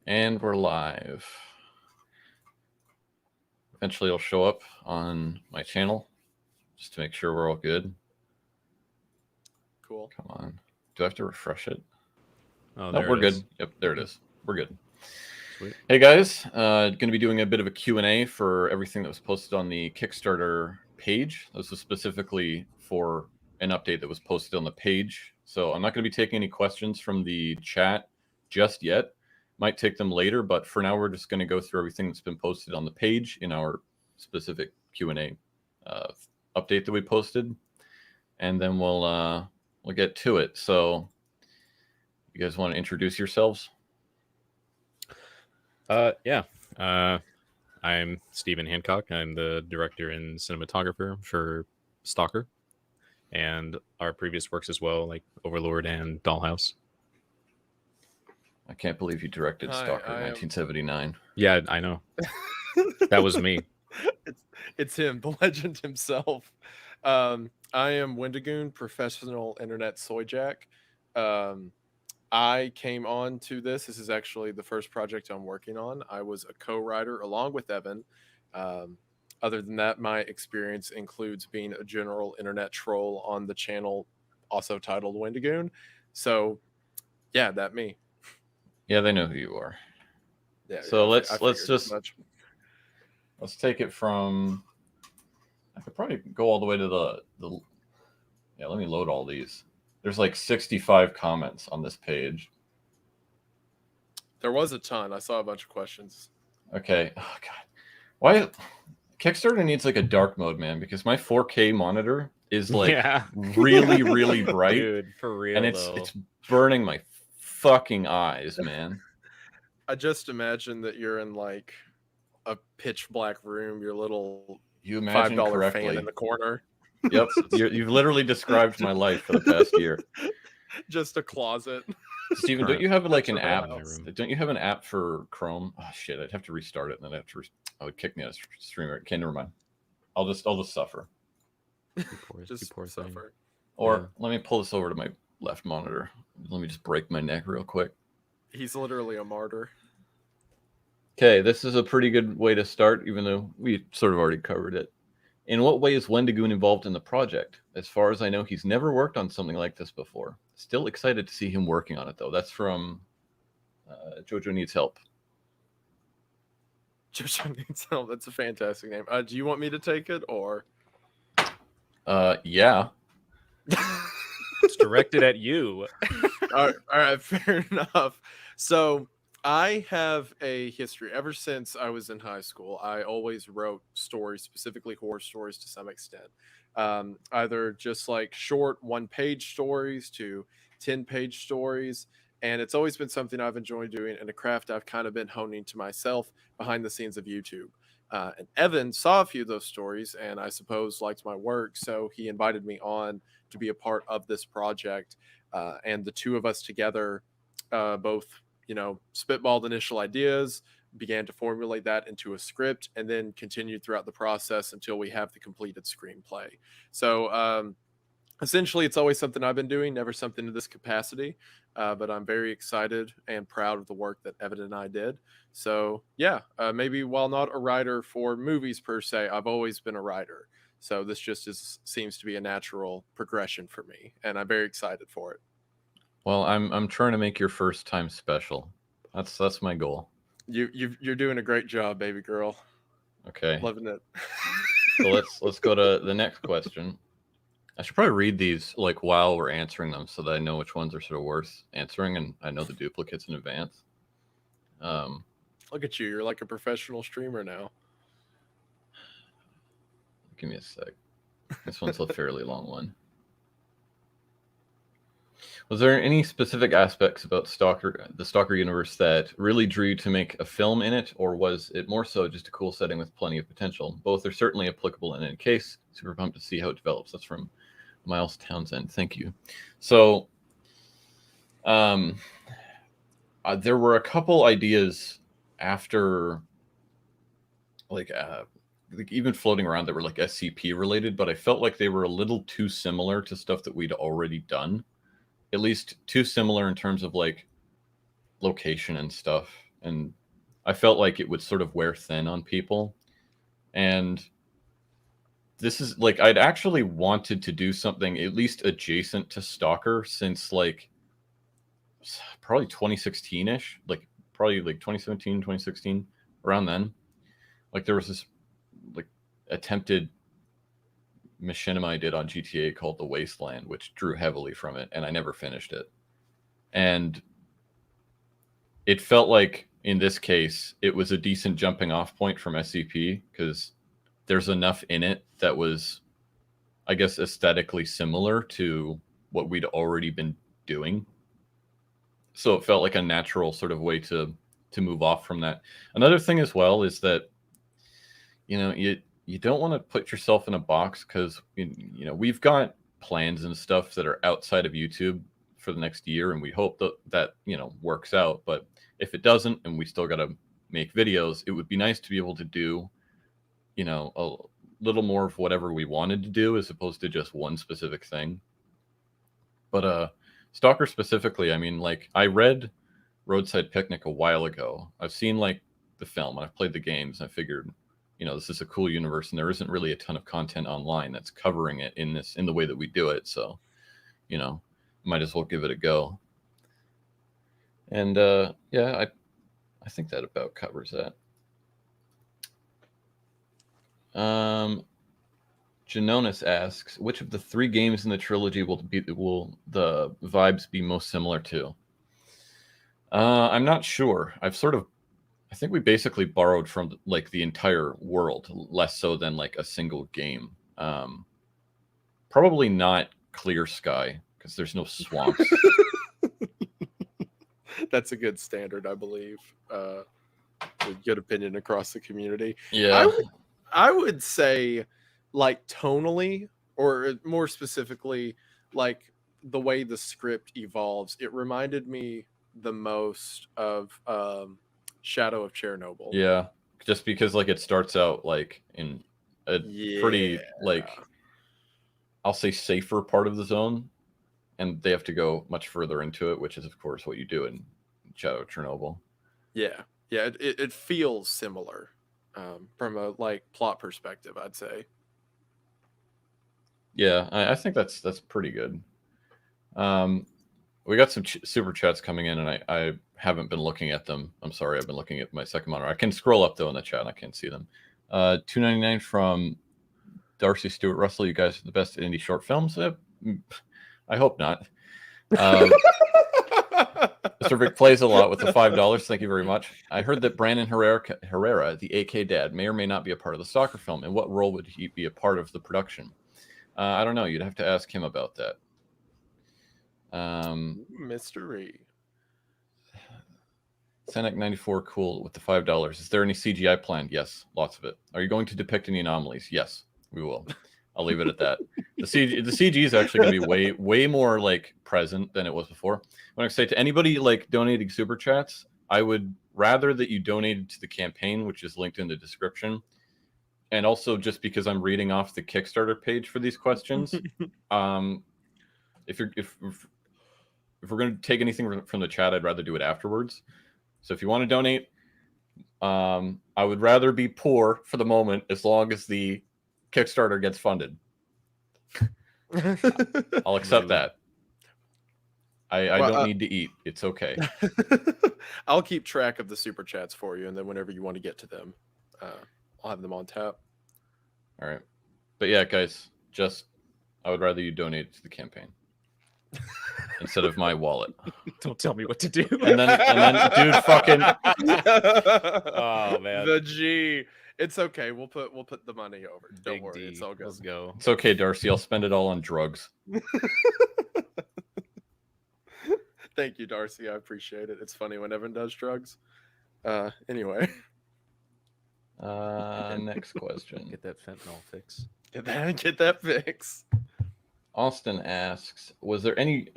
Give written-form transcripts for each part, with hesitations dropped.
And we're live. Eventually it'll show up on my channel just to make sure we're all good. Cool. Come on. Do I have to refresh it? Oh, no, there we're it good. is. Yep, there it is. We're good. Sweet. Hey guys, going to be doing a bit of a Q&A for everything that was posted on the Kickstarter page. This is specifically for an update that was posted on the page. So I'm not going to be taking any questions from the chat just yet. Might take them later, but for now we're just going to go through everything that's been posted on the page in our specific Q&A update that we posted, and then we'll get to it. So you guys want to introduce yourselves? Yeah. I'm Stephen Hancock. I'm the director and cinematographer for Stalker and our previous works as well, like Overlord and Dollhouse. I can't believe you directed Stalker I am... 1979. Yeah, I know. That was me. It's him, the legend himself. I am Wendigoon, professional internet soy jack. I came on to this. This is actually the first project I'm working on. I was a co-writer along with Evan. Other than that, my experience includes being a general internet troll on the channel, also titled Wendigoon. So, yeah, that me. Yeah, they know who you are. Yeah. So yeah, let's take it from. I could probably go all the way to the. Yeah, let me load all these. There's like 65 comments on this page. There was a ton. I saw a bunch of questions. Okay. Oh god. Why Kickstarter needs like a dark mode, man, because my 4K monitor is like really, really bright. Dude, for real. And it's burning my fucking eyes, man. I just imagine that you're in like a pitch black room, your little $5 fan in the corner. Yep, you've literally described my life for the past year. Just a closet. Steven, don't you have like an app? Don't you have an app for Chrome? Oh shit, I'd have to restart it, and then I would kick me out of streamer. Okay, never mind. I'll just suffer. Just suffer. Or let me pull this over to my left monitor. Let me just break my neck real quick. He's literally a martyr. Okay, this is a pretty good way to start, even though we sort of already covered it. In what way is Wendigoon involved in the project? As far as I know, he's never worked on something like this before. Still excited to see him working on it, though. That's from Jojo Needs Help. Jojo Needs Help. That's a fantastic name. Do you want me to take it, or? Yeah. It's directed at you. All right, fair enough. So I have a history. Ever since I was in high school, I always wrote stories, specifically horror stories to some extent. Either just like short one-page stories to 10-page stories. And it's always been something I've enjoyed doing, and a craft I've kind of been honing to myself behind the scenes of YouTube. And Evan saw a few of those stories and I suppose liked my work. So he invited me on to be a part of this project. And the two of us together both, spitballed initial ideas, began to formulate that into a script, and then continued throughout the process until we have the completed screenplay. So essentially, it's always something I've been doing, never something in this capacity. But I'm very excited and proud of the work that Evan and I did. So yeah, maybe while not a writer for movies per se, I've always been a writer. So this just seems to be a natural progression for me, and I'm very excited for it. Well, I'm trying to make your first time special. That's my goal. You're doing a great job, baby girl. Okay, loving it. So let's go to the next question. I should probably read these like while we're answering them, so that I know which ones are sort of worth answering, and I know the duplicates in advance. Look at you! You're like a professional streamer now. Give me a sec. This one's a fairly long one. Was there any specific aspects about the Stalker universe that really drew you to make a film in it, or was it more so just a cool setting with plenty of potential? Both are certainly applicable in any case. Super pumped to see how it develops. That's from Miles Townsend. Thank you. So there were a couple ideas after, like even floating around that were like SCP related, but I felt like they were a little too similar to stuff that we'd already done. At least too similar in terms of like location and stuff. and I felt like it would sort of wear thin on people. And this is like, I'd actually wanted to do something at least adjacent to Stalker since like probably 2016-ish, like probably like 2017, 2016, around then. Like there was this like attempted machinima I did on GTA called The Wasteland, which drew heavily from it, and I never finished it. And it felt like in this case it was a decent jumping off point from SCP because there's enough in it that was, I guess, aesthetically similar to what we'd already been doing. So it felt like a natural sort of way to move off from that. Another thing as well is that, you know, you don't want to put yourself in a box because, you know, we've got plans and stuff that are outside of YouTube for the next year, and we hope that you know, works out. But if it doesn't and we still got to make videos, it would be nice to be able to do, you know, a little more of whatever we wanted to do as opposed to just one specific thing. But Stalker specifically, I mean, like, I read Roadside Picnic a while ago. I've seen like the film and I've played the games, and I figured, you know, this is a cool universe and there isn't really a ton of content online that's covering it in the way that we do it. So, you know, might as well give it a go. And yeah, I think that about covers that. Janonis asks, which of the 3 games in the trilogy will the vibes be most similar to? I'm not sure. I think we basically borrowed from like the entire world, less so than like a single game. Probably not Clear Sky because there's no swamps. That's a good standard, I believe. A good opinion across the community. Yeah. I would say, like, tonally, or more specifically, like the way the script evolves, it reminded me the most of Shadow of Chernobyl. Yeah, just because like it starts out like in a pretty, like, I'll say safer part of the zone, and they have to go much further into it, which is of course what you do in Shadow of Chernobyl. Yeah, it feels similar from a like plot perspective, I'd say. Yeah, I think that's pretty good. We got some super chats coming in, and I haven't been looking at them. I'm sorry, I've been looking at my second monitor. I can scroll up though in the chat, and I can't see them. $2.99 from Darcy Stewart Russell. You guys are the best at indie short films. I hope not. Mr. Vic plays a lot with the $5. Thank you very much. I heard that Brandon Herrera, the AK dad, may or may not be a part of the Stalker film. And what role would he be a part of the production? I don't know. You'd have to ask him about that. Mystery. Senek 94, cool with the $5. Is there any CGI planned? Yes, lots of it. Are you going to depict any anomalies? Yes, we will. I'll leave it at that. The CG is actually going to be way more like present than it was before. When I say to anybody like donating super chats, I would rather that you donated to the campaign, which is linked in the description. And also just because I'm reading off the Kickstarter page for these questions, if we're going to take anything from the chat, I'd rather do it afterwards. So if you want to donate, I would rather be poor for the moment as long as the Kickstarter gets funded. I'll accept that. I don't need to eat. It's okay. I'll keep track of the super chats for you, and then whenever you want to get to them, I'll have them on tap. All right. But yeah, guys, I would rather you donate to the campaign instead of my wallet. Don't tell me what to do. And then dude, fucking. Oh man. The G. It's okay. We'll put the money over. Don't Big worry. D. It's all good. Let's go. It's okay, Darcy. I'll spend it all on drugs. Thank you, Darcy. I appreciate it. It's funny when Evan does drugs. Anyway. Next question. Get that fentanyl fix. Get that fix. Austin asks, was there any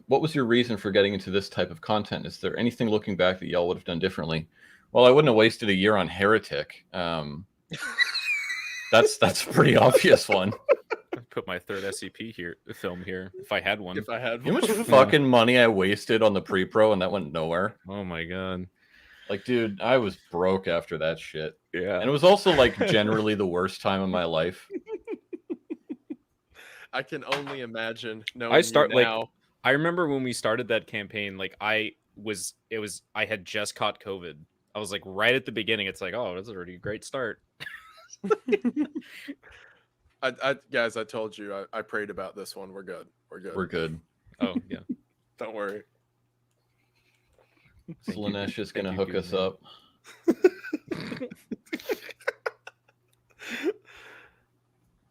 what was your reason for getting into this type of content? Is there anything looking back that y'all would have done differently? Well, I wouldn't have wasted a year on Heretic. That's a pretty obvious one. I'd put my third SCP film here if I had one. You know how much fucking money I wasted on the pre-pro and that went nowhere? Oh my god. Like, dude, I was broke after that shit. Yeah. And it was also like generally the worst time of my life. I can only imagine knowing you like now. I remember when we started that campaign, like I had just caught COVID. I was like right at the beginning. It's like, oh, that's already a great start. Guys, I told you I prayed about this one. We're good. We're good. We're good. Oh yeah. Don't worry. Slanesh is gonna you, hook good us man. up.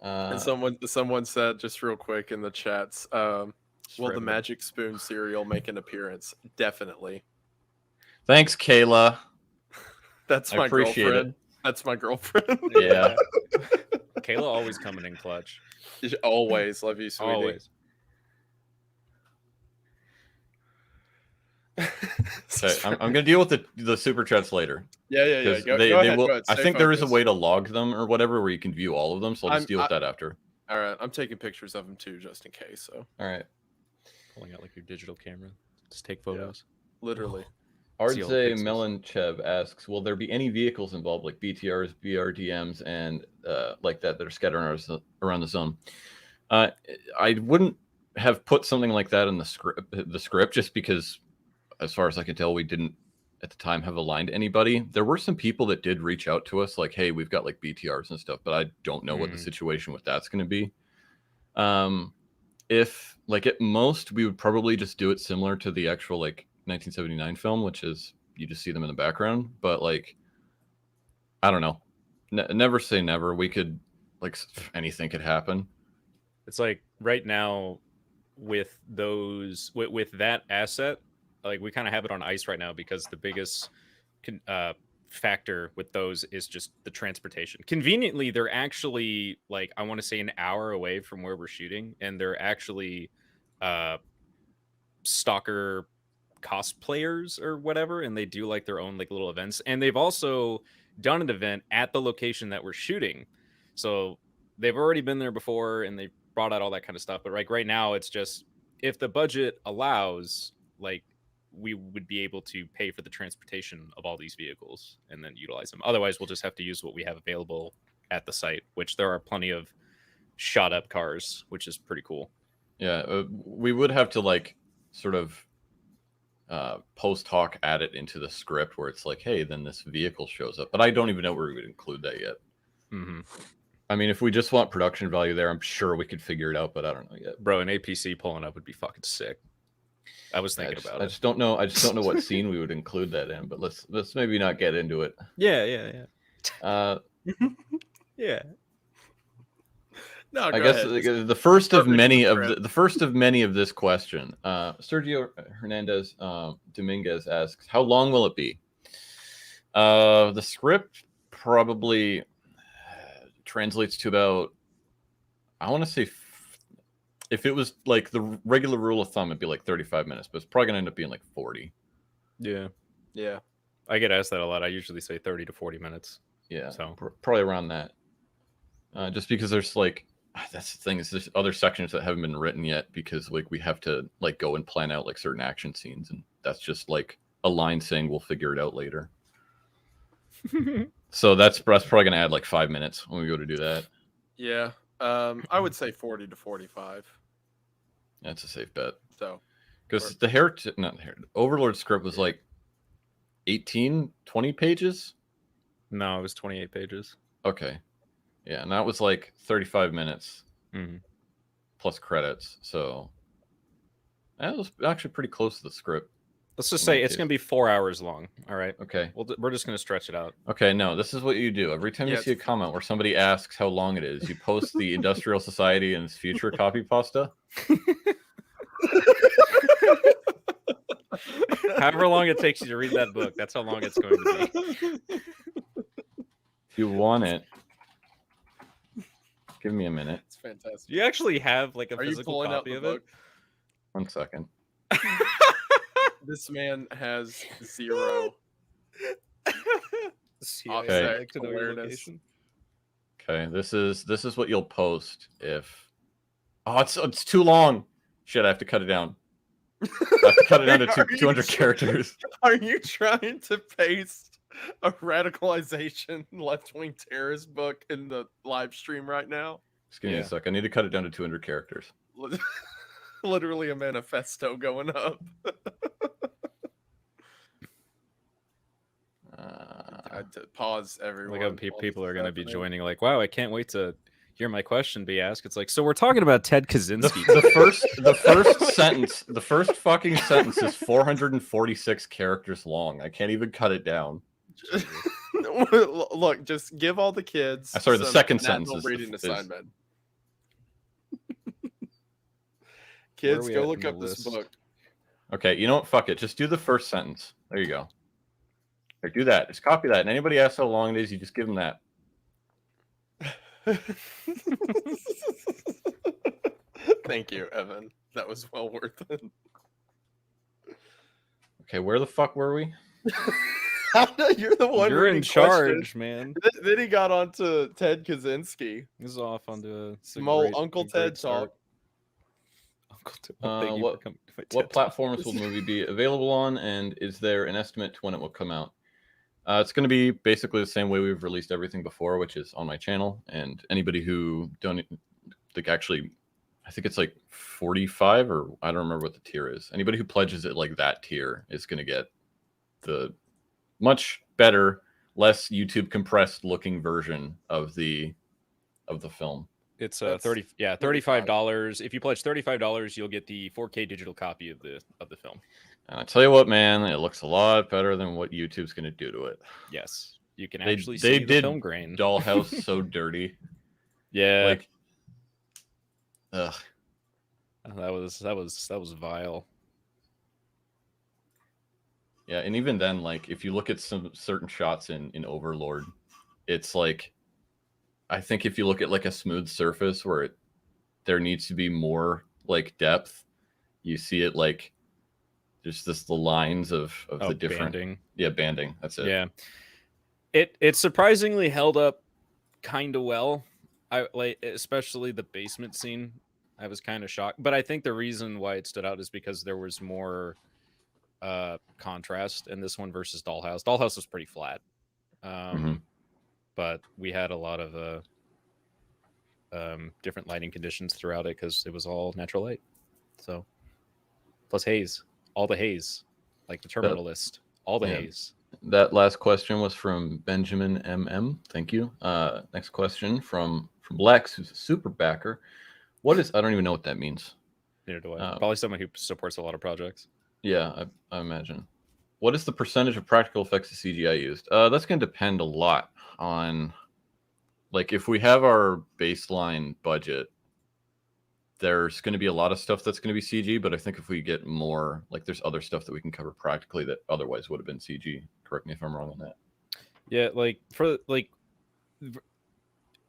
And someone said just real quick in the chats, will the random. Magic Spoon cereal make an appearance? Definitely. Thanks, Kayla. That's I my appreciate girlfriend. it. That's my girlfriend. Yeah. Kayla always coming in clutch. Always love you, sweetie. Always. Okay, I'm gonna deal with the super chats later. Yeah. 'Cause Go they ahead. will. Go ahead. I Stay think there is a focused. way to log them or whatever where you can view all of them. So I'll just deal with that after. All right, I'm taking pictures of them too, just in case. So All right. Pulling out like your digital camera. Just take photos. literally, See all the Ardze pixels. Melanchev asks, will there be any vehicles involved like BTRs, BRDMs, and like that are scattered around the zone? I wouldn't have put something like that in the script just because, as far as I can tell, we didn't at the time have aligned anybody. There were some people that did reach out to us like, hey, we've got like BTRs and stuff, but I don't know what the situation with that's going to be. If like at most we would probably just do it similar to the actual like 1979 film, which is you just see them in the background. But like, I don't know. Never say never. We could like anything could happen. It's like right now with those with that asset, like we kind of have it on ice right now because the biggest factor with those is just the transportation. Conveniently, they're actually like I want to say an hour away from where we're shooting, and they're actually Stalker cosplayers or whatever, and they do like their own like little events, and they've also done an event at the location that we're shooting, so they've already been there before and they brought out all that kind of stuff. But like right now it's just if the budget allows, like we would be able to pay for the transportation of all these vehicles and then utilize them. Otherwise we'll just have to use what we have available at the site, which there are plenty of shot up cars, which is pretty cool. Yeah, we would have to like sort of post hoc add it into the script where it's like, hey, then this vehicle shows up, but I don't even know where we would include that yet. I mean, if we just want production value there, I'm sure we could figure it out, but I don't know yet. Bro, an APC pulling up would be fucking sick. I was thinking about it. I just don't know what scene we would include that in, but let's maybe not get into it. Yeah. yeah. No, I guess the first of many of this question. Sergio Hernandez Dominguez asks, how long will it be? The script probably translates to about, I want to say, if it was like the regular rule of thumb, it'd be like 35 minutes, but it's probably gonna end up being like 40. Yeah. I get asked that a lot. I usually say 30 to 40 minutes. Yeah, so probably around that. Just because there's like, that's the thing, is there's other sections that haven't been written yet because like we have to like go and plan out like certain action scenes, and that's just like a line saying we'll figure it out later. So that's probably gonna add like 5 minutes when we go to do that. Yeah, I would say 40 to 45. That's a safe bet. So because Overlord script was like 20 pages. No, it was 28 pages. Okay. Yeah, and that was like 35 minutes plus credits. So that was actually pretty close to the script. Let's just say it's going to be 4 hours long. All right. Okay. We're just going to stretch it out. Okay, no, this is what you do. Every time you see a comment where somebody asks how long it is, you post the Industrial Society and its future copy pasta. However long it takes you to read that book, that's how long it's going to be. If you want it, give me a minute. It's fantastic. Do you actually have like a Are you physical pulling copy out of the it? book? 1 second. This man has 0. Okay. Awareness. Okay, this is what you'll post if. Oh, it's too long. Shit, I have to cut it down. I have to cut it down to Are you 200 tr- characters. Are you trying to paste a radicalization left-wing terrorist book in the live stream right now? Just give me a sec. I need to cut it down to 200 characters. Literally a manifesto going up. I had to pause everyone. Like people are going to be joining. Like, wow, I can't wait to hear my question be asked. It's like, so we're talking about Ted Kaczynski. The first sentence, the first fucking sentence is 446 characters long. I can't even cut it down. Look, just give all the kids. Sorry, the some second sentence national is reading is- assignment. Kids, we go at look in up the this list? book. Okay, you know what? Fuck it. Just do the first sentence. There you go. Here, do that. Just copy that. And anybody asks how long it is, you just give them that. Thank you, Evan. That was well worth it. Okay, where the fuck were we? You're the one. You're in reading charge, questions. man. Then he got on to Ted Kaczynski. This is off onto Uncle Ted talk. Uncle Ted. Thank you What- for coming to my What TED Talk. platforms will the movie be available on, and is there an estimate to when it will come out? It's going to be basically the same way we've released everything before, which is on my channel. And anybody who don't like actually, I think it's like 45, or I don't remember what the tier is. Anybody who pledges it like that tier is going to get the much better, less YouTube compressed looking version of the film. It's That's $35. If you pledge $35, you'll get the 4K digital copy of the film. And I tell you what, man, it looks a lot better than what YouTube's going to do to it. Yes, you can They- actually they see the did film grain. Dollhouse so dirty. Yeah, Like, ugh. that was vile. Yeah, and even then, like, if you look at some certain shots in Overlord, it's like, I think if you look at like a smooth surface where there needs to be more like depth, you see it like there's just the lines of the different banding. banding. That's it. Yeah, it surprisingly held up kind of well. I like, especially the basement scene. I was kind of shocked, but I think the reason why it stood out is because there was more contrast in this one versus Dollhouse. Dollhouse was pretty flat, but we had a lot of different lighting conditions throughout it because it was all natural light. So plus haze, all the haze, like the terminal list, all the haze. That last question was from Benjamin MM. Thank you. Next question from Lex, who's a super backer. What is, I don't even know what that means. Neither do I. Probably someone who supports a lot of projects. Yeah, I imagine. What is the percentage of practical effects of CGI used? That's going to depend a lot on, like, if we have our baseline budget, there's going to be a lot of stuff that's going to be CG, but I think if we get more, like, there's other stuff that we can cover practically that otherwise would have been CG. Correct me if I'm wrong on that. Yeah,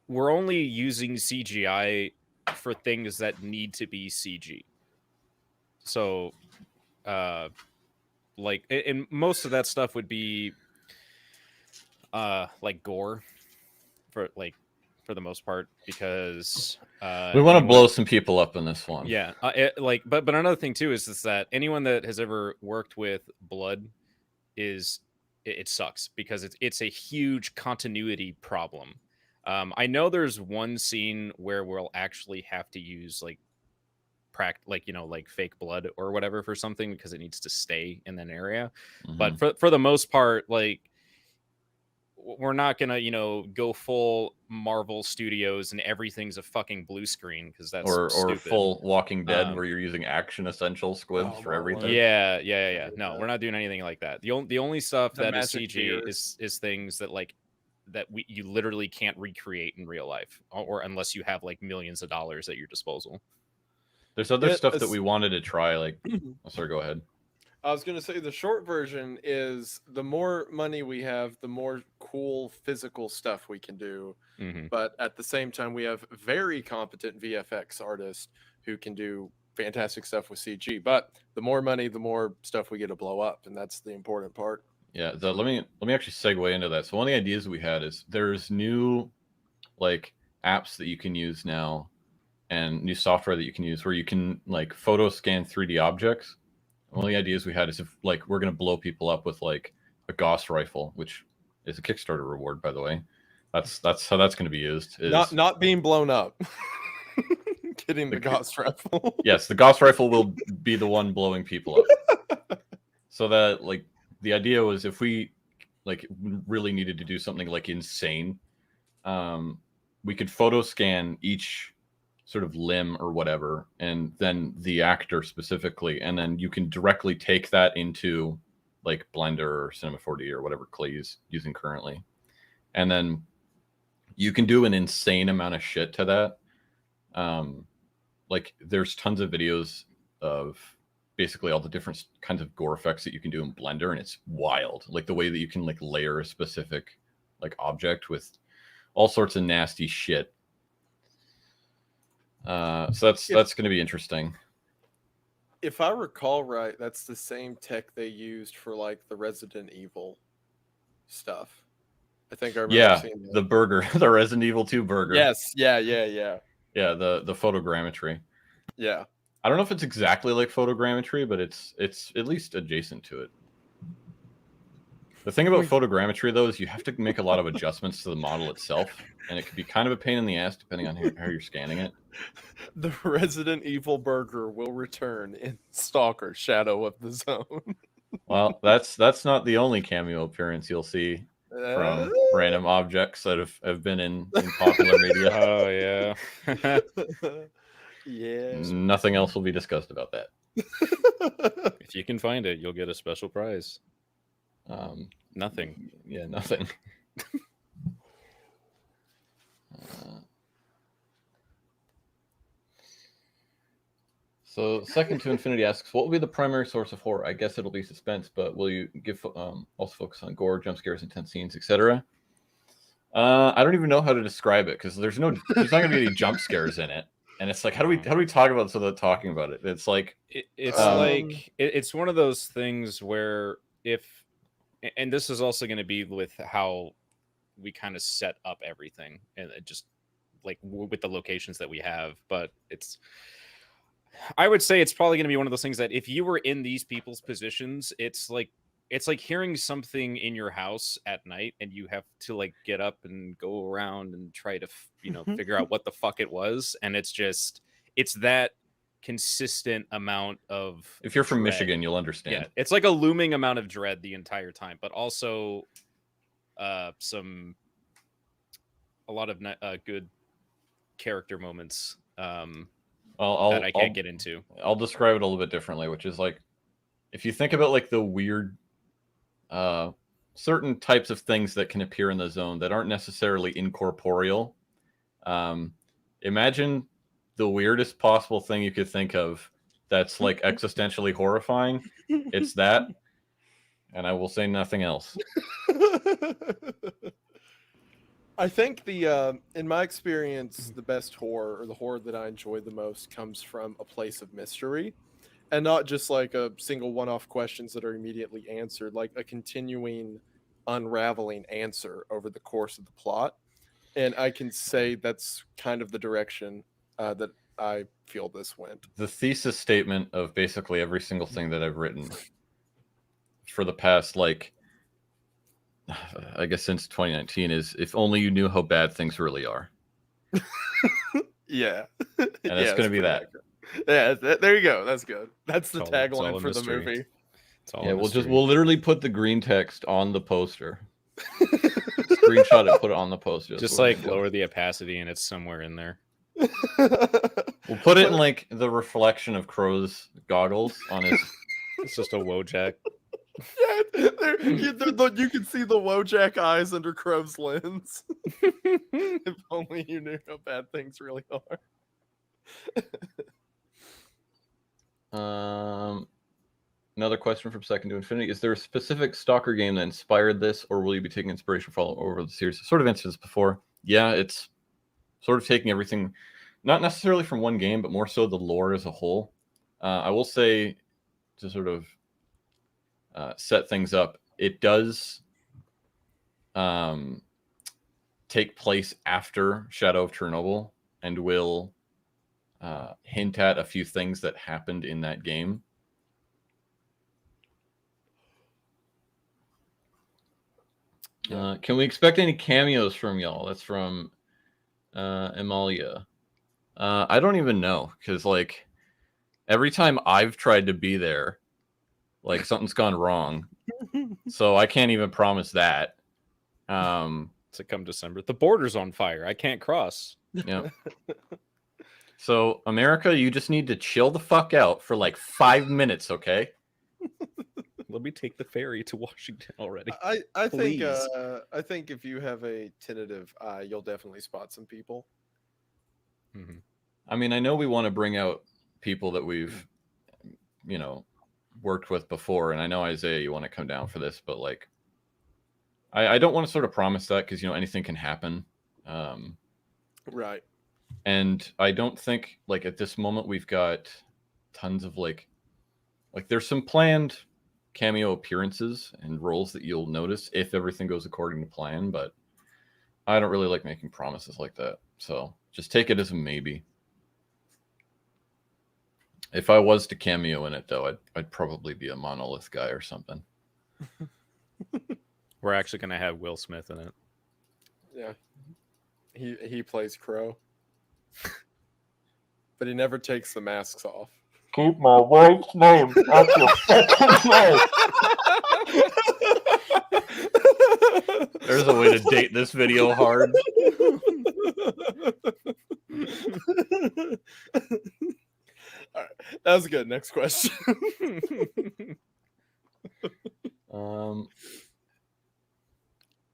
we're only using CGI for things that need to be CG. So, and most of that stuff would be, like gore, for the most part, because we want to blow some people up in this one. Yeah, but another thing too is that anyone that has ever worked with blood it sucks because it's a huge continuity problem. I know there's one scene where we'll actually have to use like fake blood or whatever for something because it needs to stay in that area. But for the most part, like, we're not gonna go full Marvel Studios and everything's a fucking blue screen because that's or stupid. Full Walking Dead where you're using action essential squibs for everything. Yeah. No, we're not doing anything like that. The only stuff that is CG is things that you literally can't recreate in real life, or unless you have like millions of dollars at your disposal. There's other stuff that we wanted to try. Like, sorry, go ahead. I was going to say the short version is the more money we have, the more cool physical stuff we can do. But at the same time, we have very competent VFX artists who can do fantastic stuff with CG. But the more money, the more stuff we get to blow up, and that's the important part. Yeah, let me actually segue into that. So one of the ideas we had is there's new like apps that you can use now and new software that you can use where you can like photo scan 3D objects One of the ideas we had is if like we're gonna blow people up with like a Gauss rifle, which is a Kickstarter reward, by the way. That's how that's going to be used. Is Not being blown up. Getting the The- Gauss rifle. yes, the Gauss rifle will be the one blowing people up. So that like the idea was if we like really needed to do something like insane, we could photo scan each sort of limb or whatever, and then the actor specifically, and then you can directly take that into like Blender or Cinema 4D or whatever Clay's using currently, and then you can do an insane amount of shit to that. Like there's tons of videos of basically all the different kinds of gore effects that you can do in Blender, and it's wild. Like the way that you can like layer a specific like object with all sorts of nasty shit. So that's going to be interesting. If I recall right, that's the same tech they used for like the Resident Evil stuff. I think I remember seeing that. The burger, the Resident Evil 2 burger. Yes, yeah. Yeah, the photogrammetry. Yeah. I don't know if it's exactly like photogrammetry, but it's at least adjacent to it. The thing about photogrammetry, though, is you have to make a lot of adjustments to the model itself, and it can be kind of a pain in the ass depending on how you're scanning it. The Resident Evil burger will return in Stalker: Shadow of the Zone. Well, that's not the only cameo appearance you'll see from random objects that have been in popular media. Oh yeah. Yeah. Nothing else will be discussed about that. If you can find it, you'll get a special prize. Nothing. Yeah, nothing. So, Second to Infinity asks, what will be the primary source of horror? I guess it'll be suspense, but will you give also focus on gore, jump scares, intense scenes, etc.? I don't even know how to describe it because there's not going to be any jump scares in it, and it's like how do we talk about this without talking about it? It's like it's one of those things where and this is also going to be with how we kind of set up everything and just like with the locations that we have, but I would say it's probably going to be one of those things that if you were in these people's positions, it's like hearing something in your house at night and you have to like get up and go around and try to figure out what the fuck it was, and it's that consistent amount of if you're from dread. Michigan, you'll understand. Yeah, it's like a looming amount of dread the entire time, but also a lot of good character moments that I can't get into. I'll describe it a little bit differently, which is like if you think about like the weird certain types of things that can appear in the zone that aren't necessarily incorporeal. Imagine the weirdest possible thing you could think of that's like existentially horrifying. It's that, and I will say nothing else. I think in my experience, the best horror or the horror that I enjoy the most comes from a place of mystery, and not just like a single one-off questions that are immediately answered, like a continuing unraveling answer over the course of the plot. And I can say that's kind of the direction that I feel this went. The thesis statement of basically every single thing that I've written for the past, like, I guess since 2019 is if only you knew how bad things really are. Yeah. And it's going to be that. Accurate. Yeah, there you go. That's good. That's the It's tagline all for the mystery. movie. It's all Yeah, we'll literally put the green text on the poster. Screenshot it, put it on the poster. Just like lower the opacity and it's somewhere in there. We'll put it in like the reflection of Crow's goggles on his. It's just a Wojak. Yeah, you can see the Wojak eyes under Crow's lens. If only you knew how bad things really are. Another question from Second to Infinity: is there a specific Stalker game that inspired this, or will you be taking inspiration from all over the series? I sort of answered this before. Yeah, it's sort of taking everything, not necessarily from one game, but more so the lore as a whole. I will say, to sort of set things up, it does take place after Shadow of Chernobyl and will hint at a few things that happened in that game. Yeah. Can we expect any cameos from y'all? That's from Amalia. I don't even know, because like every time I've tried to be there, like something's gone wrong. So I can't even promise that. To come December, the border's on fire. I can't cross. Yeah. So America, you just need to chill the fuck out for like 5 minutes, okay? Let me take the ferry to Washington already. I think Please. I think if you have a tentative eye, you'll definitely spot some people. Mhm. I mean, I know we want to bring out people that we've, you know, worked with before, and I know Isaiah, you want to come down for this, but like, I don't want to sort of promise that, because anything can happen, Right. and I don't think like at this moment we've got tons of like there's some planned cameo appearances and roles that you'll notice if everything goes according to plan, but I don't really like making promises like that, so just take it as a maybe. If I was to cameo in it, though, I'd probably be a monolith guy or something. We're actually gonna have Will Smith in it. Yeah. He plays Crow. But he never takes the masks off. Keep my wife's name out your fucking mouth. There's a way to date this video hard. All right, that was good. Next question.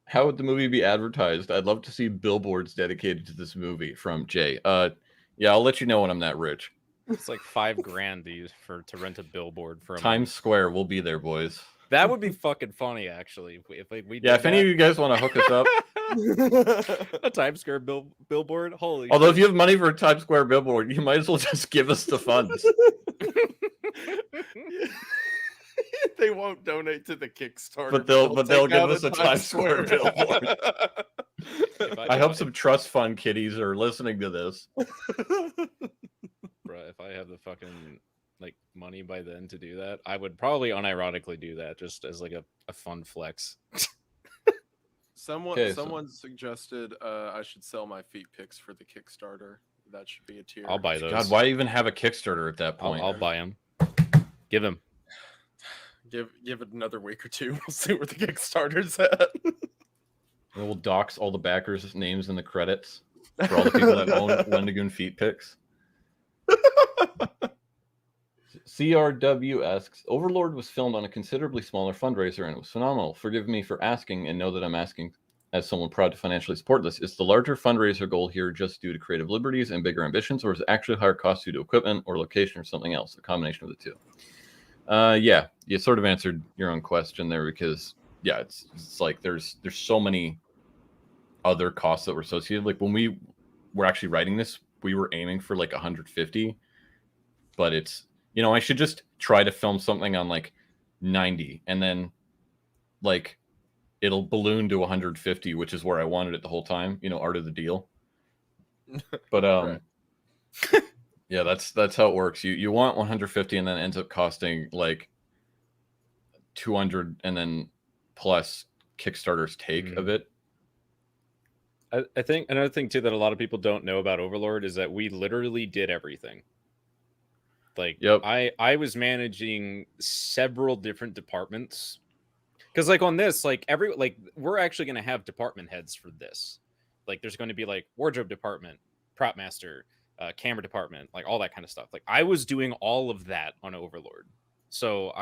How would the movie be advertised? I'd love to see billboards dedicated to this movie from Jay. Yeah, I'll let you know when I'm that rich. It's like $5,000 to rent a billboard for a Times month. Square, we'll be there, boys. That would be fucking funny, actually. If we Yeah, if any of you guys want to hook us up. A Times Square billboard. Holy. Although shit. if you have money for a Times Square billboard, you might as well just give us the funds. They won't donate to the Kickstarter, But they'll take give out us a Times Square billboard. I hope some trust fund kiddies are listening to this. Bruh, if I have the fucking like money by then to do that, I would probably unironically do that just as like a fun flex. Someone suggested I should sell my feet pics for the Kickstarter. That should be a tier. I'll buy those. God, why even have a Kickstarter at that point? I'll buy them. Give him. Give it another week or two. We'll see where the Kickstarter's at. And we'll dox all the backers' names in the credits for all the people that own Wendigoon feet picks. CRW asks, Overlord was filmed on a considerably smaller fundraiser and it was phenomenal. Forgive me for asking, and know that I'm asking as someone proud to financially support this. Is the larger fundraiser goal here just due to creative liberties and bigger ambitions, or is it actually higher cost due to equipment or location or something else? A combination of the two. Yeah, you sort of answered your own question there, because yeah, it's like there's so many other costs that were associated. Like when we were actually writing this, we were aiming for like 150, but it's, I should just try to film something on like 90 and then like it'll balloon to 150, which is where I wanted it the whole time, art of the deal. But Right. yeah, that's how it works. You want 150 and then it ends up costing like 200 and then plus Kickstarter's take of it. I think another thing too that a lot of people don't know about Overlord is that we literally did everything. Like, yep. I was managing several different departments, because like on this, like we're actually going to have department heads for this. Like there's going to be like wardrobe department, prop master, camera department, like all that kind of stuff. Like I was doing all of that on Overlord. So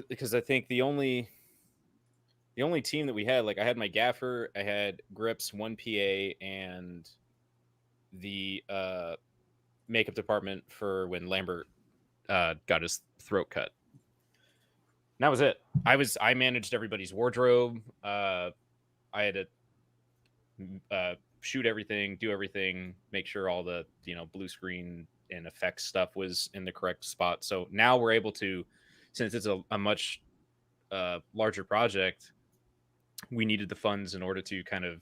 because I think the only team that we had, like I had my gaffer, I had Grips, one PA, and the makeup department for when Lambert got his throat cut. And that was it. I managed everybody's wardrobe. I had to shoot everything, do everything, make sure all the blue screen and effects stuff was in the correct spot. So now we're able to, since it's a much larger project, we needed the funds in order to kind of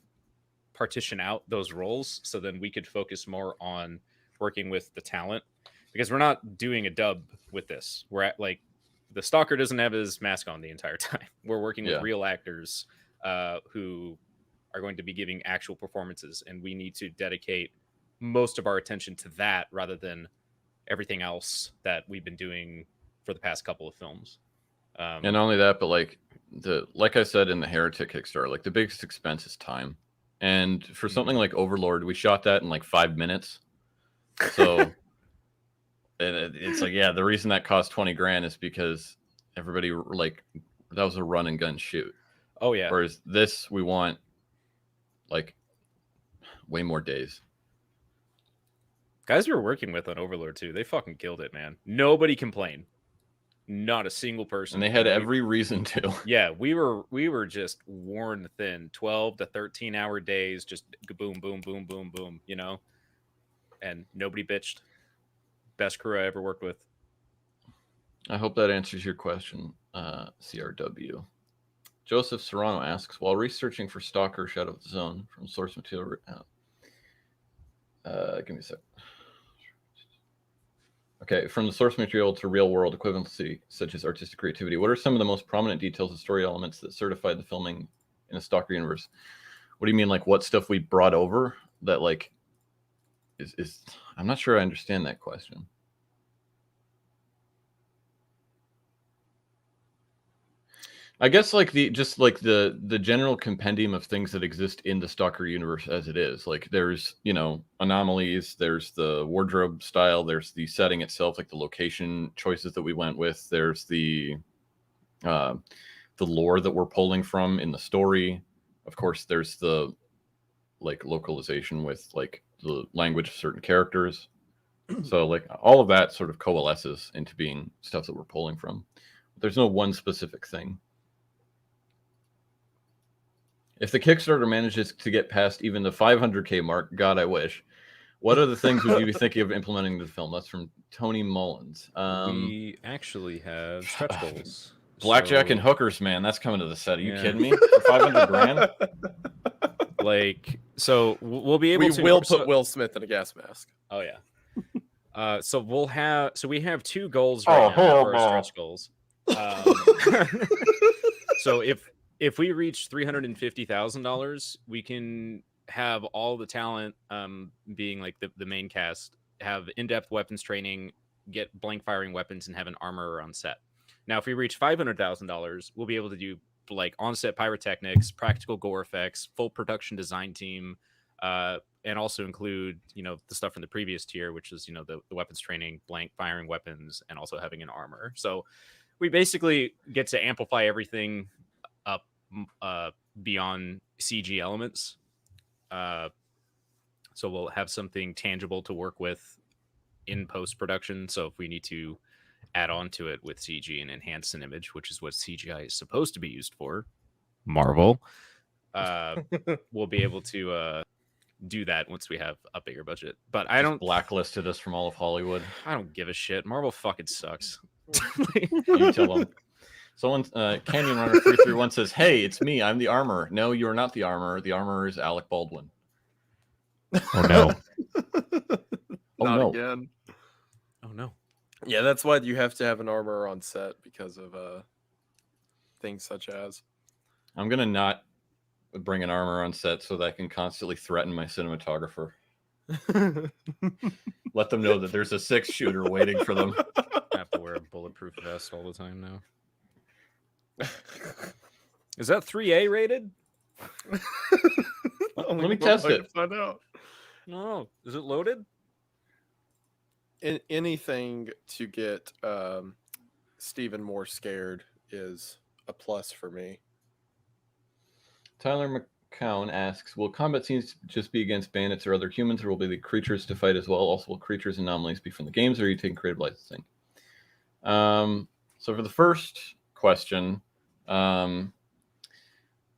partition out those roles, so then we could focus more on working with the talent, because we're not doing a dub with this. We're at like the Stalker doesn't have his mask on the entire time. We're working with Yeah. real actors who are going to be giving actual performances, and we need to dedicate most of our attention to that rather than everything else that we've been doing for the past couple of films. And not only that, but like I said in the Heretic Kickstarter, like the biggest expense is time. And for something like Overlord, we shot that in like 5 minutes. So it's like, yeah, the reason that cost 20 grand is because everybody like that was a run and gun shoot. Oh yeah. Whereas this, we want like way more days. Guys we were working with on Overlord too, they fucking killed it, man. Nobody complained. Not a single person. And they had every reason to. Yeah, we were just worn thin. 12 to 13 hour days, just boom, boom, boom, boom, boom, you know? And nobody bitched. Best crew I ever worked with. I hope that answers your question, CRW. Joseph Serrano asks, while researching for Stalker Shadow of the Zone from source material, give me a sec. Okay, from the source material to real-world equivalency, such as artistic creativity, what are some of the most prominent details and story elements that certified the filming in a Stalker universe? What do you mean, like what stuff we brought over that like is I'm not sure I understand that question. I guess like the general compendium of things that exist in the Stalker universe as it is. Like there's, anomalies, there's the wardrobe style, there's the setting itself, like the location choices that we went with, there's the lore that we're pulling from in the story. Of course, there's the like localization with like the language of certain characters. So like all of that sort of coalesces into being stuff that we're pulling from. There's no one specific thing. If the Kickstarter manages to get past even the 500K mark, God, I wish. What other things would you be thinking of implementing in the film? That's from Tony Mullins. We actually have stretch goals. Blackjack and hookers, man. That's coming to the set. Are you kidding me? For 500 grand? Like, so we'll be able to. We will put Will Smith in a gas mask. Oh yeah. So we have 2 goals right now for our stretch goals. So if we reach $350,000, we can have all the talent, being like the main cast, have in-depth weapons training, get blank firing weapons, and have an armorer on set. Now, if we reach $500,000, we'll be able to do like on-set pyrotechnics, practical gore effects, full production design team, and also include the stuff from the previous tier, which is the weapons training, blank firing weapons, and also having an armor. So we basically get to amplify everything up beyond CG elements. So we'll have something tangible to work with in post-production. So if we need to add on to it with CG and enhance an image, which is what CGI is supposed to be used for, Marvel, we'll be able to do that once we have a bigger budget. But I don't blacklisted us from all of Hollywood. I don't give a shit. Marvel fucking sucks. You tell them. Someone, Canyon Runner 331 says, "Hey, it's me. I'm the armor." No, you are not the armor. The armor is Alec Baldwin. Oh no! Not no. again. Oh no! Yeah, that's why you have to have an armor on set, because of things such as. I'm gonna not bring an armor on set so that I can constantly threaten my cinematographer. Let them know that there's a 6-shooter waiting for them. I have to wear a bulletproof vest all the time now. Is that 3A rated? Let me test it. Find out. No, is it loaded? Anything to get Stephen more scared is a plus for me. Tyler McCown asks, will combat scenes just be against bandits or other humans, or will be the creatures to fight as well? Also, will creatures and anomalies be from the games, or are you taking creative licensing? So for the first question, I'm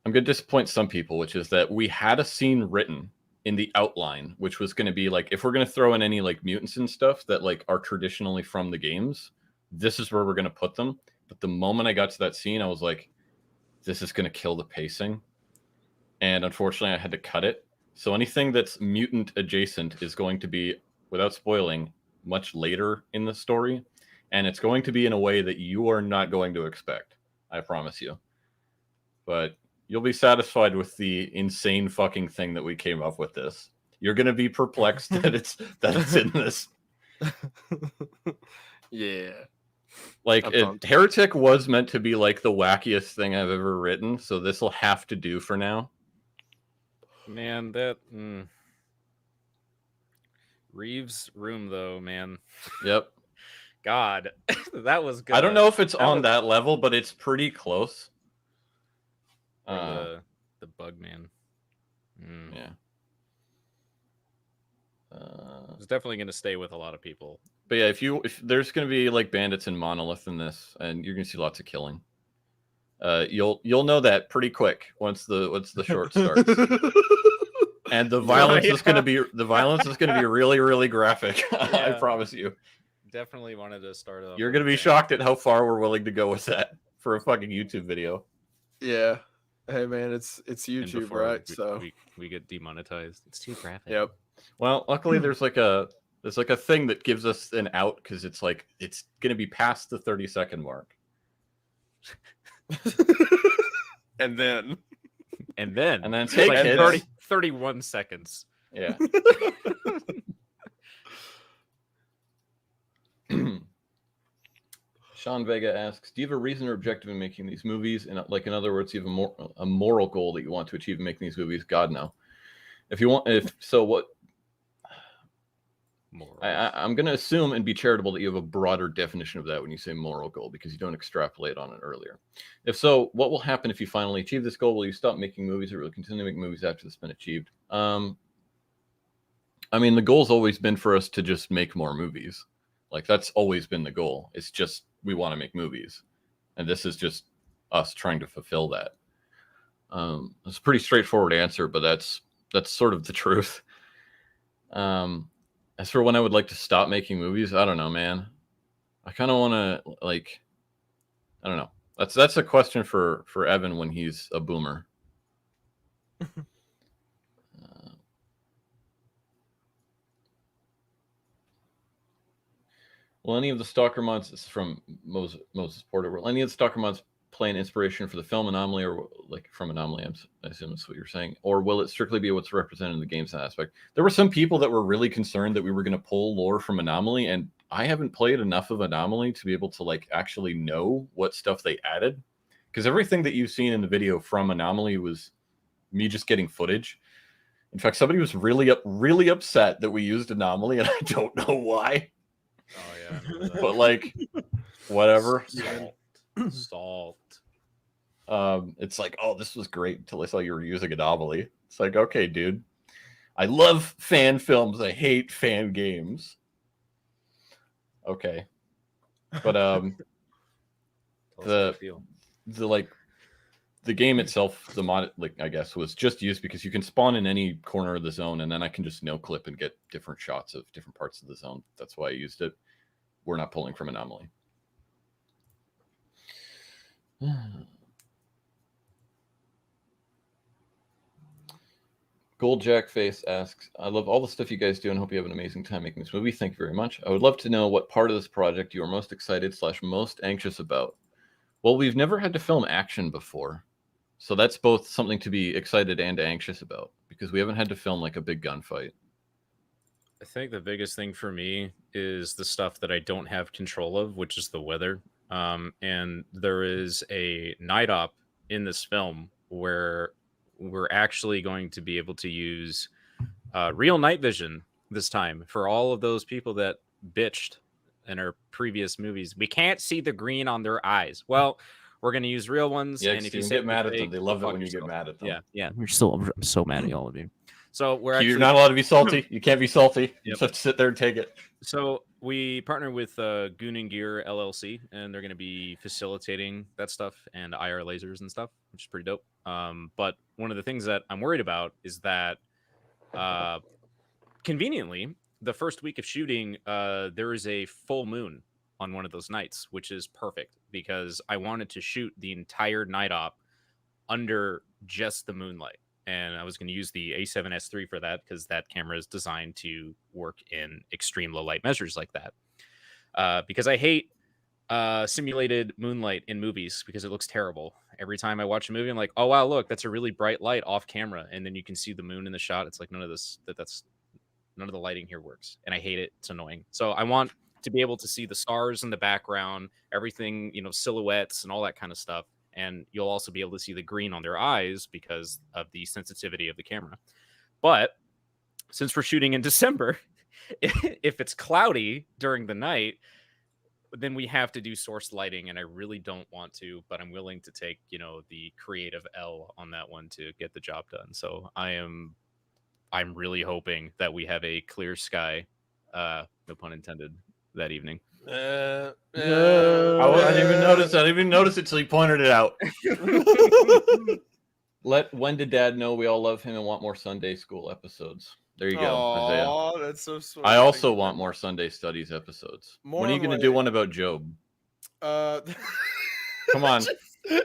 going to disappoint some people, which is that we had a scene written in the outline, which was going to be like, if we're going to throw in any like mutants and stuff that like are traditionally from the games, this is where we're going to put them. But the moment I got to that scene, I was like, this is going to kill the pacing. And unfortunately, I had to cut it. So anything that's mutant adjacent is going to be, without spoiling, much later in the story. and it's going to be in a way that you are not going to expect. I promise you. But you'll be satisfied with the insane fucking thing that we came up with this. You're going to be perplexed that it's in this. Yeah. Like, I'm pumped. Heretic was meant to be like the wackiest thing I've ever written, so this will have to do for now. Man, that Reeves' room though, man. Yep. God, that was good. I don't know if it's on that level, but it's pretty close. The bug man. Yeah. It's definitely going to stay with a lot of people. But yeah, if there's going to be like bandits and monolith in this, and you're going to see lots of killing. You'll know that pretty quick once the short starts. And the violence is going to be really, really graphic. Yeah. I promise you. Definitely wanted to start off. You're going to be shocked at how far we're willing to go with that for a fucking YouTube video. Yeah. Hey man, it's YouTube, right? So we get demonetized. It's too graphic. Yep. Well, luckily there's like a thing that gives us an out because it's like it's going to be past the 30-second mark. and then take like it 31 seconds. Yeah. Sean Vega asks, do you have a reason or objective in making these movies? And like, in other words, you have a moral goal that you want to achieve in making these movies? God, no. If so, what? I'm going to assume and be charitable that you have a broader definition of that when you say moral goal, because you don't extrapolate on it earlier. If so, what will happen if you finally achieve this goal? Will you stop making movies, or will you continue to make movies after it's been achieved? I mean, the goal's always been for us to just make more movies. Like, that's always been the goal. It's just we want to make movies, and this is just us trying to fulfill that. It's a pretty straightforward answer, but that's sort of the truth. As for when I would like to stop making movies, I don't know, man. I kind of want to, like, I don't know. That's a question for Evan when he's a boomer. Will any of the Stalker mods, this is from Moses Porter, will any of the Stalker mods play an inspiration for the film Anomaly, or like from Anomaly, I assume that's what you're saying, or will it strictly be what's represented in the game's aspect? There were some people that were really concerned that we were going to pull lore from Anomaly, and I haven't played enough of Anomaly to be able to like actually know what stuff they added, because everything that you've seen in the video from Anomaly was me just getting footage. In fact, somebody was really upset that we used Anomaly, and I don't know why. Oh yeah, but like, whatever. Salt. It's like, oh, this was great until I saw you were using Anomaly. It's like, okay, dude. I love fan films. I hate fan games. Okay, but the game itself, the mod, like, I guess, was just used because you can spawn in any corner of the zone, and then I can just no clip and get different shots of different parts of the zone. That's why I used it. We're not pulling from Anomaly. Gold Jack Face asks, I love all the stuff you guys do and hope you have an amazing time making this movie. Thank you very much. I would love to know what part of this project you are most excited / most anxious about. Well, we've never had to film action before, so that's both something to be excited and anxious about, because we haven't had to film like a big gunfight. I think the biggest thing for me is the stuff that I don't have control of, which is the weather. And there is a night op in this film where we're actually going to be able to use real night vision this time for all of those people that bitched in our previous movies. We can't see the green on their eyes. Well, we're going to use real ones. Yeah, and if you get mad at them, they love it when you get mad at them. Yeah. I'm so mad at all of you. So you're not allowed to be salty. You can't be salty. Yep. You just have to sit there and take it. So we partner with Goon and Gear LLC, and they're going to be facilitating that stuff and IR lasers and stuff, which is pretty dope. But one of the things that I'm worried about is that conveniently, the first week of shooting, there is a full moon on one of those nights, which is perfect because I wanted to shoot the entire night op under just the moonlight. And I was going to use the A7S III for that because that camera is designed to work in extreme low light measures like that. Because I hate simulated moonlight in movies because it looks terrible. Every time I watch a movie, I'm like, oh wow, look, that's a really bright light off camera, and then you can see the moon in the shot. It's like none of the lighting here works, and I hate it. It's annoying. So I want to be able to see the stars in the background, everything, silhouettes and all that kind of stuff. And you'll also be able to see the green on their eyes because of the sensitivity of the camera. But since we're shooting in December, if it's cloudy during the night, then we have to do source lighting, and I really don't want to, but I'm willing to take, the creative L on that one to get the job done. So I'm really hoping that we have a clear sky, no pun intended, that evening. I didn't even notice. I didn't even notice it till he pointed it out. Let When Did Dad know we all love him and want more Sunday school episodes. There you go, Isaiah. Oh, that's so sweet. I also want more Sunday studies episodes. When are you going to do one about Job? Come on.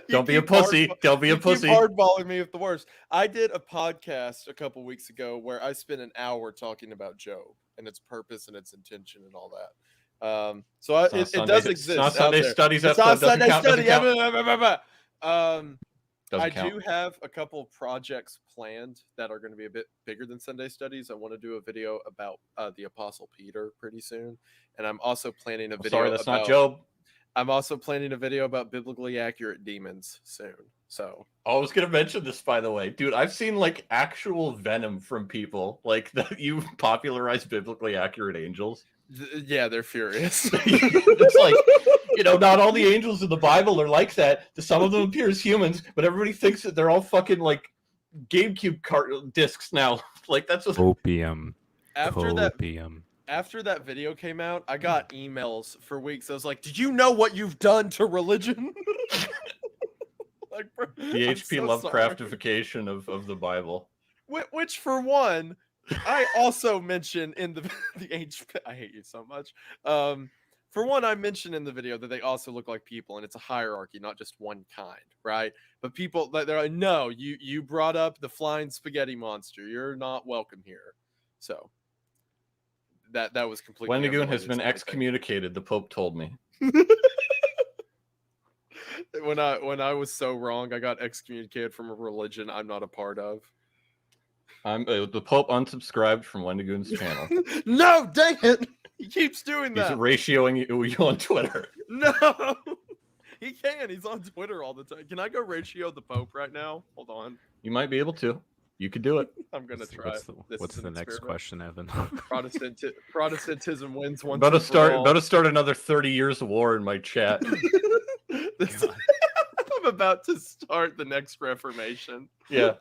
Don't be a pussy. Don't be a pussy. Keep hardballing me with the worst. I did a podcast a couple weeks ago where I spent an hour talking about Job and its purpose and its intention and all that. So it does exist. It's not Sunday studies. It's not Sunday study. I count. do have a couple projects planned that are going to be a bit bigger than Sunday studies. I want to do a video about the Apostle Peter pretty soon, and I'm also planning a video. Sorry, that's not Job. I'm also planning a video about biblically accurate demons soon. So I was gonna mention this, by the way, dude. I've seen like actual venom from people like that. You popularized biblically accurate angels. Yeah, they're furious. It's like, not all the angels in the Bible are like that. Some of them appear as humans, but everybody thinks that they're all fucking like GameCube discs now. Like that's what... Opium. After that video came out, I got emails for weeks. I was like, "Did you know what you've done to religion?" Like, bro, the HP Lovecraftification of the Bible. Which, for one, I also mentioned in the HP. I hate you so much. For one, I mentioned in the video that they also look like people, and it's a hierarchy, not just one kind, right? But people, they're like, "No, you brought up the flying spaghetti monster. You're not welcome here." So that was completely. Wendigoon has been excommunicated. The Pope told me. When I was so wrong, I got excommunicated from a religion I'm not a part of. The Pope unsubscribed from Wendigoon's channel. No, dang it! He keeps doing that. He's ratioing you on Twitter. No, he can. He's on Twitter all the time. Can I go ratio the Pope right now? Hold on. You might be able to. You could do it. I'm gonna try. What's the next question, Evan? Protestantism wins one. About to start another 30 years of war in my chat. I'm about to start the next Reformation. Yeah.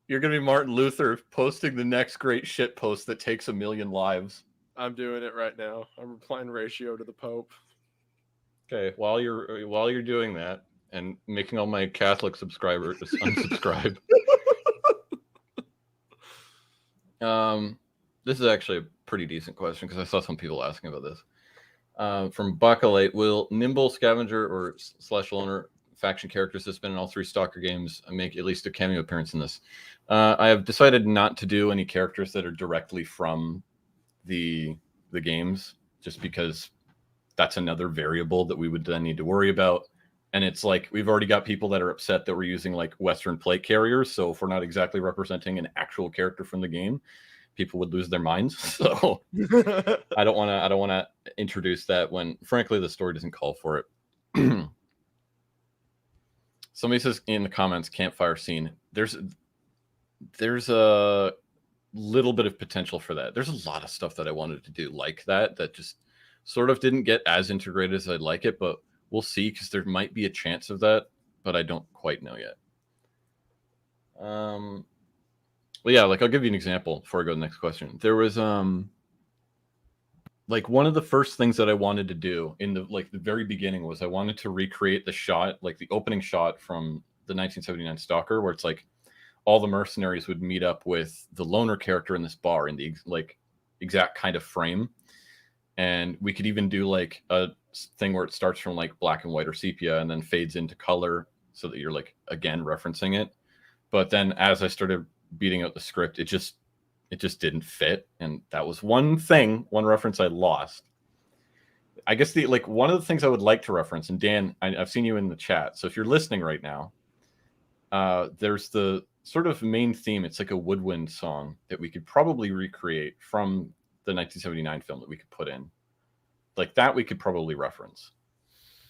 You're going to be Martin Luther posting the next great shit post that takes 1 million lives. I'm doing it right now. I'm replying ratio to the Pope. Okay, while you're doing that and making all my Catholic subscribers unsubscribe. This is actually a pretty decent question because I saw some people asking about this. From Bacalate, will Nimble, Scavenger, or / Loner faction characters that's been in all 3 Stalker games make at least a cameo appearance in this? I have decided not to do any characters that are directly from the games, just because that's another variable that we would then need to worry about. And it's like we've already got people that are upset that we're using like Western plate carriers. So if we're not exactly representing an actual character from the game, people would lose their minds. So I don't want to introduce that when, frankly, the story doesn't call for it. Somebody says in the comments, campfire scene. There's a little bit of potential for that. There's a lot of stuff that I wanted to do like that just sort of didn't get as integrated as I'd like it, but we'll see, because there might be a chance of that, but I don't quite know yet. Well, yeah, like I'll give you an example before I go to the next question. There was like one of the first things that I wanted to do in the very beginning was I wanted to recreate the shot, like the opening shot from the 1979 Stalker, where it's like all the mercenaries would meet up with the loner character in this bar in the exact kind of frame. And we could even do like a thing where it starts from like black and white or sepia and then fades into color so that you're like, again, referencing it. But then as I started beating out the script, it just didn't fit. And that was one reference I lost. I guess one of the things I would like to reference, and Dan, I've seen you in the chat, so if you're listening right now, there's the sort of main theme. It's like a woodwind song that we could probably recreate from the 1979 film that we could put in. Like that we could probably reference.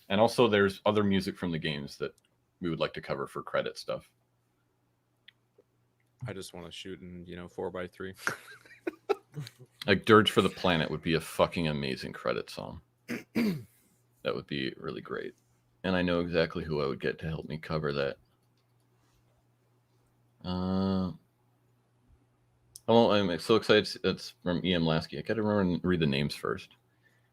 And also there's other music from the games that we would like to cover for credit stuff. I just want to shoot in 4x3. Like Dirge for the Planet would be a fucking amazing credit song. That would be really great. And I know exactly who I would get to help me cover that. Hello, I'm so excited. It's from EM Lasky. I gotta remember and read the names first.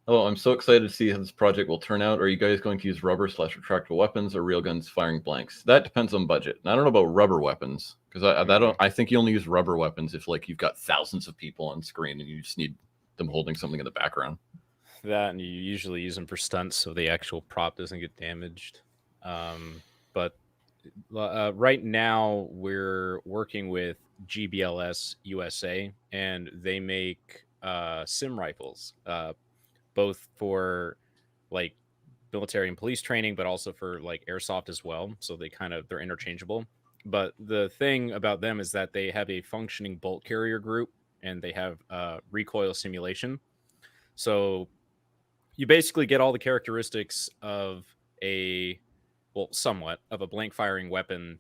Hello, I'm so excited to see how this project will turn out. Are you guys going to use rubber/retractable weapons or real guns firing blanks? That depends on budget. And I don't know about rubber weapons because I think you only use rubber weapons if like you've got thousands of people on screen and you just need them holding something in the background. That, and you usually use them for stunts so the actual prop doesn't get damaged. But right now we're working with GBLS USA, and they make sim rifles, both for like military and police training, but also for like airsoft as well. So they're interchangeable. But the thing about them is that they have a functioning bolt carrier group, and they have recoil simulation. So you basically get all the characteristics of somewhat of a blank firing weapon,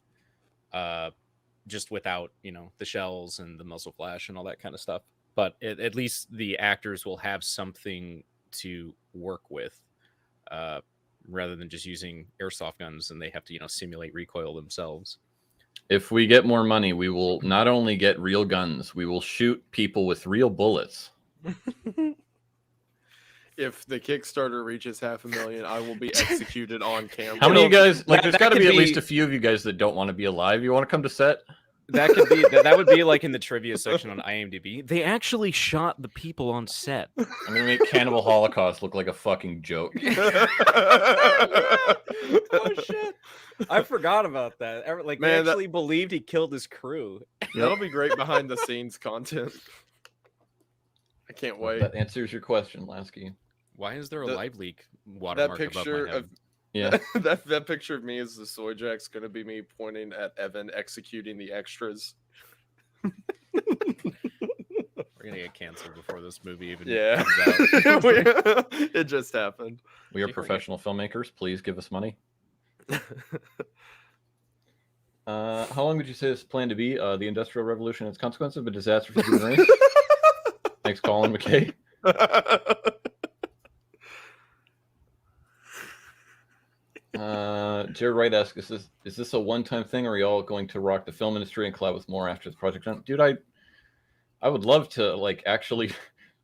just without, the shells and the muzzle flash and all that kind of stuff. But at least the actors will have something to work with, rather than just using airsoft guns and they have to, simulate recoil themselves. If we get more money, we will not only get real guns, we will shoot people with real bullets. If the Kickstarter reaches 500,000, I will be executed on camera. How many of you guys, like, there's that got to could be at be- least a few of you guys that don't want to be alive. You want to come to set? That could be that would be like in the trivia section on IMDb. They actually shot the people on set. I'm going to make Cannibal Holocaust look like a fucking joke. Oh shit! I forgot about that. Like, Man, they actually believed he killed his crew. That'll be great behind the scenes content. I can't wait. That answers your question, Lasky. Why is there a The- live leak That watermark above picture my head? of Yeah. that picture of me as the soy jack's gonna be me pointing at Evan executing the extras. We're gonna get canceled before this movie even Yeah, comes out. it just happened. We are professional filmmakers. Please give us money. How long would you say this planned to be? The Industrial Revolution and its consequences of a disaster for the human race? Thanks, Colin McKay. Jared Wright asks, is this a one-time thing, or are you all going to rock the film industry and collab with more after the project done? Dude, I would love to like actually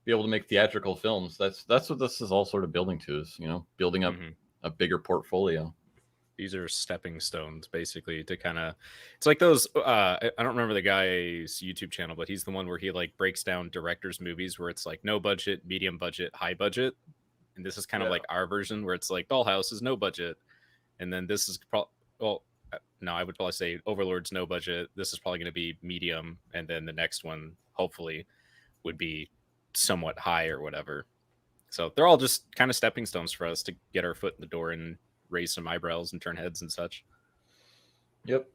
be able to make theatrical films. That's what this is all sort of building to, is building up a bigger portfolio. These are stepping stones, basically, to kind of. It's like those. I don't remember the guy's YouTube channel, but he's the one where he like breaks down directors' movies, where it's like no budget, medium budget, high budget, and this is kind of like our version, where it's like Dollhouse is no budget, and then this is no, I would probably say Overlord's no budget. This is probably going to be medium, and then the next one hopefully would be somewhat high or whatever. So they're all just kind of stepping stones for us to get our foot in the door and raise some eyebrows and turn heads and such. Yep.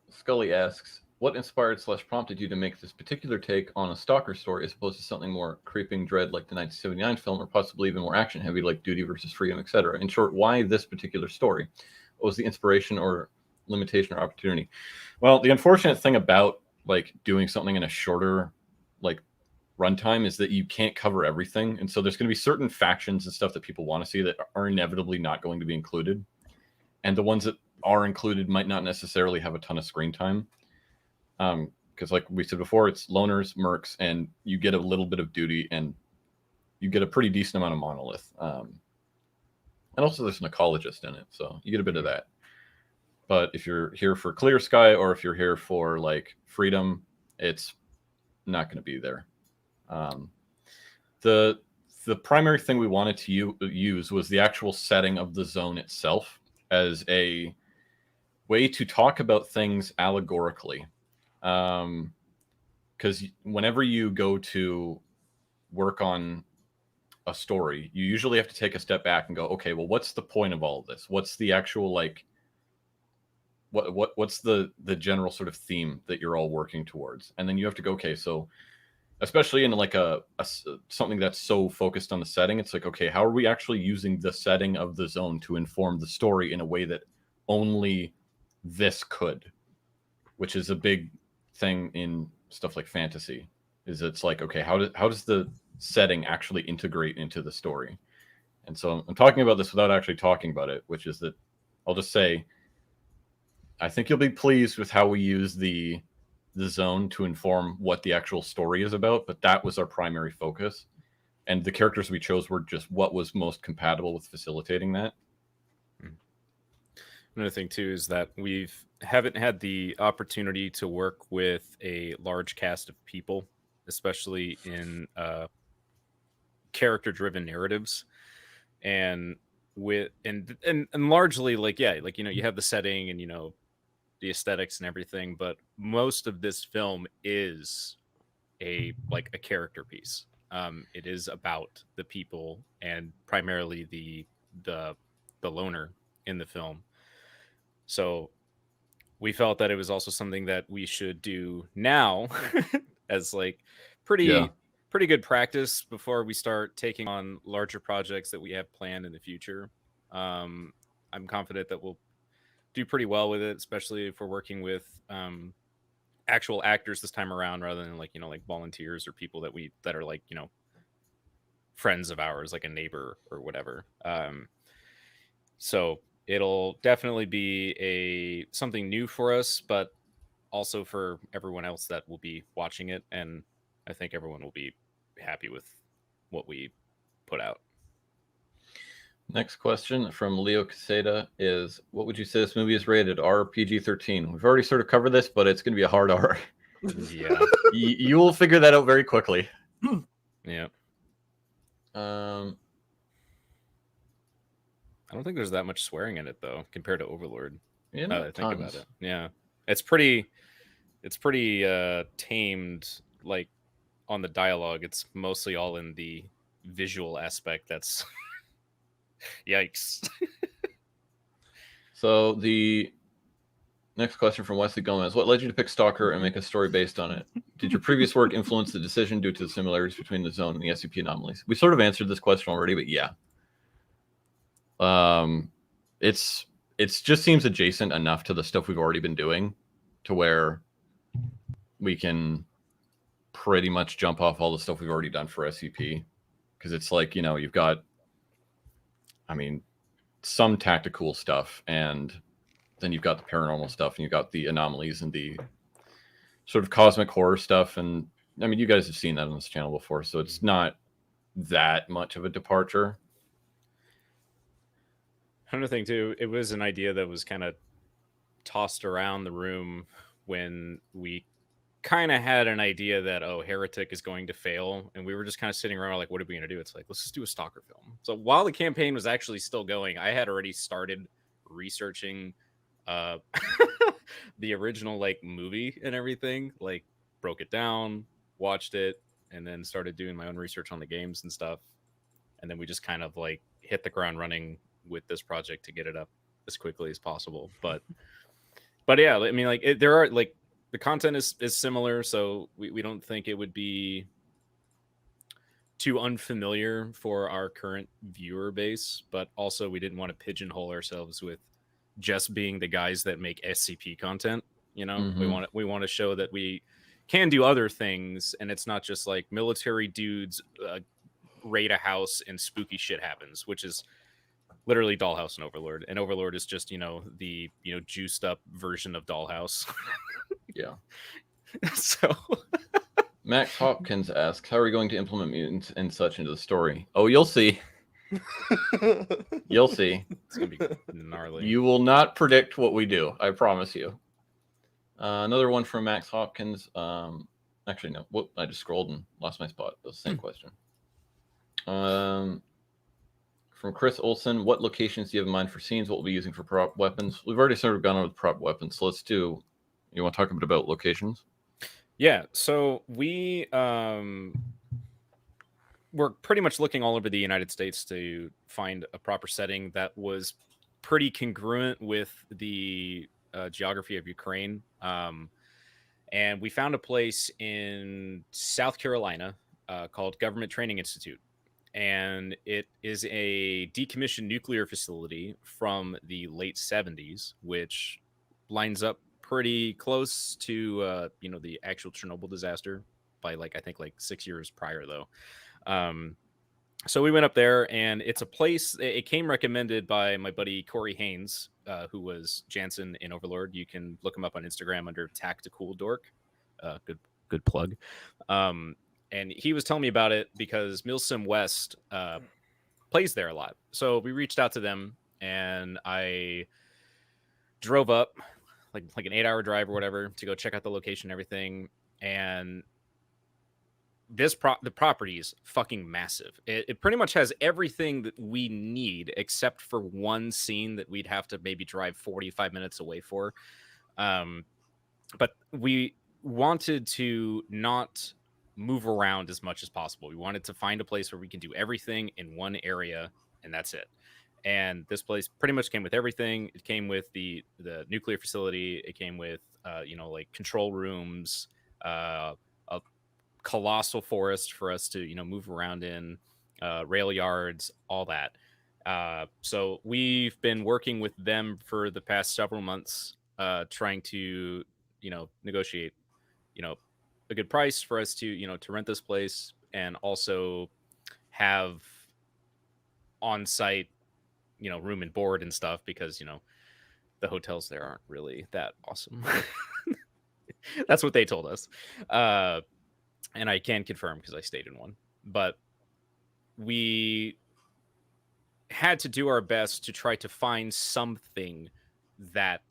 Scully asks, what inspired/prompted you to make this particular take on a stalker story as opposed to something more creeping dread like the 1979 film, or possibly even more action heavy like Duty versus Freedom, etc.? In short, why this particular story? What was the inspiration or limitation or opportunity? Well, the unfortunate thing about like doing something in a shorter like runtime is that you can't cover everything, and so there's going to be certain factions and stuff that people want to see that are inevitably not going to be included, and the ones that are included might not necessarily have a ton of screen time, because like we said before, it's loners, mercs, and you get a little bit of duty, and you get a pretty decent amount of monolith, and also there's an ecologist in it, so you get a bit of that. But if you're here for Clear Sky, or if you're here for like Freedom, it's not going to be there. The primary thing we wanted to use was the actual setting of the zone itself as a way to talk about things allegorically. Because whenever you go to work on a story, you usually have to take a step back and go, okay, well, what's the point of all of this? What's the actual, like, what's the general sort of theme that you're all working towards? And then you have to go, okay, so especially in like something that's so focused on the setting, it's like, okay, how are we actually using the setting of the zone to inform the story in a way that only this could, which is a big thing in stuff like fantasy, is it's like, okay, how does the setting actually integrate into the story? And so I'm talking about this without actually talking about it, which is that I'll just say, I think you'll be pleased with how we use the zone to inform what the actual story is about, but that was our primary focus. And the characters we chose were just what was most compatible with facilitating that. Another thing too is that haven't had the opportunity to work with a large cast of people, especially in character-driven narratives, and largely like, yeah, like, you know, you have the setting and, you know, the aesthetics and everything, but most of this film is a character piece. It is about the people and primarily the loner in the film. So we felt that it was also something that we should do now as like pretty good practice before we start taking on larger projects that we have planned in the future. I'm confident that we'll do pretty well with it, especially if we're working with actual actors this time around, rather than like, you know, like volunteers or people that are like, you know, friends of ours, like a neighbor or whatever. So it'll definitely be something new for us, but also for everyone else that will be watching it, and I think everyone will be happy with what we put out. Next question from Leo Caseta is, what would you say this movie is rated? R, PG-13? We've already sort of covered this, but it's going to be a hard R. Yeah. You will figure that out very quickly. Yeah. I don't think there's that much swearing in it though, compared to Overlord. Yeah, now that I think about it. Yeah. It's pretty tamed, like, on the dialogue. It's mostly all in the visual aspect that's yikes. So the next question from Wesley Gomez: what led you to pick Stalker and make a story based on it? Did your previous work influence the decision due to the similarities between the zone and the SCP anomalies? We sort of answered this question already, but yeah. It's just seems adjacent enough to the stuff we've already been doing to where we can pretty much jump off all the stuff we've already done for SCP. Because it's like, you know, you've got, I mean, some tactical stuff, and then you've got the paranormal stuff, and you've got the anomalies and the sort of cosmic horror stuff. And I mean, you guys have seen that on this channel before, so it's not that much of a departure. Another thing too, it was an idea that was kind of tossed around the room when we kind of had an idea that, oh, Heretic is going to fail, and we were just kind of sitting around like, what are we going to do? It's like, let's just do a Stalker film. So while the campaign was actually still going, I had already started researching the original like movie and everything, like broke it down, watched it, and then started doing my own research on the games and stuff. And then we just kind of like hit the ground running with this project to get it up as quickly as possible. But yeah, I mean, like there are like the content is similar, so we don't think it would be too unfamiliar for our current viewer base. But also we didn't want to pigeonhole ourselves with just being the guys that make SCP content. You know, Mm-hmm. we want to show that we can do other things, and it's not just like military dudes raid a house and spooky shit happens, which is literally Dollhouse and Overlord. And Overlord is just, you know, the, you know, juiced up version of Dollhouse. Yeah. So Max Hopkins asks, how are we going to implement mutants and such into the story? Oh, you'll see. You'll see. It's gonna be gnarly. You will not predict what we do. I promise you. Another one from Max Hopkins. Actually, no. Whoop, I just scrolled and lost my spot. That was the same question. From Chris Olson, what locations do you have in mind for scenes? What we'll be using for prop weapons? We've already sort of gone over the prop weapons, so let's do. You want to talk a bit about locations? Yeah. So we we're pretty much looking all over the United States to find a proper setting that was pretty congruent with the geography of Ukraine. And we found a place in South Carolina called Government Training Institute. And it is a decommissioned nuclear facility from the late 70s, which lines up pretty close to, the actual Chernobyl disaster by I think 6 years prior, though. So we went up there, and it's a place. It came recommended by my buddy Corey Haynes, who was Jansen in Overlord. You can look him up on Instagram under Tactical Dork. Good plug. And he was telling me about it because Milsim West plays there a lot. So we reached out to them, and I drove up like an 8-hour drive or whatever to go check out the location and everything. And the property is fucking massive. It pretty much has everything that we need except for one scene that we'd have to maybe drive 45 minutes away for. But we wanted to not move around as much as possible. We wanted to find a place where we can do everything in one area, and that's it. And this place pretty much came with everything. It came with the nuclear facility. It came with control rooms, a colossal forest for us to move around in, rail yards, all that. So we've been working with them for the past several months, trying to negotiate a good price for us to rent this place, and also have on site room and board and stuff, because the hotels there aren't really that awesome. That's what they told us. And I can confirm because I stayed in one. But we had to do our best to try to find something that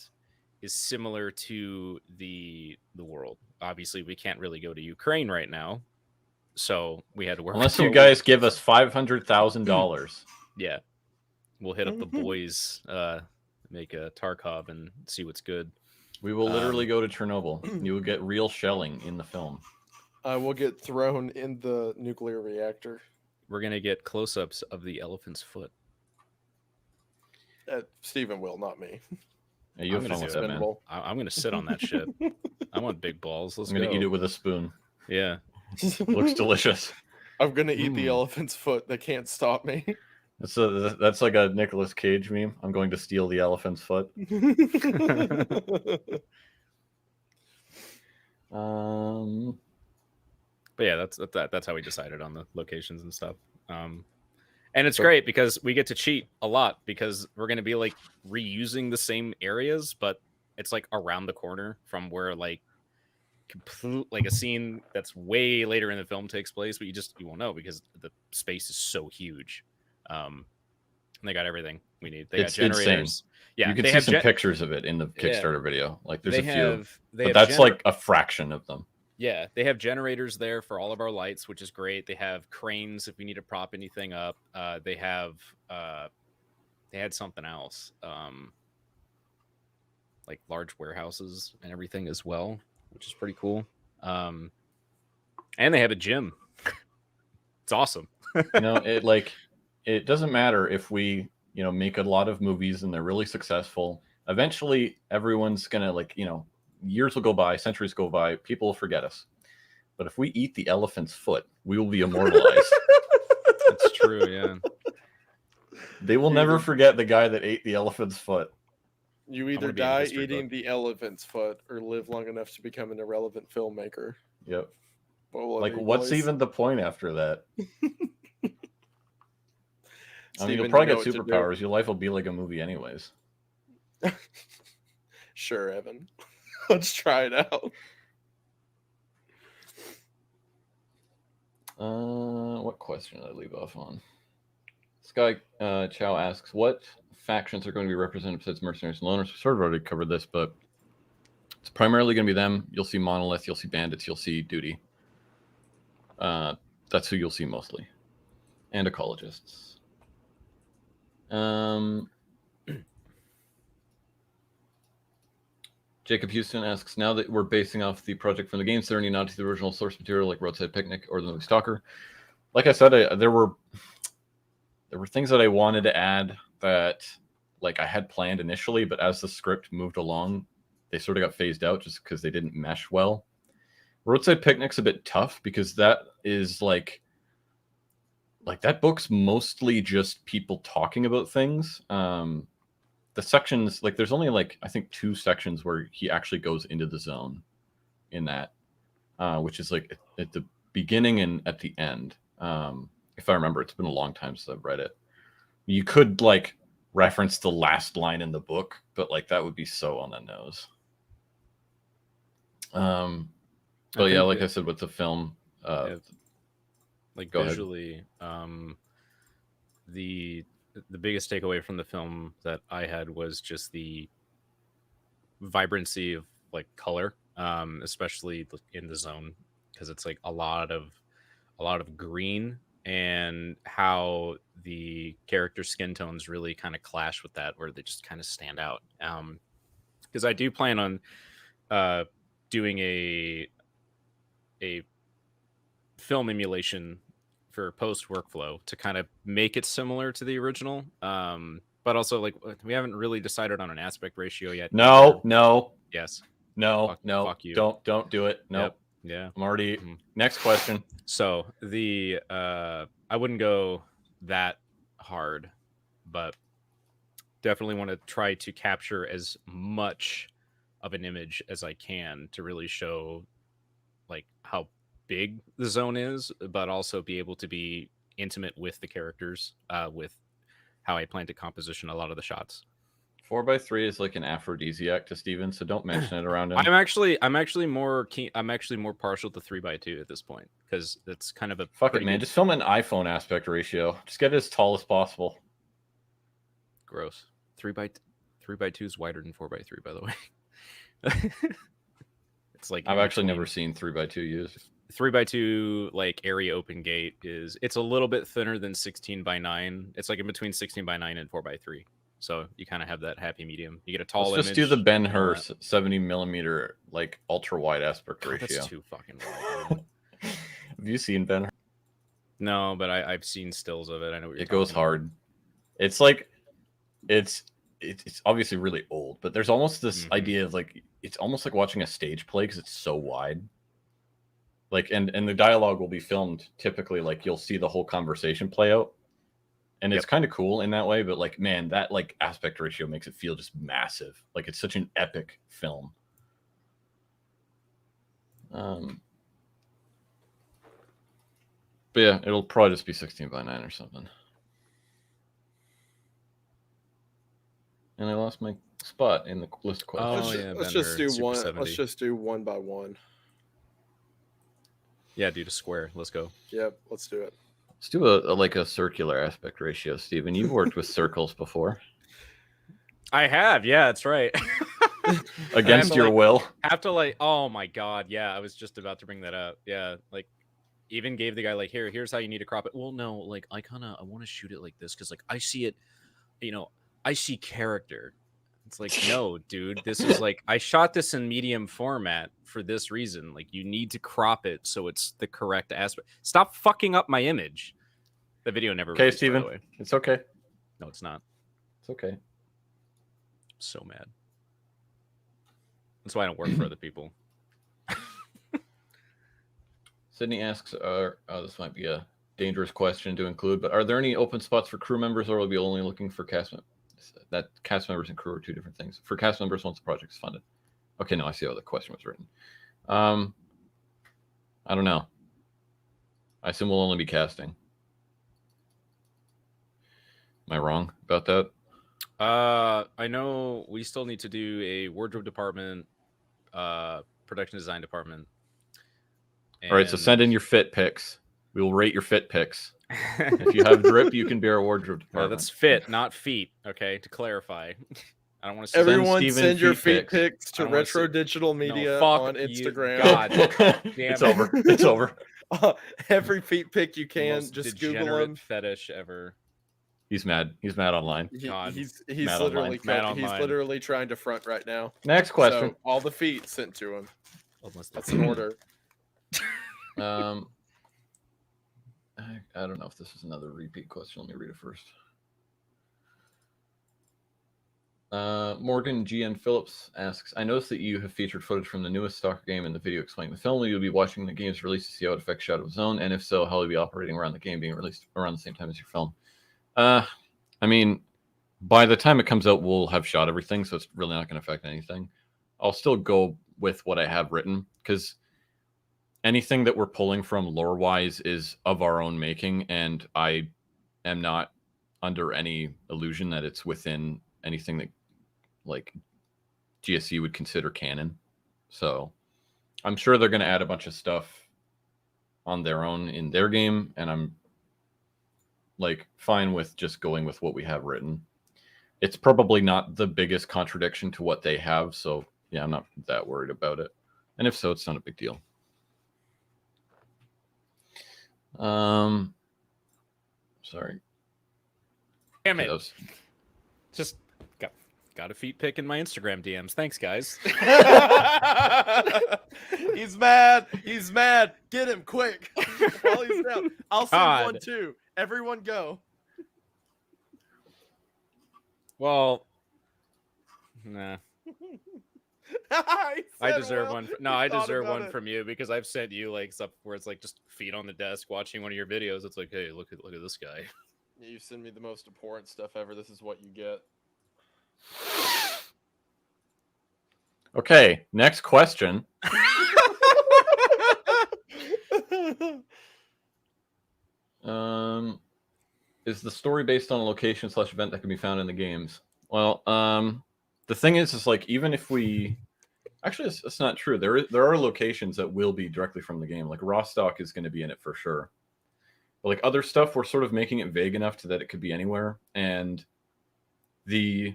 is similar to the world. Obviously, we can't really go to Ukraine right now, so we had to work. Unless you guys give us $500,000. Yeah, we'll hit up the boys, make a Tarkov, and see what's good. We will literally go to Chernobyl. You will get real shelling in the film. I will get thrown in the nuclear reactor. We're gonna get close-ups of the elephant's foot. Steven will, not me. Yeah, you have fun with that, man. I'm gonna sit on that shit. I want big balls. I'm gonna eat it with a spoon. Yeah, looks delicious. I'm gonna eat the elephant's foot. They can't stop me. That's like a Nicolas Cage meme. I'm going to steal the elephant's foot. But yeah, that's how we decided on the locations and stuff. And it's great because we get to cheat a lot, because we're going to be reusing the same areas, but it's around the corner from where a scene that's way later in the film takes place, but you won't know because the space is so huge. And they got everything we need. They got generators. Insane. Yeah, you can see some pictures of it in the Kickstarter video. There's a few, but that's a fraction of them. Yeah, they have generators there for all of our lights, which is great. They have cranes if we need to prop anything up. They had something else, large warehouses and everything as well, which is pretty cool. And they have a gym. It's awesome. It doesn't matter if we make a lot of movies and they're really successful. Eventually, everyone's gonna years will go by, centuries go by, people will forget us. But if we eat the elephant's foot, we will be immortalized. That's true, yeah. They will never forget the guy that ate the elephant's foot. You either die eating the elephant's foot or live long enough to become an irrelevant filmmaker. Yep. What's even the point after that? You'll probably get superpowers. Your life will be like a movie anyways. Sure, Evan. Let's try it out. What question did I leave off on? Sky Chow asks, what factions are going to be represented besides mercenaries and loners? We sort of already covered this, but it's primarily going to be them. You'll see Monolith, you'll see Bandits, you'll see Duty. That's who you'll see mostly. And Ecologists. Jacob Houston asks, now that we're basing off the project from the games, is there any nod to the original source material like Roadside Picnic or the movie Stalker? like I said, there were things that I wanted to add that like I had planned initially, but as the script moved along, they sort of got phased out just because they didn't mesh well. Roadside Picnic's a bit tough because that is like that book's mostly just people talking about things. The sections, like there's only like I think 2 sections where he actually goes into the zone in that, which is like at the beginning and at the end. If I remember, it's been a long time since I've read it. You could like reference the last line in the book, but like that would be so on the nose. But yeah, like I said, with the film, like go ahead. visually, the biggest takeaway from the film that I had was just the vibrancy of like color, especially in the zone, because it's like a lot of green, and how the character skin tones really kind of clash with that, where they just kind of stand out. Because I do plan on doing a film emulation for post workflow to kind of make it similar to the original. But also, like, we haven't really decided on an aspect ratio yet. No, either. no, Yes. no, no. Fuck you. Don't do it. No. Yep. Yeah. I'm already. Next question. So the I wouldn't go that hard, but definitely want to try to capture as much of an image as I can to really show like how big the zone is, but also be able to be intimate with the characters, with how I plan to composition a lot of the shots. 4x3 is like an aphrodisiac to Steven, so don't mention it around him. I'm actually more keen. I'm actually more partial to 3x2 at this point, because it's kind of a fuck it, man. Just film an iPhone aspect ratio. Just get it as tall as possible. Gross. 3x2 is wider than 4x3, by the way. It's like I've actually never seen 3x2 used. 3x2 like area open gate it's a little bit thinner than 16:9. It's like in between 16:9 and 4x3. So you kind of have that happy medium. You get a tall image. Let's just do the Ben-Hur 70mm like ultra wide aspect ratio. That's too fucking wide. Have you seen Ben-Hur? No, but I've seen stills of it. I know what you're it goes hard. It's like it's obviously really old, but there's almost this idea of like it's almost like watching a stage play because it's so wide. Like and the dialogue will be filmed typically like you'll see the whole conversation play out. And it's kind of cool in that way, but like, man, that like aspect ratio makes it feel just massive. Like it's such an epic film. But yeah, it'll probably just be 16:9 or something. And I lost my spot in the list of questions. Oh, yeah, let's just do one. 70. Let's just do one by one. Yeah, dude, a square. Let's go. Yep, let's do it. Let's do a circular aspect ratio, Steven. You've worked with circles before. I have, yeah, that's right. Against your will. Have to like, oh my god, yeah, I was just about to bring that up. Yeah, like even gave the guy like, here's how you need to crop it. Well, no, like I want to shoot it like this because like I see it, I see character. It's like, no, dude, this is like I shot this in medium format for this reason. Like you need to crop it so it's the correct aspect. Stop fucking up my image. The video never. Okay, Steven. It's okay. No, it's not. It's okay. So mad. That's why I don't work for other people. Sydney asks, this might be a dangerous question to include, but are there any open spots for crew members, or will we be only looking for cast members? That cast members and crew are two different things. For cast members, once the project is funded. Okay, no, I see how the question was written. I don't know. I assume we'll only be casting. Am I wrong about that? I know we still need to do a wardrobe department, production design department. All right, so send in your fit pics. We will rate your fit pics. If you have drip, you can be our wardrobe department. That's fit, not feet. Okay, to clarify. I don't want to see everyone send your feet pics to I Retro Digital Media on Instagram. God damn it's over. It's over. Every feet pic you The can, most just degenerate Google him. fetish ever. He's mad. He's mad online. God. He's Mad literally online. he's literally trying to front right now. Next question. So, all the feet sent to him. Almost That's an order. I don't know if this is another repeat question. Let me read it first. Morgan GN Phillips asks, I noticed that you have featured footage from the newest Stalker game in the video explaining the film. Will you be watching the game's release to see how it affects Shadow Zone? And if so, how will you be operating around the game being released around the same time as your film? I mean, by the time it comes out, we'll have shot everything, so it's really not going to affect anything. I'll still go with what I have written, because anything that we're pulling from lore-wise is of our own making, and I am not under any illusion that it's within anything that like GSC would consider canon. So I'm sure they're going to add a bunch of stuff on their own in their game, and I'm like fine with just going with what we have written. It's probably not the biggest contradiction to what they have, so yeah, I'm not that worried about it. And if so, it's not a big deal. Sorry. Damn it. Okay, that was... Just got a feet pic in my Instagram DMs. Thanks, guys. He's mad. He's mad. Get him quick while he's down. I'll send one too. Everyone go. Well, nah. I deserve one. No, I deserve one from you because I've sent you like stuff where it's like just feet on the desk watching one of your videos. It's like, hey, look at this guy. You send me the most abhorrent stuff ever. This is what you get. Okay, next question. Is the story based on a location / event that can be found in the games? Well, the thing is like even if we actually it's not true. There are locations that will be directly from the game. Like Rostock is going to be in it for sure. But like other stuff, we're sort of making it vague enough to that it could be anywhere, and the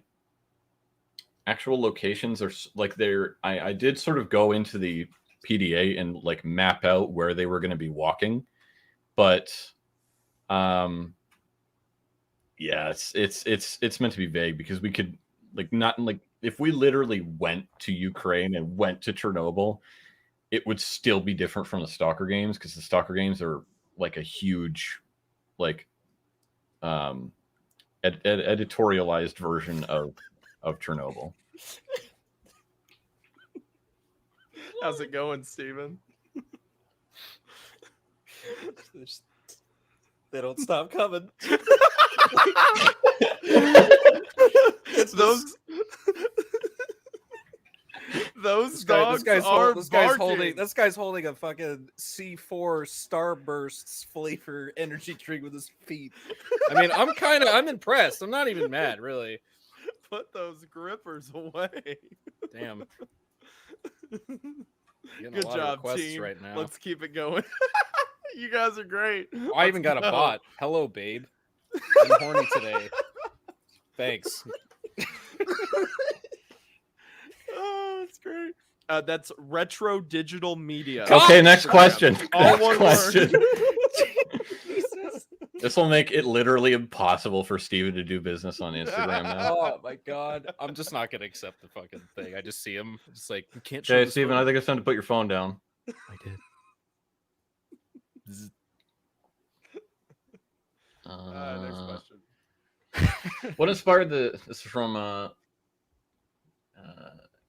actual locations are like I did sort of go into the PDA and like map out where they were going to be walking, but yeah, it's meant to be vague because we could like not like if we literally went to Ukraine and went to Chernobyl, it would still be different from the Stalker games because the Stalker games are like a huge like editorialized version of Chernobyl. How's it going, Steven? They don't stop coming. It's those dogs are barking. This guy's holding a fucking C4 Starbursts flavor energy drink with his feet. I mean, I'm impressed. I'm not even mad, really. Put those grippers away. Damn. Good job, team. Right now. Let's keep it going. You guys are great. I even got a bot. Hello, babe. I'm horny today. Thanks. Oh, it's great. That's Retro Digital Media. Okay, next question. All Next one question. word. This will make it literally impossible for Steven to do business on Instagram now. Oh my god. I'm just not gonna accept the fucking thing. I just see him. Just like you can't. Show Okay, this Steven, photo. I think it's time to put your phone down. I did. Next question. What inspired this is from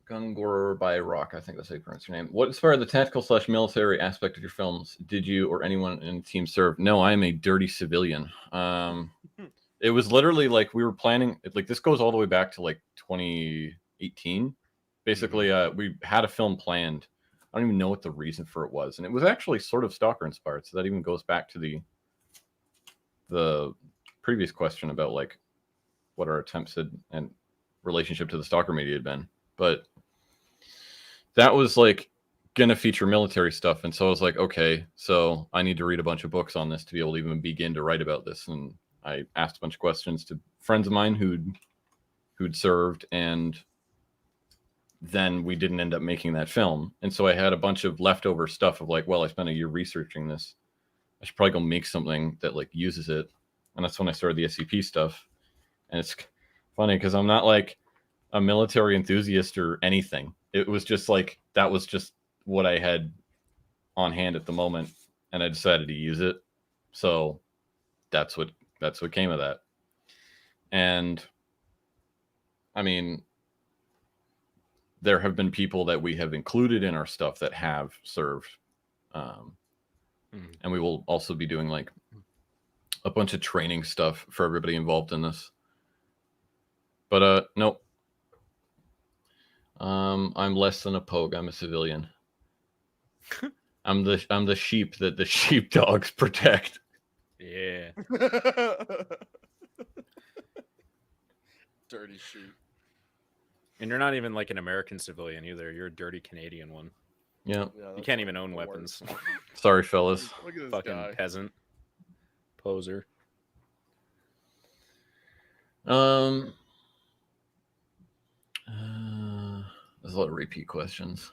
Gungor by Rock, I think that's how you pronounce your name. What inspired the tactical / military aspect of your films? Did you or anyone in the team serve? No, I am a dirty civilian. It was literally like we were planning, like this goes all the way back to like 2018. Basically, we had a film planned. I don't even know what the reason for it was. And it was actually sort of Stalker inspired. So that even goes back to the previous question about like what our attempts had and relationship to the Stalker media had been. But that was like gonna feature military stuff, and so I was like, okay, so I need to read a bunch of books on this to be able to even begin to write about this. And I asked a bunch of questions to friends of mine who'd served, and then we didn't end up making that film. And so I had a bunch of leftover stuff of like, well, I spent a year researching this. I should probably go make something that like uses it. And that's when I started the SCP stuff. And it's funny because I'm not like a military enthusiast or anything. It was just like that was just what I had on hand at the moment, and I decided to use it. So that's what came of that. And I mean, there have been people that we have included in our stuff that have served. And we will also be doing like a bunch of training stuff for everybody involved in this. But nope. I'm less than a pogue. I'm a civilian. I'm the sheep that the sheepdogs protect. Yeah. Dirty sheep. And you're not even like an American civilian either. You're a dirty Canadian one. Yeah. You can't even own weapons. Sorry, fellas. Look at this Fucking guy. peasant. Poser. There's a lot of repeat questions.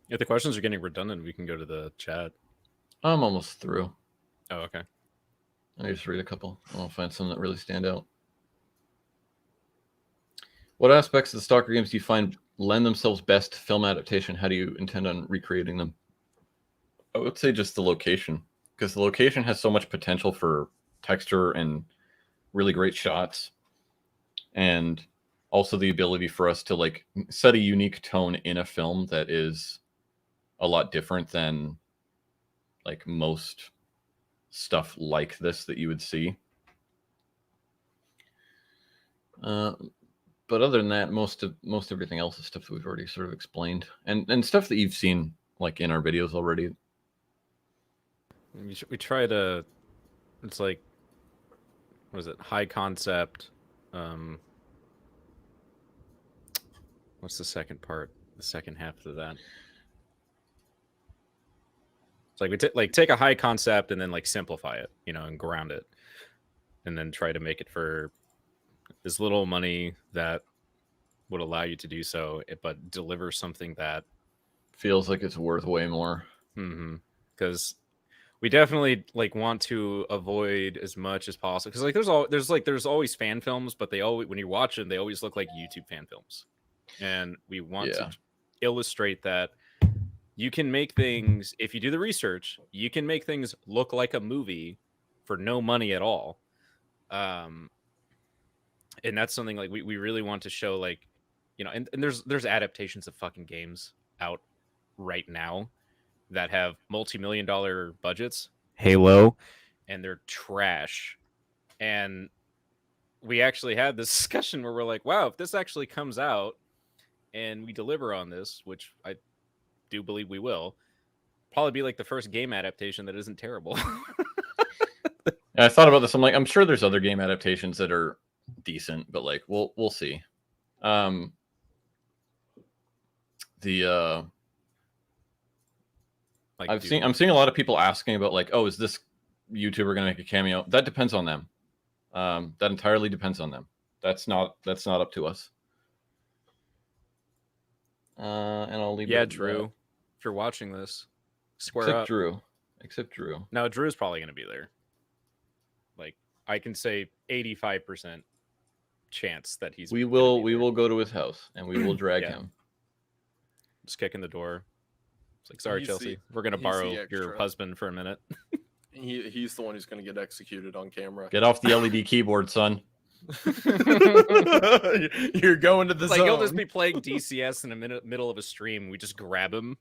If the questions are getting redundant, we can go to the chat. I'm almost through. Oh, okay. I just read a couple. I'll find some that really stand out. What aspects of the Stalker games do you find lend themselves best to film adaptation? How do you intend on recreating them? I would say just the location, because the location has so much potential for texture and really great shots, and also the ability for us to like set a unique tone in a film that is a lot different than like most stuff like this that you would see. But other than that, most everything else is stuff that we've already sort of explained, and stuff that you've seen like in our videos already. We try to. It's like, what is it? High concept. What's the second part? The second half of that. It's like we take a high concept and then like simplify it, and ground it, and then try to make it for as little money that would allow you to do so, but deliver something that Feels like it's worth way more. Because we definitely like want to avoid as much as possible. Because like there's always fan films, but they always, when you watch them, they always look like YouTube fan films, and we want to illustrate that you can make things, if you do the research, you can make things look like a movie for no money at all. And that's something like we really want to show, like, and there's adaptations of fucking games out right now that have multi-million-dollar budgets, Halo, and they're trash. And we actually had this discussion where we're like, wow, if this actually comes out and we deliver on this, which I do believe we will, probably be like the first game adaptation that isn't terrible. I thought about this. I'm like, I'm sure there's other game adaptations that are decent, but like we'll see. I'm seeing a lot of people asking about like, oh, is this YouTuber gonna make a cameo? That depends on them. That entirely depends on them. That's not up to us. And I'll leave. Yeah, Drew, if you're watching this, square except up. Except Drew. No, Drew's probably gonna be there. Like, I can say 85% chance that he's. We will go to his house and we will drag him. Just kick in the door. It's like, sorry, Chelsea, we're gonna borrow your husband for a minute. He's the one who's gonna get executed on camera. Get off the LED keyboard, son. You're going to the zone. He'll just be playing DCS in the middle of a stream. We just grab him.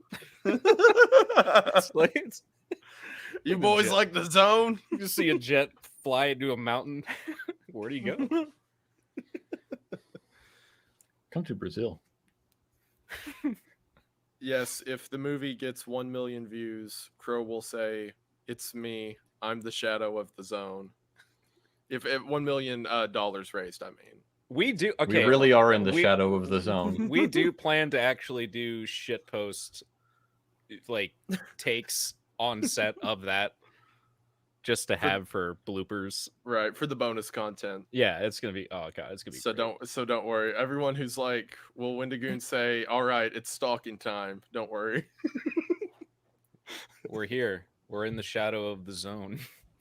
You boys like the zone? You just see a jet fly into a mountain. Where do you go? Come to Brazil. Yes, if the movie gets 1 million views, Crow will say, "It's me. I'm the shadow of the zone." If $1 million raised, I mean. We do. Okay, we really are in the shadow of the zone. We do plan to actually do shitpost, like, takes on set of that, just to have for bloopers. Right, for the bonus content. Yeah, it's gonna be. Oh god, it's gonna be. So don't worry. Everyone who's like, will Wendigoon say, "All right, it's stalking time"? Don't worry. We're here. We're in the shadow of the zone.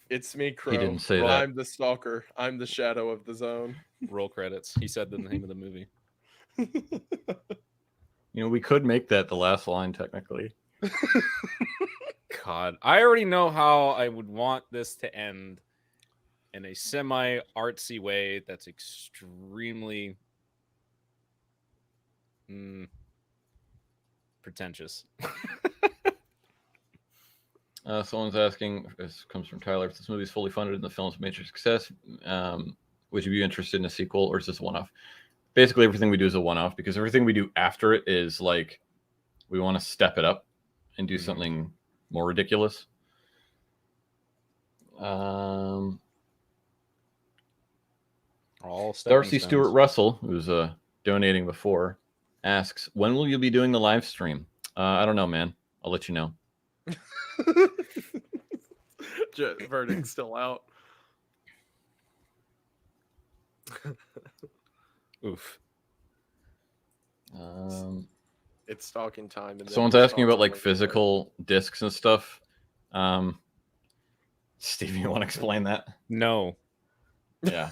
It's me, Crow. He didn't say that. I'm the stalker. I'm the shadow of the zone. Roll credits. He said the name of the movie. We could make that the last line technically. God, I already know how I would want this to end in a semi artsy way that's extremely pretentious. Someone's asking, this comes from Tyler, if this movie is fully funded and the film's a major success, would you be interested in a sequel, or is this a one-off? Basically, everything we do is a one-off, because everything we do after it is like, we want to step it up and do something more ridiculous. All Darcy Stewart Russell, who's donating before, asks, when will you be doing the live stream? I don't know, man. I'll let you know. Verdict's still out. Oof. It's stalking time. And Someone's asking about like physical discs and stuff. Steve, you want to explain that? No. Yeah.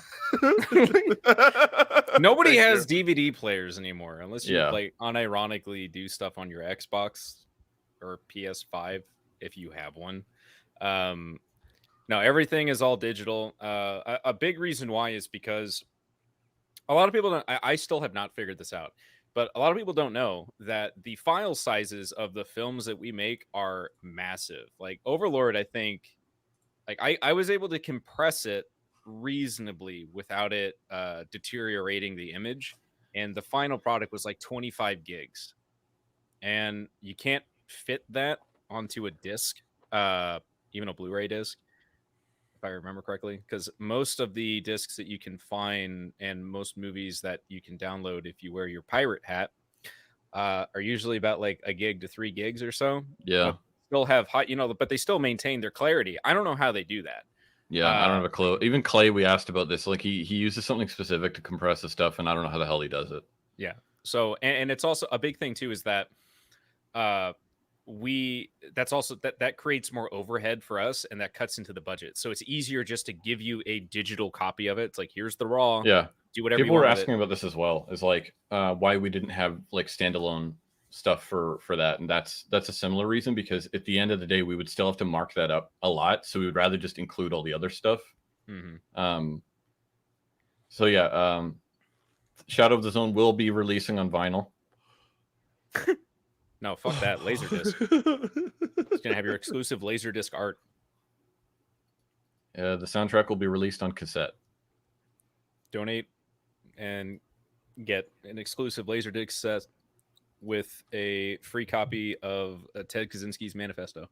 Nobody has DVD players anymore, unless you Yeah. like unironically do stuff on your Xbox or PS5 if you have one. No, everything is all digital. A big reason why is because a lot of people don't. I still have not figured this out, but a lot of people don't know that the file sizes of the films that we make are massive. Like Overlord, I think, like I was able to compress it reasonably without it deteriorating the image, and the final product was like 25 gigs, and you can't fit that onto a disc, even a Blu-ray disc, if I remember correctly, because most of the discs that you can find and most movies that you can download if you wear your pirate hat are usually about like a gig to 3 gigs or so. Yeah. But still have high, but they still maintain their clarity. I don't know how they do that. Yeah, I don't have a clue. Even Clay, we asked about this. Like he uses something specific to compress the stuff, and I don't know how the hell he does it. Yeah. So, and it's also a big thing too is that that creates more overhead for us, and that cuts into the budget. So it's easier just to give you a digital copy of it. It's like, here's the raw. Yeah. Do whatever People you were want. asking about this as well. Is like why we didn't have like standalone stuff for that, and that's a similar reason, because at the end of the day we would still have to mark that up a lot, so we would rather just include all the other stuff. So yeah, Shadow of the Zone will be releasing on vinyl. No, fuck that. Laserdisc. It's gonna have your exclusive Laserdisc art. The soundtrack will be released on cassette. Donate and get an exclusive Laserdisc set with a free copy of Ted Kaczynski's manifesto.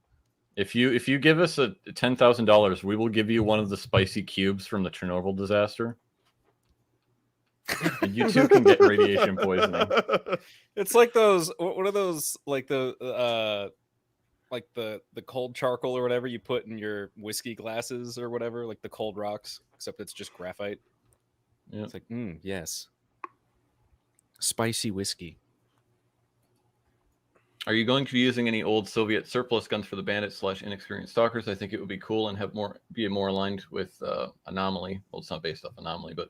If you give us a $10,000, we will give you one of the spicy cubes from the Chernobyl disaster. And you too can get radiation poisoning. It's like those. What are those? Like the cold charcoal or whatever you put in your whiskey glasses or whatever, like the cold rocks, except it's just graphite. Yep. It's like, yes, spicy whiskey. Are you going to be using any old Soviet surplus guns for the bandits / inexperienced stalkers? I think it would be cool and be more aligned with Anomaly. Well, it's not based off Anomaly, but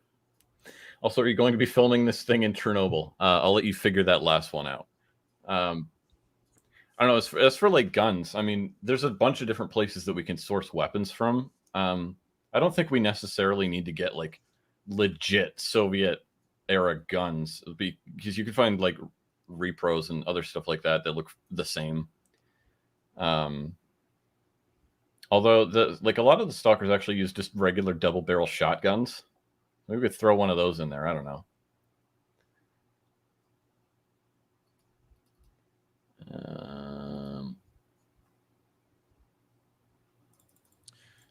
also, are you going to be filming this thing in Chernobyl? I'll let you figure that last one out. I don't know. As for like guns, I mean, there's a bunch of different places that we can source weapons from. I don't think we necessarily need to get like legit Soviet era guns, because you can find like repros and other stuff like that look the same. Although a lot of the stalkers actually use just regular double barrel shotguns. Maybe we could throw one of those in there. I don't know.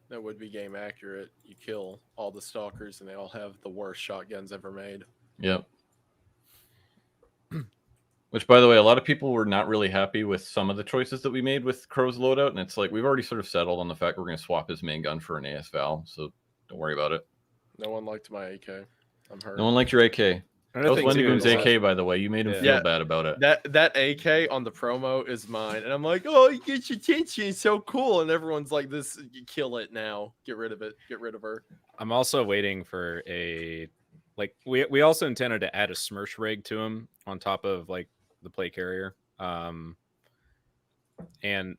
That would be game accurate. You kill all the stalkers, and they all have the worst shotguns ever made. Yep. Which, by the way, a lot of people were not really happy with some of the choices that we made with Crow's loadout, and it's like we've already sort of settled on the fact we're going to swap his main gun for an AS Val, so don't worry about it. No one liked my AK. I'm hurt. No one liked your AK. That was Wendigoon's AK, by the way. You made him feel bad about it. That AK on the promo is mine, and I'm like, oh, it gets your attention. It's so cool, and everyone's like, "This, you kill it now. Get rid of it. Get rid of her." I'm also waiting for we also intended to add a Smirch rig to him on top of like the plate carrier. And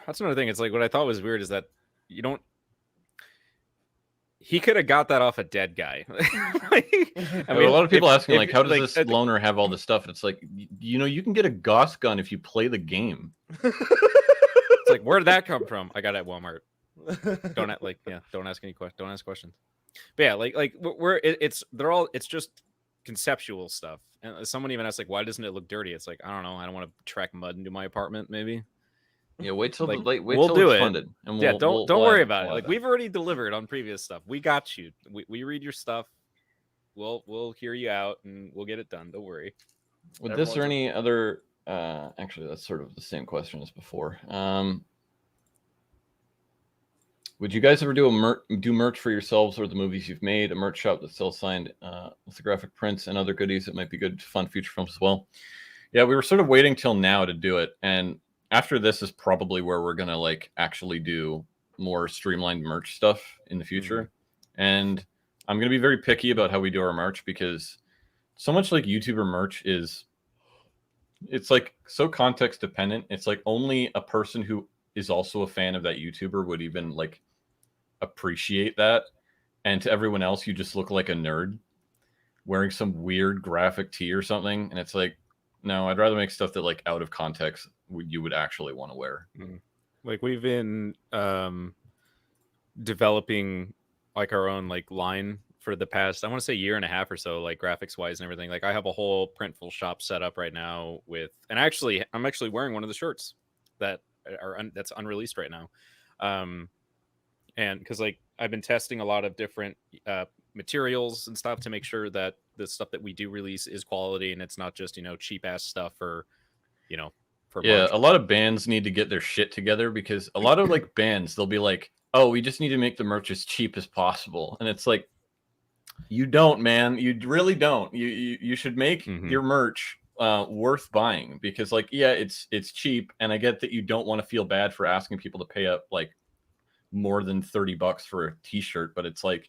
that's another thing. It's like what I thought was weird is that you don't. He could have got that off a dead guy. Like, I mean, a lot of people asking, like, how does like, this loner have all this stuff? It's like, you know, you can get a Gauss gun if you play the game. It's like, where did that come from? I got it at Walmart. Don't ask any questions. Don't ask questions. But yeah, it's just conceptual stuff. And someone even asked, like, why doesn't it look dirty? It's like, I don't know. I don't want to track mud into my apartment. Maybe. Yeah, wait till Like, wait we'll till do it's it. funded. And Yeah, don't worry add- about it. we'll Like, add we've already delivered on previous stuff. We got you. We read your stuff. We'll hear you out and we'll get it done. Don't worry. that. With this or any other, actually, that's sort of the same question as before. Would you guys ever do merch for yourselves or the movies you've made? A merch shop that sells signed lithographic prints and other goodies that might be good to fund future films as well. Yeah, we were sort of waiting till now to do it, and after this is probably where we're gonna like actually do more streamlined merch stuff in the future. And I'm gonna be very picky about how we do our merch because so much like YouTuber merch it's like so context dependent. It's like only a person who is also a fan of that YouTuber would even like appreciate that, and to everyone else you just look like a nerd wearing some weird graphic tee or something, and it's like, no, I'd rather make stuff that like out of context you would actually want to wear. Like, we've been developing like our own like line for the past, I want to say, year and a half or so, like graphics wise and everything. Like, I have a whole printful shop set up right now with, and I'm actually wearing one of the shirts that's unreleased right now. And because like I've been testing a lot of different materials and stuff to make sure that the stuff that we do release is quality and it's not just, cheap ass stuff for Yeah, March. a lot of bands need to get their shit together because a lot of like bands, they'll be like, oh, we just need to make the merch as cheap as possible. And it's like, you don't, man. You really don't. You should make your merch worth buying because like, yeah, it's cheap. And I get that you don't want to feel bad for asking people to pay up like more than $30 for a t-shirt, but it's like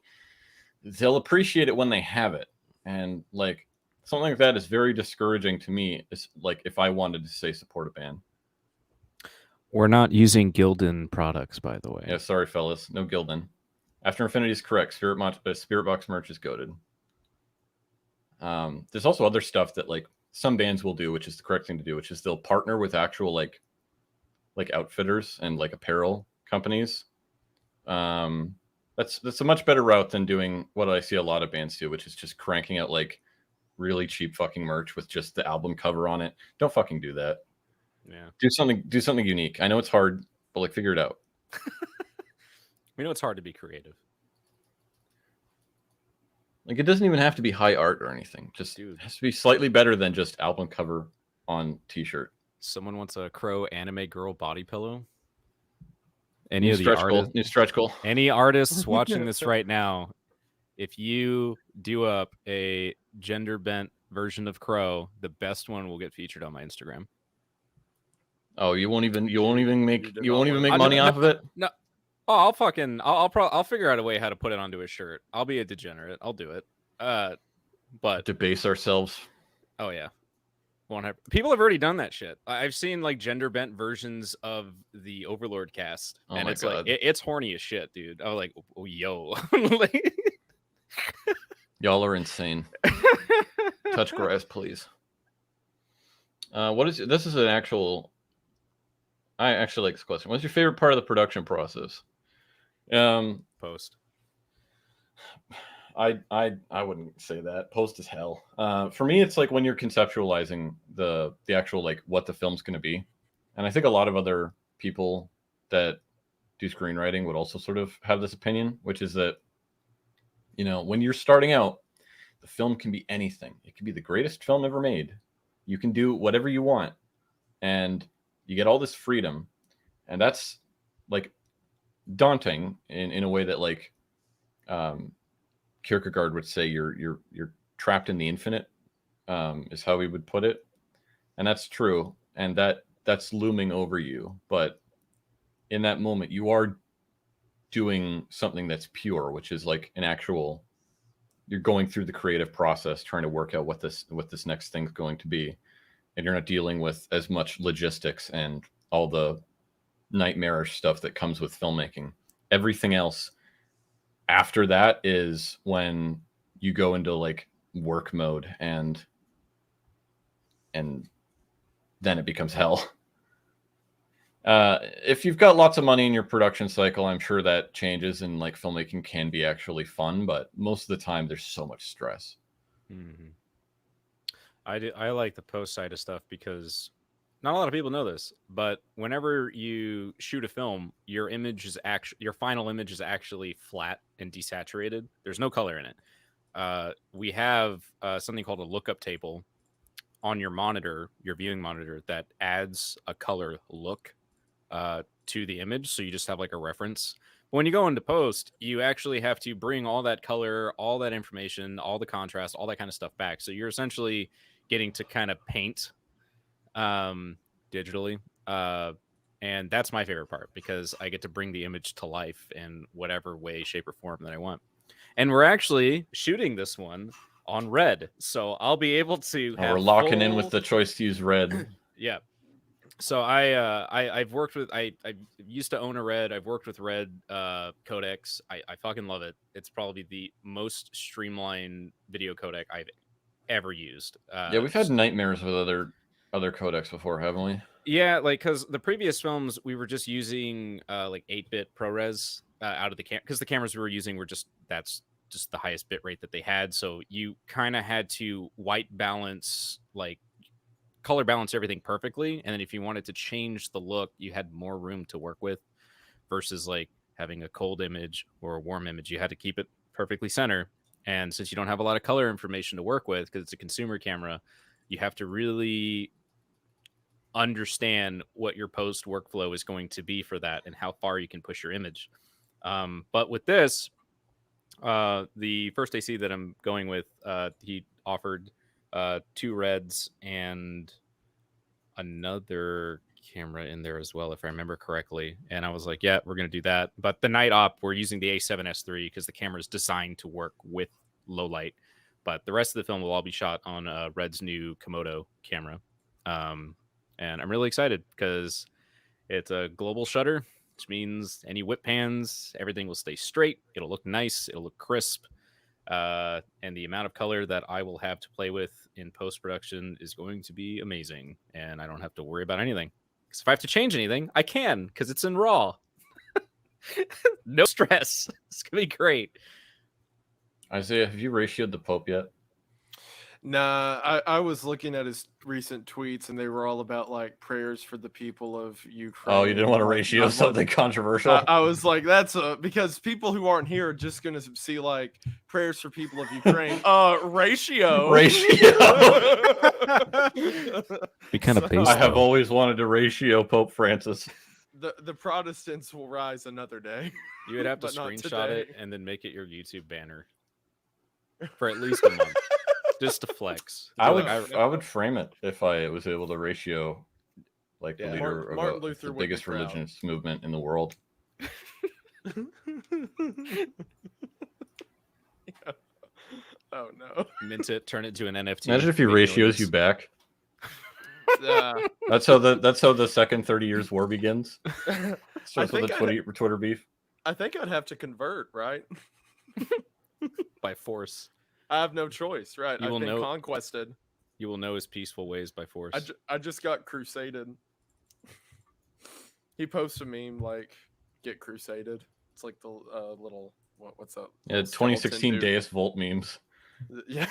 they'll appreciate it when they have it. And like something like that is very discouraging to me. It's like if I wanted to say support a band. We're not using Gildan products, by the way. Yeah, sorry fellas, no Gildan. After Infinity is correct. Spirit Box merch is goated. There's also other stuff that like some bands will do, which is the correct thing to do, which is they'll partner with actual like outfitters and like apparel companies. That's a much better route than doing what I see a lot of bands do, which is just cranking out like really cheap fucking merch with just the album cover on it. Don't fucking do that. Yeah. Do something unique. I know it's hard, but like figure it out. We know it's hard to be creative. Like it doesn't even have to be high art or anything. Just it has to be slightly better than just album cover on t-shirt. Someone wants a Crow anime girl body pillow. New stretch goal. Any artists watching this right now, if you do up a gender bent version of Crow, the best one will get featured on my Instagram. Oh, you won't even make money off of it? No. Oh, I'll figure out a way how to put it onto a shirt. I'll be a degenerate. I'll do it. But debase ourselves. Oh yeah. People have already done that shit. I've seen like gender bent versions of the Overlord cast, and it's God. Like it's horny as shit, dude. I was like, oh, yo, y'all are insane. Touch grass, please. This is an actual. I actually like this question. What's your favorite part of the production process? Post. I wouldn't say that. Post is hell. For me, it's like when you're conceptualizing the actual like what the film's going to be, and I think a lot of other people that do screenwriting would also sort of have this opinion, which is that when you're starting out, the film can be anything. It can be the greatest film ever made. You can do whatever you want, and you get all this freedom, and that's like daunting in a way that like Kierkegaard would say you're trapped in the infinite, is how he would put it, and that's true, and that's looming over you. But in that moment, you are doing something that's pure, which is like an actual. You're going through the creative process, trying to work out what this next thing's going to be, and you're not dealing with as much logistics and all the nightmarish stuff that comes with filmmaking. Everything else after that is when you go into like work mode, and then it becomes hell. If you've got lots of money in your production cycle, I'm sure that changes, and like filmmaking can be actually fun, but most of the time there's so much stress. Mm-hmm. I like the post side of stuff because not a lot of people know this, but whenever you shoot a film, your final image is actually flat and desaturated. There's no color in it. We have something called a lookup table on your monitor, your viewing monitor, that adds a color look to the image, so you just have like a reference. But when you go into post, you actually have to bring all that color, all that information, all the contrast, all that kind of stuff back. So you're essentially getting to kind of paint digitally, and that's my favorite part because I get to bring the image to life in whatever way, shape, or form that I want. And we're actually shooting this one on red, so I'll be able to have We're locking in with the choice to use red. Yeah. So I've worked with I used to own a red. I've worked with red codecs. I fucking love it. It's probably the most streamlined video codec I've ever used. Yeah, we've had nightmares with other codecs before, haven't we? Yeah, like because the previous films we were just using like 8-bit ProRes out of the because the cameras we were using were that's just the highest bit rate that they had. So you kind of had to white balance, like color balance everything perfectly, and then if you wanted to change the look, you had more room to work with versus like having a cold image or a warm image. You had to keep it perfectly center, and since you don't have a lot of color information to work with because it's a consumer camera, you have to really understand what your post workflow is going to be for that and how far you can push your image. But with this, the first AC that I'm going with, he offered 2 reds and another camera in there as well, if I remember correctly. And I was like, yeah, we're going to do that. But the night op, we're using the A7S III because the camera is designed to work with low light. But the rest of the film will all be shot on Red's new Komodo camera. And I'm really excited because it's a global shutter, which means any whip pans, everything will stay straight. It'll look nice. It'll look crisp. And the amount of color that I will have to play with in post-production is going to be amazing. And I don't have to worry about anything. Because if I have to change anything, I can, because it's in RAW. No stress. It's going to be great. Isaiah, have you ratioed the Pope yet? Nah, I was looking at his recent tweets, and they were all about like prayers for the people of Ukraine. Oh, you didn't want to ratio something controversial? I was like, that's because people who aren't here are just gonna see like prayers for people of Ukraine. Ratio. Be kind of based. I have always wanted to ratio Pope Francis. The Protestants will rise another day. You would have to but not screenshot today. it and then make it your YouTube banner for at least a month, just to flex. I Like, would frame it if I was able to ratio like the Yeah, leader Martin of Luther the would be biggest proud. religious movement in the world. Oh no. mint it, turn it to an NFT. Imagine if he make ratios millions. you back. Yeah. That's how the second 30 years war begins. Starts with think a Twitter beef. I think I'd have to convert, right? by force. I have no choice, right? You I've will been know- conquested. You will know his peaceful ways by force. I just got crusaded. He posts a meme like "Get crusaded." It's like the little what's up? Yeah, 2016 Deus Volt memes. Yeah.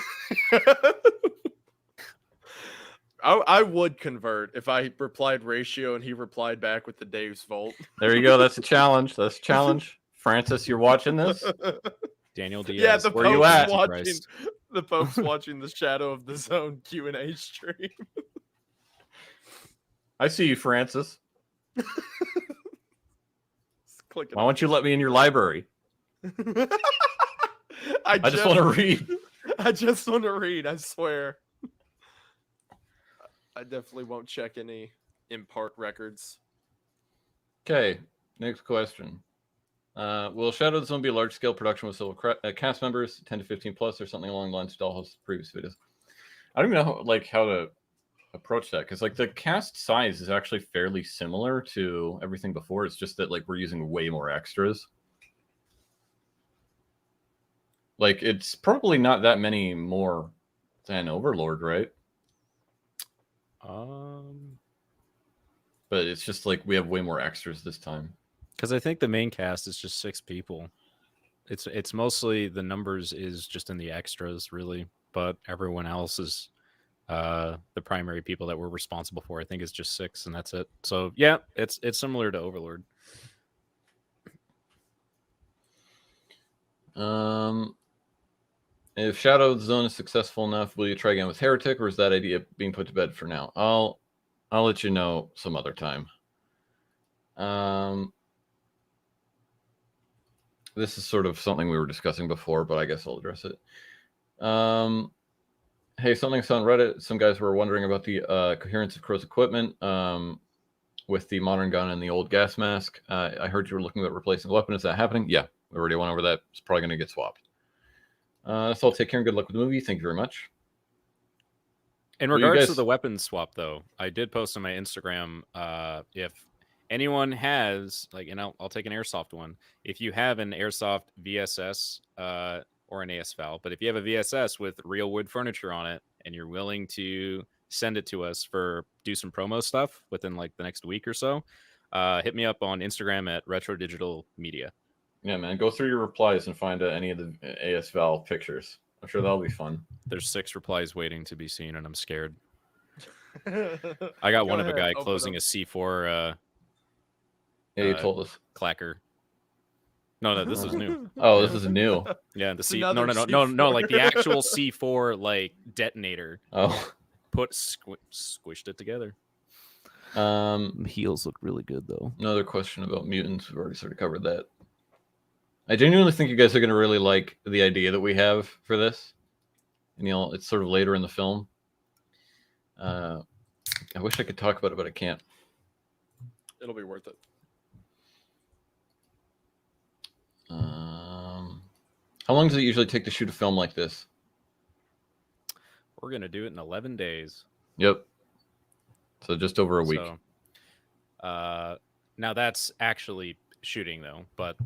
I would convert if I replied ratio and he replied back with the Deus Volt. There you go. That's a challenge. That's a challenge. Francis, you're watching this? Daniel Diaz. Yeah, the where you Pope's at? watching. Christ. The Pope's watching the Shadow of the Zone Q&A stream. I see you, Francis. Clicking Why won't you let me in your library? I just want to read. I just want to read, I swear. I definitely won't check any impart records. Okay, next question. Will Shadow of the Zone be a large-scale production with several cast members, 10 to 15 plus, or something along the lines of Dollhouse's previous videos? I don't even know how to approach that, because like the cast size is actually fairly similar to everything before. It's just that like we're using way more extras. Like it's probably not that many more than Overlord, right? But it's just like we have way more extras this time. Because I think the main cast is just 6 people. It's mostly the numbers is just in the extras, really, but everyone else is the primary people that we're responsible for. I think it's just 6, and that's it. So yeah, it's similar to Overlord. If Shadow of the Zone is successful enough, will you try again with Heretic, or is that idea being put to bed for now? I'll let you know some other time. This is sort of something we were discussing before, but I guess I'll address it. Hey, something on Reddit. Some guys were wondering about the coherence of Crow's equipment with the modern gun and the old gas mask. I heard you were looking at replacing the weapon. Is that happening? Yeah, we already went over that. It's probably going to get swapped. So I'll take care and good luck with the movie. Thank you very much. In regards to the weapon swap, though, I did post on my Instagram if anyone has, like, and I'll take an airsoft one. If you have an airsoft VSS or an ASVAL, but if you have a VSS with real wood furniture on it and you're willing to send it to us for do some promo stuff within like the next week or so, hit me up on Instagram at Retro Digital Media. Yeah, man, go through your replies and find any of the ASVAL pictures. I'm sure that'll be fun. There's 6 replies waiting to be seen, and I'm scared. I got one of a guy closing a C4. Yeah, you told us. Clacker. No, this is new. Oh, this is new. Yeah, the no, like the actual C4 like detonator. Oh, squished it together. Heels look really good though. Another question about mutants. We've already sort of covered that. I genuinely think you guys are going to really like the idea that we have for this. And, you know, it's sort of later in the film. I wish I could talk about it, but I can't. It'll be worth it. How long does it usually take to shoot a film like this? We're going to do it in 11 days. Yep. So just over a week. So, now that's actually shooting, though. But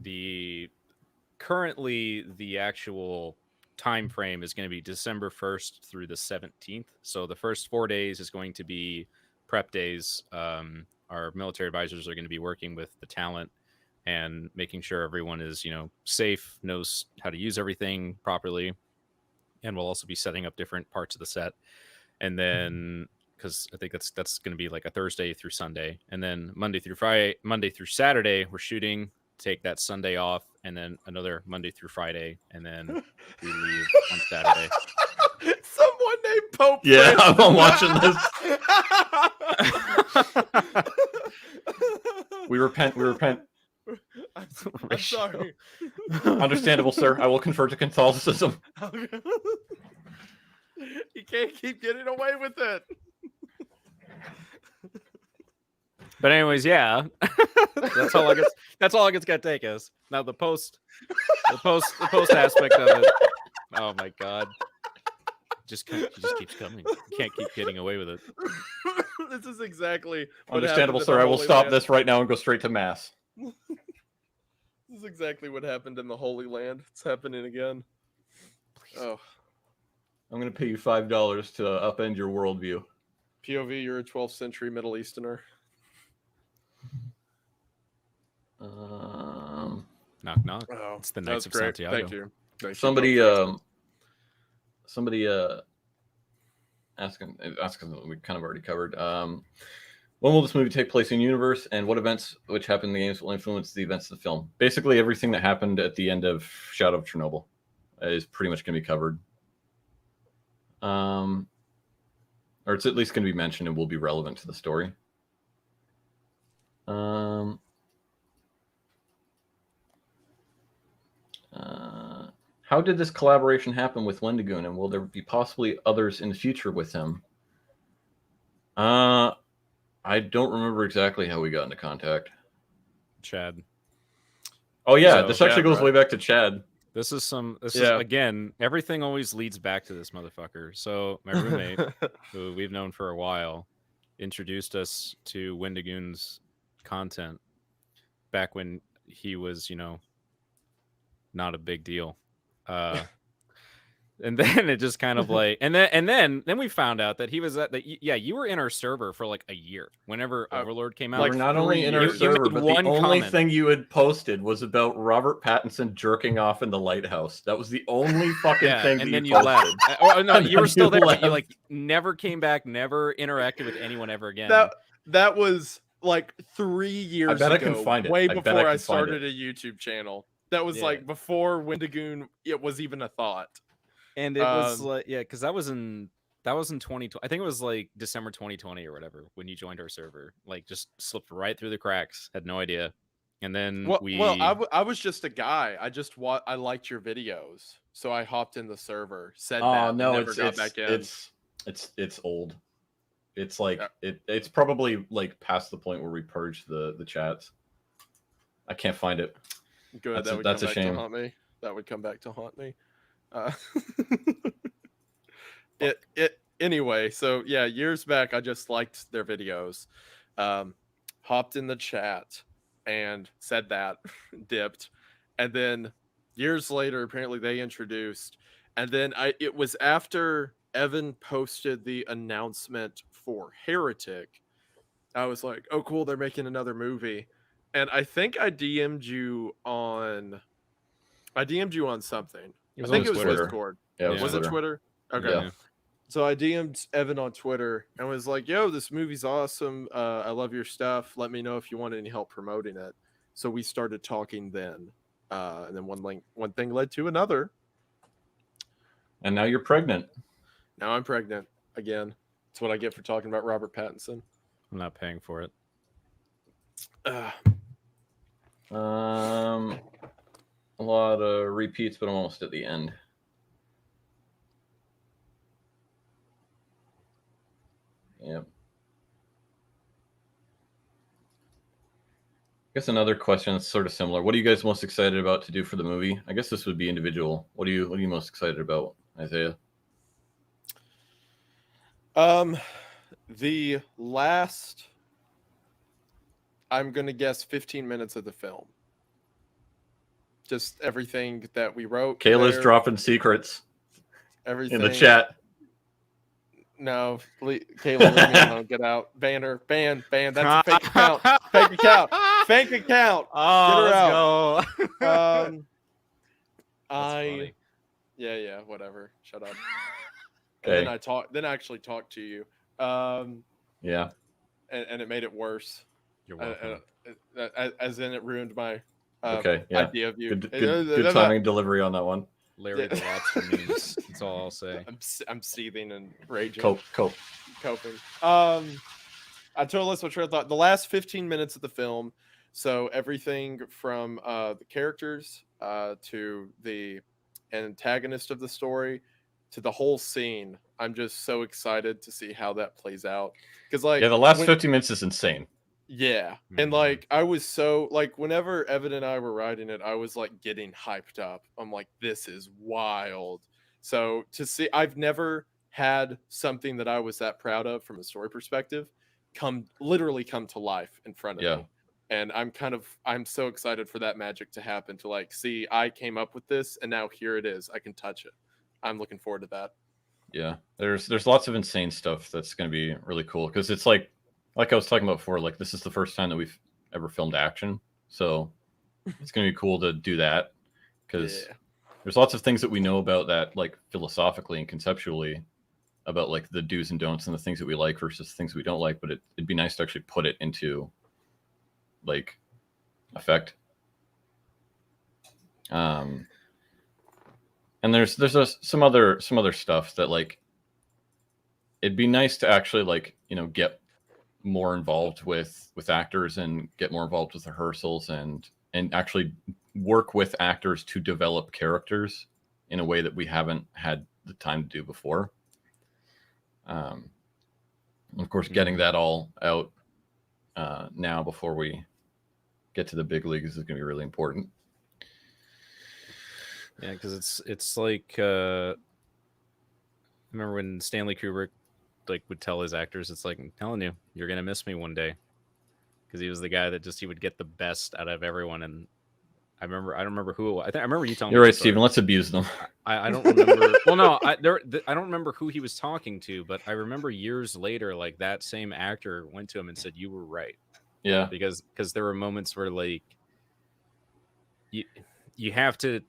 currently the actual time frame is going to be December 1st through the 17th. So the first 4 days is going to be prep days. Our military advisors are going to be working with the talent and making sure everyone is, you know, safe, knows how to use everything properly. And we'll also be setting up different parts of the set. And then, because I think that's going to be like a Thursday through Sunday. And then Monday through Saturday, we're shooting, take that Sunday off, and then another Monday through Friday. And then we leave on Saturday. Someone named Pope. Yeah, I'm watching this. We repent. I'm sorry. Understandable, sir. I will convert to Catholicism. You can't keep getting away with it. But anyways, yeah, that's all I guess got to take us. Now the post aspect of it. Oh my god, he just keeps coming. You can't keep getting away with it. This is exactly understandable, sir. I will stop this right now and go straight to mass. This is exactly what happened in the Holy Land. It's happening again. Please. Oh, I'm gonna pay you $5 to upend your worldview. POV, you're a 12th century Middle Easterner. Knock knock. Oh, it's the Knights of great. Santiago. Thank you. Somebody asking we kind of already covered. When will this movie take place in universe, and what events which happen in the games will influence the events of the film? Basically, everything that happened at the end of Shadow of Chernobyl is pretty much going to be covered. Or it's at least going to be mentioned and will be relevant to the story. How did this collaboration happen with Wendigoon, and will there be possibly others in the future with him? I don't remember exactly how we got into contact. Chad. Oh yeah, So, this actually Chad, goes right? way back to Chad. This is Yeah. again, everything always leads back to this motherfucker. So my roommate, who we've known for a while, introduced us to Wendigoon's content back when he was, not a big deal. And then it just kind of like, and then we found out that he was you were in our server for like a year whenever Overlord came out. You were not only in our You server, made but one the only comment. thing you had posted was about Robert Pattinson jerking off in the lighthouse. That was the only fucking thing and that then you you left. posted. Oh no, And you were then still you there, but you left. like never came back, never interacted with anyone ever again. That was like 3 years I bet ago, I can find it. way I bet before I I can find started a YouTube channel. That was like before Wendigoon it was even a thought. And it was like, because that was in 2020. I think it was like December 2020 or whatever when you joined our server. Like, just slipped right through the cracks. Had no idea. And then I was just a guy. I liked your videos, so I hopped in the server. Said Oh that. no, never got back in. It's old. It's like it's probably like past the point where we purged the chats. I can't find it. Good. That's a shame. To haunt me. That would come back to haunt me. Anyway, so yeah, years back I just liked their videos. Hopped in the chat and said that, dipped, and then years later apparently they introduced, and then it was after Evan posted the announcement for Heretic. I was like, oh cool, they're making another movie. And I think I DM'd you on something. It I think it was Twitter. Discord. Yeah, Was it Twitter? Okay. Yeah. So I DM'd Evan on Twitter and was like, yo, this movie's awesome. I love your stuff. Let me know if you want any help promoting it. So we started talking then. And then one thing led to another. And now you're pregnant. Now I'm pregnant again. That's what I get for talking about Robert Pattinson. I'm not paying for it. A lot of repeats, but I'm almost at the end. Yep. I guess another question that's sort of similar. What are you guys most excited about to do for the movie? I guess this would be individual. What are you most excited about, Isaiah? The last, I'm gonna guess 15 minutes of the film. Just everything that we wrote. Kayla's dropping secrets. Everything in the chat. No, Kayla, leave me alone. Get out. Ban her. Ban. That's a fake account. Fake account. Fake account. Oh, Get her out. Funny. Yeah, whatever. Shut up. Okay. And then I actually talked to you. Yeah. And it made it worse. You're welcome. As in it ruined my idea of you. Good timing and delivery on that one. Larry the Lobster memes. That's all I'll say. I'm seething and raging. Coping. I told us what I thought. The last 15 minutes of the film, so everything from the characters to the antagonist of the story to the whole scene, I'm just so excited to see how that plays out. Because the last 15 minutes is insane. Yeah. And I was so whenever Evan and I were writing it, I was getting hyped up. I'm like, this is wild. So to see, I've never had something that I was that proud of from a story perspective literally come to life in front of me. And I'm so excited for that magic to happen, to see, I came up with this and now here it is. I can touch it. I'm looking forward to that. Yeah. There's lots of insane stuff that's going to be really cool. Cause it's like I was talking about before, this is the first time that we've ever filmed action. So it's going to be cool to do that, because there's lots of things that we know about that, philosophically and conceptually, about the do's and don'ts and the things that we like versus things we don't like. But it'd be nice to actually put it into effect. And there's some other stuff that it'd be nice to actually get more involved with actors and get more involved with rehearsals and actually work with actors to develop characters in a way that we haven't had the time to do before. Of course, getting that all out now before we get to the big leagues is going to be really important. Yeah, because it's like I remember when Stanley Kubrick like would tell his actors, it's like, I'm telling you, you're gonna miss me one day, because he was the guy that just he would get the best out of everyone. And I don't remember who it was. I remember you telling You're me right, the story. Steven. Let's abuse them. I don't remember. Well, no, I don't remember who he was talking to, but I remember years later, like that same actor went to him and said, "You were right." Yeah. Because there were moments where like you have to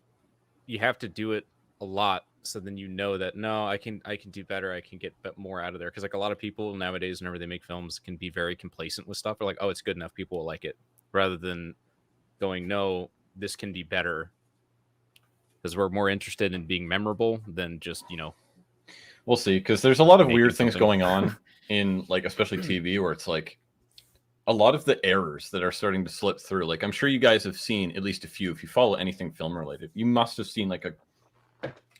do it a lot, so then you know that no, I can do better. I can get more out of there. Because like a lot of people nowadays, whenever they make films, can be very complacent with stuff. They're like, oh, it's good enough, people will like it, rather than going, no, this can be better. Because we're more interested in being memorable than just, We'll see, because there's a lot of making weird things something. going on in like especially TV, where it's like a lot of the errors that are starting to slip through. Like I'm sure you guys have seen at least a few. If you follow anything film related, you must have seen like a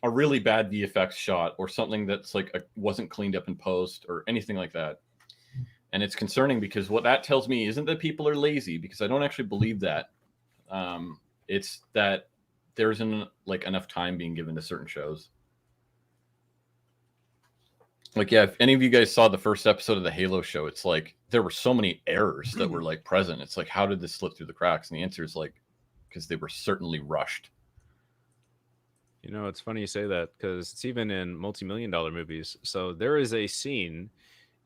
really bad VFX shot or something that's like wasn't cleaned up in post or anything like that. And it's concerning, because what that tells me isn't that people are lazy, because I don't actually believe that. It's that there isn't like enough time being given to certain shows. Like, yeah, if any of you guys saw the first episode of the Halo show, it's like there were so many errors that were like present. It's like, how did this slip through the cracks? And the answer is like, because they were certainly rushed. It's funny you say that, because it's even in multi-million-dollar movies. So there is a scene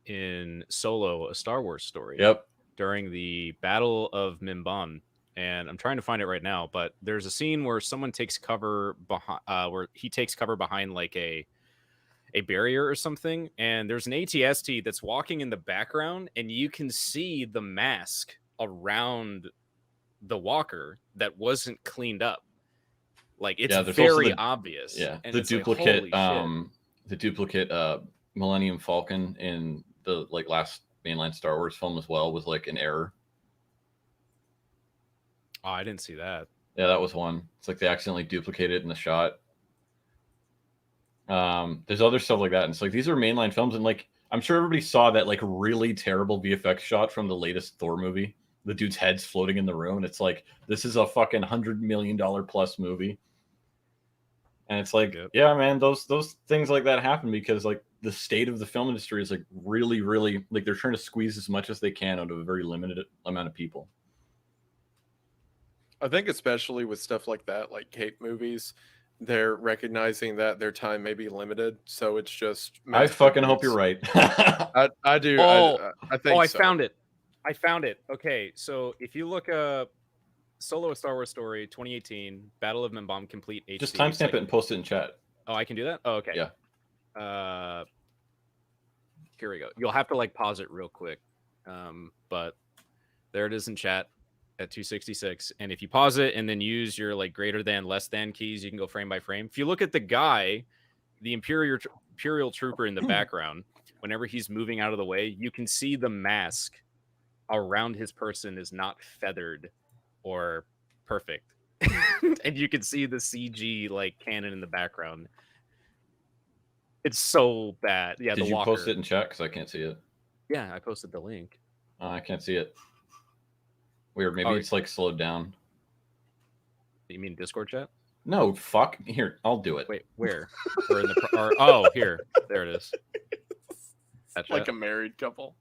in Solo, a Star Wars story. Yep. During the Battle of Mimban, and I'm trying to find it right now, but there's a scene where someone takes cover behind, where he takes cover behind like a barrier or something, and there's an ATST that's walking in the background, and you can see the mask around the walker that wasn't cleaned up. Like it's very obvious. Yeah, and the duplicate, like, the duplicate Millennium Falcon in the like last mainline Star Wars film as well was like an error. Oh, I didn't see that. Yeah, that was one. It's like they accidentally duplicated it in the shot. There's other stuff like that, and it's like these are mainline films, and like I'm sure everybody saw that like really terrible VFX shot from the latest Thor movie. The dude's head's floating in the room, and it's like this is a fucking $100 million plus movie. And it's like, yeah, man, those things like that happen because like the state of the film industry is like really, really like they're trying to squeeze as much as they can out of a very limited amount of people. I think especially with stuff like that, like cape movies, they're recognizing that their time may be limited. So it's just. I fucking hope you're right. I do. Oh, I think. I found it. I found it. Okay, so if you look up Solo, a Star Wars Story, 2018, Battle of Mimban Complete HD. Just timestamp it and post it in chat. Oh, I can do that? Oh, okay. Yeah. Here we go. You'll have to like pause it real quick. But there it is in chat at 266. And if you pause it and then use your like greater than, less than keys, you can go frame by frame. If you look at the guy, the Imperial Trooper in the background, whenever he's moving out of the way, you can see the mask around his person is not feathered or perfect. And you can see the CG like cannon in the background. It's so bad. Yeah. Did you post it in chat? Because I can't see it. Yeah, I posted the link. I can't see it. Weird. Maybe it's like slowed down. You mean Discord chat? No, fuck. Here, I'll do it. Wait, where? Or in the oh, here. There it is. Like a married couple.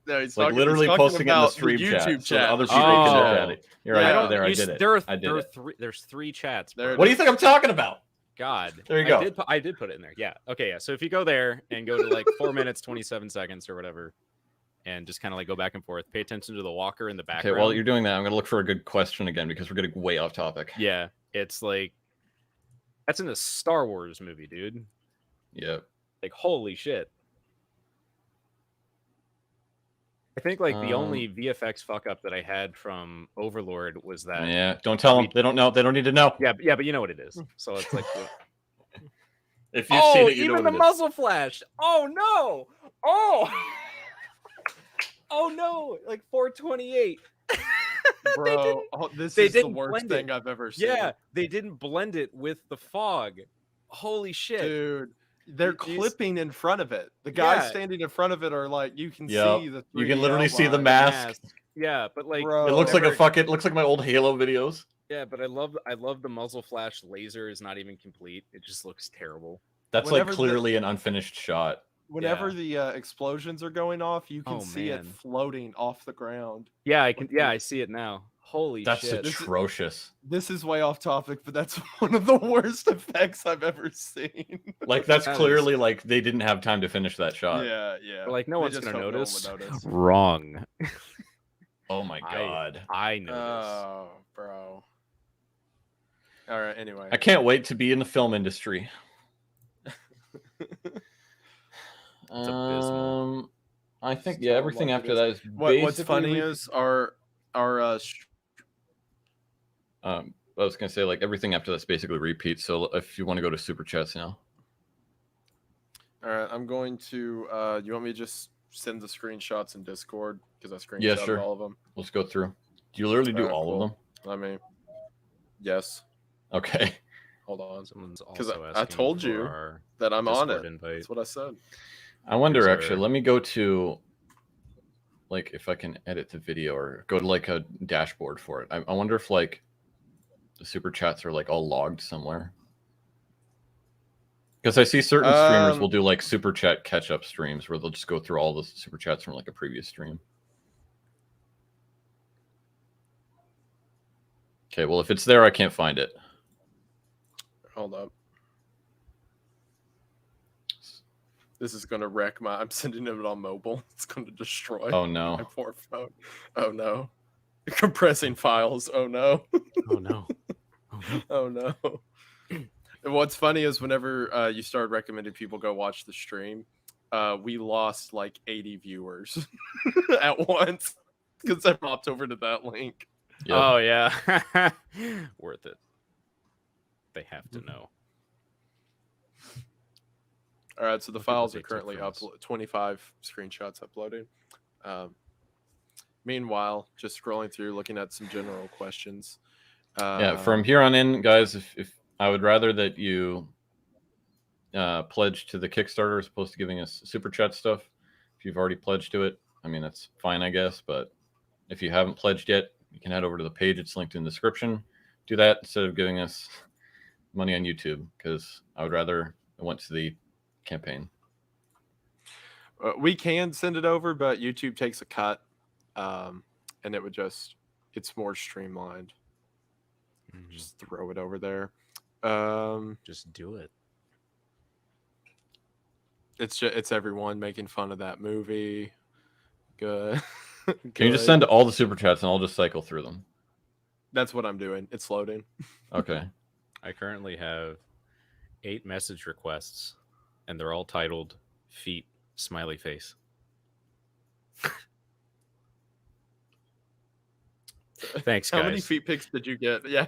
No, he's like talking, literally he's posting it in the stream YouTube chat, chat. so that other people can look at it. You're right there. I did it. There's three chats. There what do you think I'm talking about? God. There you go. I did put it in there. Yeah. Okay. Yeah. So if you go there and go to like 4 minutes, 27 seconds or whatever, and just kind of like go back and forth, pay attention to the walker in the background. Okay. While you're doing that, I'm going to look for a good question again because we're getting way off topic. Yeah. It's like, that's in a Star Wars movie, dude. Yeah. Like, holy shit. I think like the only VFX fuck up that I had from Overlord was that. Yeah, don't tell them. They don't know. They don't need to know. Yeah, but you know what it is. So it's like. If you've seen it, you even know the muzzle flash. Oh no! Oh, oh no! Like 428. Bro, this is the worst thing I've ever seen. Yeah, they didn't blend it with the fog. Holy shit, dude! They're clipping in front of it. The guys standing in front of it are like, you can see the. You can literally see the mask. Yeah, but like, bro, it looks like a fucking. Looks like my old Halo videos. Yeah, but I love the muzzle flash laser is not even complete. It just looks terrible. That's Whenever like the- clearly an unfinished shot. Whenever Yeah. the explosions are going off, you can Oh, see it man. floating off the ground. Yeah, I can. Like Yeah, the- I see it now. Holy That's shit! atrocious. This is way off topic, but that's one of the worst effects I've ever seen. Like that's That is- clearly like they didn't have time to finish that shot. Yeah. But, like no They one's just gonna hope no one notice. would notice. Wrong. Oh my god. I notice. Oh, bro. All right. Anyway, I can't wait to be in the film industry. abysmal. I think It's yeah, so everything unlike after it that is what's basically funny is our I was gonna say like everything after that's basically repeats. So if you want to go to super chats now, all right. I'm going to. You want me to just send the screenshots in Discord because I screenshotted Yeah, sure. all of them. let's go through. Do you literally do Alright, all cool. of them? Let me. Yes. Okay. Hold on. Someone's 'Cause also I asking told for you our That I'm on Discord it. invite. That's what I said. I wonder These actually. are- Let me go to like if I can edit the video or go to like a dashboard for it. I wonder if like the super chats are like all logged somewhere. Because I see certain streamers will do like super chat catch up streams where they'll just go through all the super chats from like a previous stream. Okay, well if it's there, I can't find it. Hold up. This is gonna wreck my. I'm sending it on mobile. It's gonna destroy Oh my no. poor phone. Oh no. Compressing files. Oh no. Oh no. Oh no. Oh no. And what's funny is whenever you started recommending people go watch the stream, we lost like 80 viewers at once because I popped over to that link. Yep. Oh yeah. Worth it. They have to know. All right, so the Look at what files they are took currently from up. us. 25 screenshots uploading. Meanwhile, just scrolling through, looking at some general questions. Yeah, from here on in, guys, if I would rather that you pledge to the Kickstarter as opposed to giving us super chat stuff. If you've already pledged to it, I mean that's fine, I guess. But if you haven't pledged yet, you can head over to the page. It's linked in the description. Do that instead of giving us money on YouTube, because I would rather it went to the campaign. We can send it over, but YouTube takes a cut, and it would it's more streamlined. Just throw it over there. Just do it. It's everyone making fun of that movie. Good. Can you just Good. send all the super chats and I'll just cycle through them? That's what I'm doing. It's loading. Okay. I currently have 8 message requests, and they're all titled "Feet Smiley Face." Thanks, guys. How many feet pics did you get? Yeah.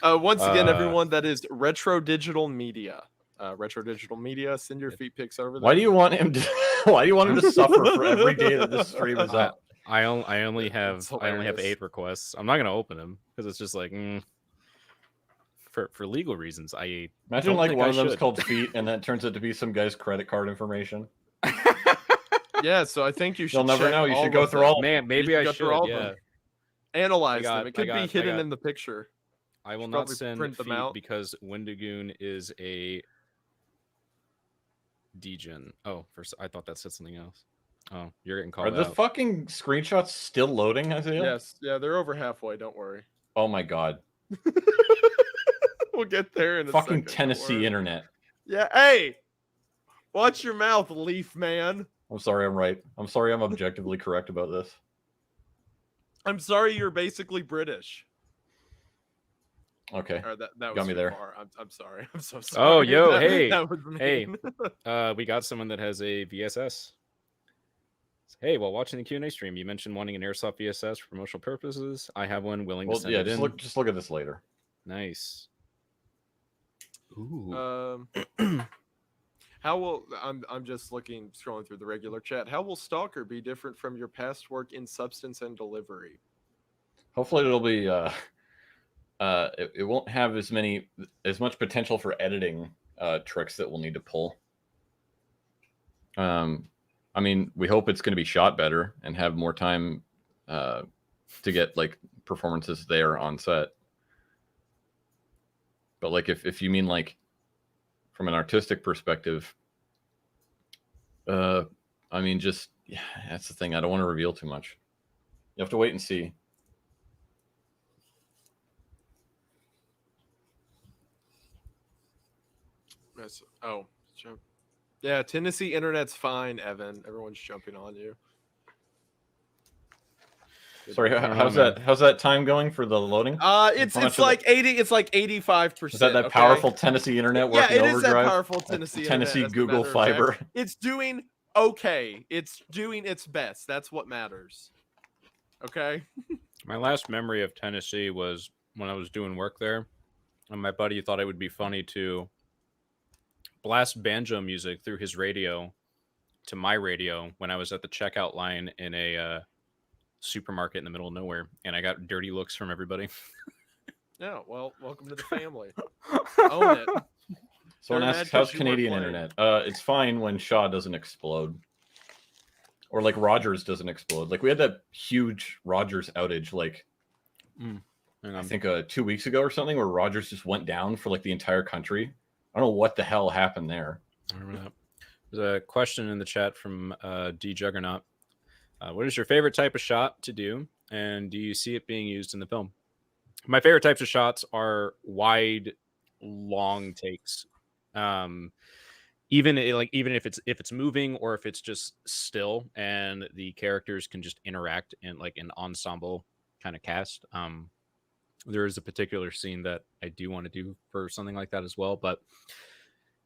Once again, everyone, that is Retro Digital Media. Retro Digital Media, send your feet pics over there. Why do you want him to? Why do you want him to suffer for every day that this stream is up? I only have It's I only have hilarious. 8 requests. I'm not gonna open them because it's just like for legal reasons. I Imagine don't like think one I of them is should. called feet, and then it turns out to be some guy's credit card information. Yeah, so I think you should. You'll never check know. You all should go of through them. all. Man, maybe should I go through should. all of Yeah, them. Analyze I them. got- It could I be got- hidden in the picture. I will should not probably send print them feet out. because Wendigoon is a degen. Oh, first I thought that said something else. Oh, you're getting Are called the out. fucking screenshots still loading, Isaiah? Yes, yeah, they're over halfway. Don't worry. Oh my god. We'll get there in a Fucking second. don't Tennessee worry. internet. Yeah, hey, watch your mouth, Leaf Man. I'm sorry, I'm right. I'm sorry, I'm objectively correct about this. I'm sorry, you're basically British. Okay. Or that was Got me too there. far. I'm sorry. I'm so sorry. Oh, yo, That- hey, that was hey. mean. We got someone that has a VSS. Hey, while watching the Q&A stream, you mentioned wanting an airsoft VSS for promotional purposes. I have one willing Well, to send yeah, it in. just look at this later. Nice. Ooh. How will I'm just scrolling through the regular chat. How will Stalker be different from your past work in substance and delivery? Hopefully it'll be it won't have as much potential for editing tricks that we'll need to pull. I mean, we hope it's going to be shot better and have more time to get like performances there on set. But like if you mean like from an artistic perspective, I mean just yeah, that's the thing. I don't want to reveal too much. You have to wait and see. Yeah, Tennessee internet's fine, Evan. Everyone's jumping on you. Sorry, I don't know, how's man. how's that time going for the loading? It's How much it's of like it- 80. It's like 85%. Is that powerful Tennessee internet Yeah, working it is that overdrive? powerful Tennessee Tennessee internet, as a Google matter of fact. Fiber. It's doing okay. It's doing its best. That's what matters. Okay. My last memory of Tennessee was when I was doing work there, and my buddy thought it would be funny to blast banjo music through his radio to my radio when I was at the checkout line in a supermarket in the middle of nowhere, and I got dirty looks from everybody. Yeah. Well, welcome to the family. Own it. Someone They're asks, mad 'cause how's you weren't Canadian playing. internet? It's fine when Shaw doesn't explode. Or like Rogers doesn't explode. Like we had that huge Rogers outage like I think 2 weeks ago or something where Rogers just went down for like the entire country. I don't know what the hell happened there. I remember that. There's a question in the chat from D Juggernaut. What is your favorite type of shot to do, and do you see it being used in the film? My favorite types of shots are wide, long takes. Even if it's moving or if it's just still, and the characters can just interact in like an ensemble kind of cast. There is a particular scene that I do want to do for something like that as well, but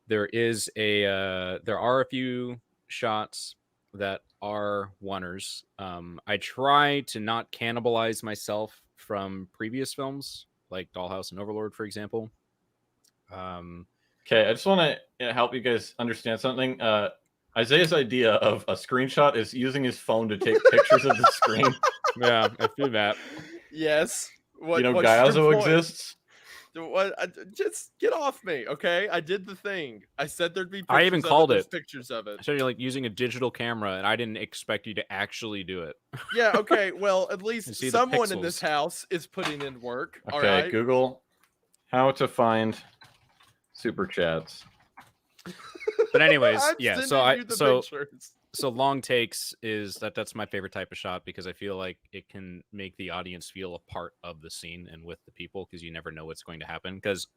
there are a few shots that are oneers. I try to not cannibalize myself from previous films like Dollhouse and Overlord, for example. Okay, I just want to help you guys understand something. Isaiah's idea of a screenshot is using his phone to take pictures of the screen. Yeah, I feel that. Yes. What's your Gyazo point? exists. Just get off me, okay? I did the thing. I said there'd be pictures I even of called There's it. pictures of it. I said you're like using a digital camera, and I didn't expect you to actually do it. Yeah, okay. Well, at least see the someone in this pixels. house is putting in work. Okay, All right. Google how to find super chats. But anyways, I'm yeah. sending you the pictures. So long takes is that's my favorite type of shot because I feel like it can make the audience feel a part of the scene and with the people because you never know what's going to happen. Because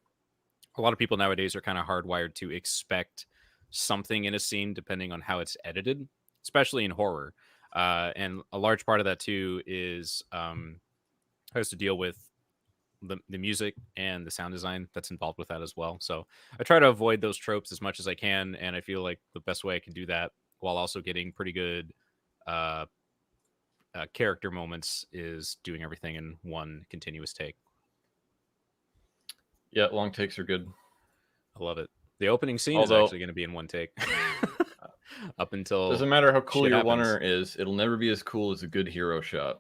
a lot of people nowadays are kind of hardwired to expect something in a scene depending on how it's edited, especially in horror. And a large part of that too is has to deal with the music and the sound design that's involved with that as well. So I try to avoid those tropes as much as I can, and I feel like the best way I can do that while also getting pretty good character moments is doing everything in one continuous take. Yeah, long takes are good. I love it. The opening scene is actually going to be in one take. Up until doesn't matter how cool shit your happens. oneer is, it'll never be as cool as a good hero shot.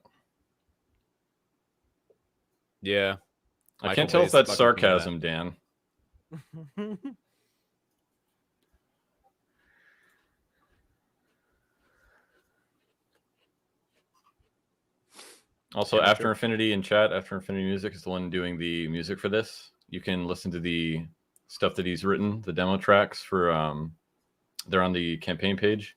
Yeah. I Michael can't tell if Bay's that's fucking king of sarcasm, Dan. Also, Yeah, After sure. Infinity in chat, After Infinity Music is the one doing the music for this. You can listen to the stuff that he's written, the demo tracks for they're on the campaign page,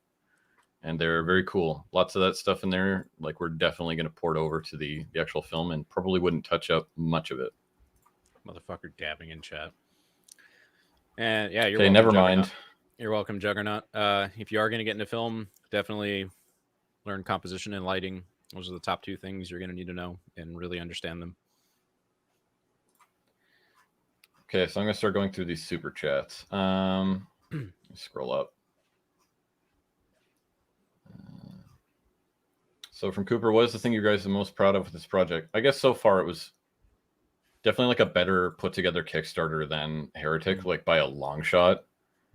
and they're very cool. Lots of that stuff in there. Like we're definitely going to port over to the actual film, and probably wouldn't touch up much of it. Motherfucker dabbing in chat. And yeah, you're Okay, welcome, never Juggernaut. mind. You're welcome, Juggernaut. If you are going to get into film, definitely learn composition and lighting. Those are the top two things you're going to need to know and really understand them. Okay, so I'm going to start going through these super chats. Scroll up. So from Cooper, what is the thing you guys are most proud of with this project? I guess so far it was definitely like a better put together Kickstarter than Heretic, like by a long shot.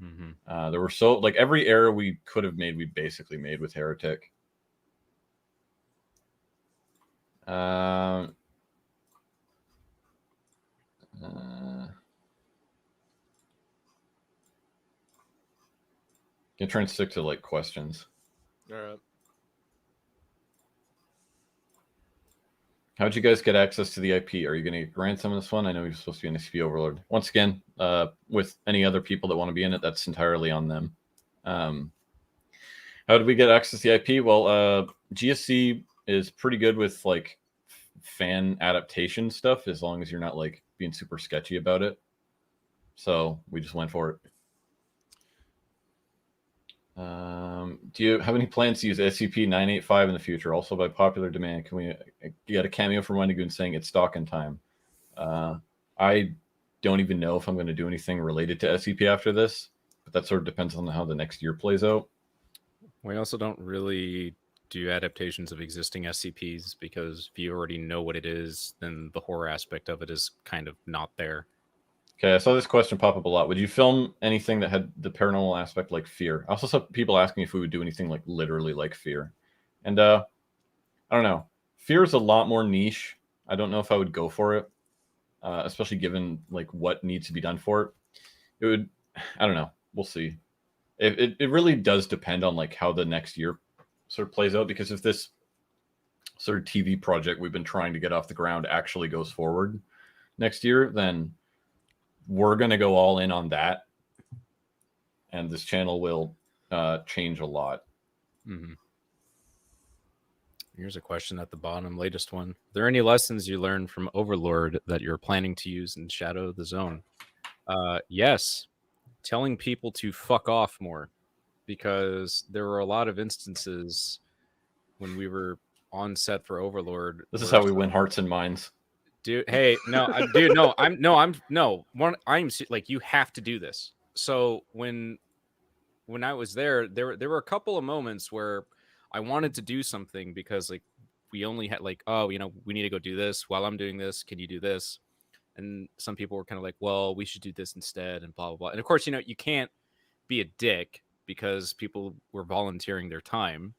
Mm-hmm. There were so like every error we could have made, we basically made with Heretic. Gonna try and stick to like questions. All right. How'd you guys get access to the IP? Are you going to grant some of this one? I know you're supposed to be an SCP Overlord. Once again, with any other people that want to be in it, that's entirely on them. How did we get access to the IP? Well, GSC is pretty good with like fan adaptation stuff, as long as you're not like being super sketchy about it. So we just went for it. Do you have any plans to use SCP-985 in the future? Also, by popular demand, can we get a cameo from Wendigoon saying it's stalking time? I don't even know if I'm going to do anything related to SCP after this, but that sort of depends on how the next year plays out. We also don't really do adaptations of existing SCPs because if you already know what it is, then the horror aspect of it is kind of not there. Okay, I saw this question pop up a lot. Would you film anything that had the paranormal aspect like Fear? I also saw people asking if we would do anything like literally like Fear. And I don't know. Fear is a lot more niche. I don't know if I would go for it, especially given like what needs to be done for it. It would, I don't know. We'll see. It really does depend on like how the next year sort of plays out, because if this sort of TV project we've been trying to get off the ground actually goes forward next year, then we're going to go all in on that, and this channel will change a lot. Mm-hmm. Here's a question at the bottom, latest one. Are there any lessons you learned from Overlord that you're planning to use in Shadow of the Zone? Yes. Telling people to fuck off more, because there were a lot of instances when we were on set for Overlord. This is how we win hearts and minds. Dude, hey, no, dude, no, I'm like, you have to do this. So when I was there were a couple of moments where I wanted to do something because like we only had like, oh, you know, we need to go do this while I'm doing this. Can you do this? And some people were kind of like, well, we should do this instead, and blah blah blah. And of course, you know, you can't be a dick because people were volunteering their time.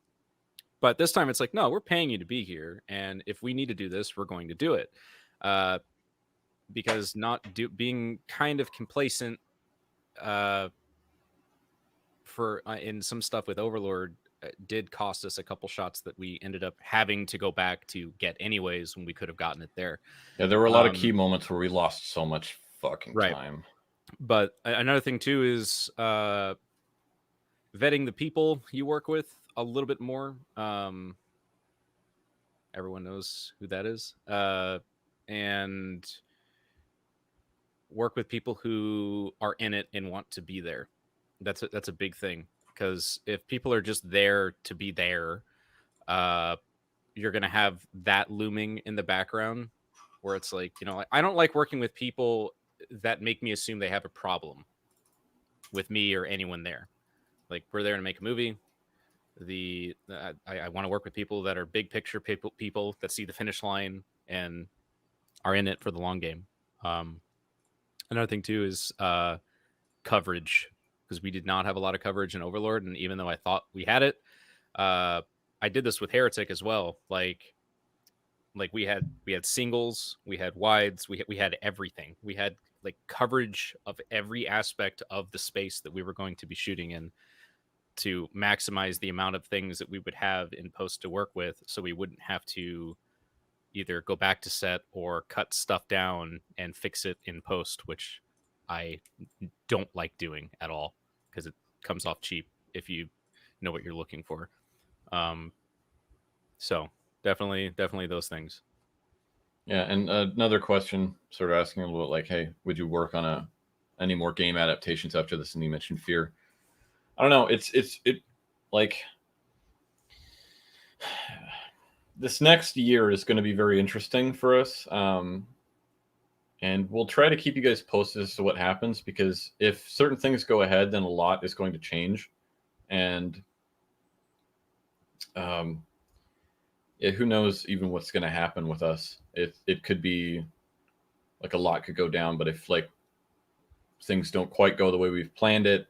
But this time it's like, no, we're paying you to be here, and if we need to do this, we're going to do it. Because being kind of complacent for in some stuff with Overlord did cost us a couple shots that we ended up having to go back to get anyways when we could have gotten it there. Yeah, there were a lot of key moments where we lost so much fucking time. But another thing too is vetting the people you work with a little bit more. Everyone knows who that is. And work with people who are in it and want to be there. That's a big thing, because if people are just there to be there, you're going to have that looming in the background where it's like, you know, I don't like working with people that make me assume they have a problem with me or anyone there. Like, we're there to make a movie. I want to work with people that are big picture people that see the finish line and are in it for the long game. Another thing too is coverage, because we did not have a lot of coverage in Overlord, and even though I thought we had it, I did this with Heretic as well. Like we had singles, we had wides, we had everything. We had like coverage of every aspect of the space that we were going to be shooting in, to maximize the amount of things that we would have in post to work with, so we wouldn't have to either go back to set or cut stuff down and fix it in post, which I don't like doing at all, because it comes off cheap if you know what you're looking for. So definitely those things. Yeah, and another question, sort of asking a little bit like, hey, would you work on any more game adaptations after this? And you mentioned Fear. I don't know. It like this next year is going to be very interesting for us. And we'll try to keep you guys posted as to what happens, because if certain things go ahead, then a lot is going to change. And yeah, who knows even what's going to happen with us. It could be like a lot could go down, but if like things don't quite go the way we've planned it,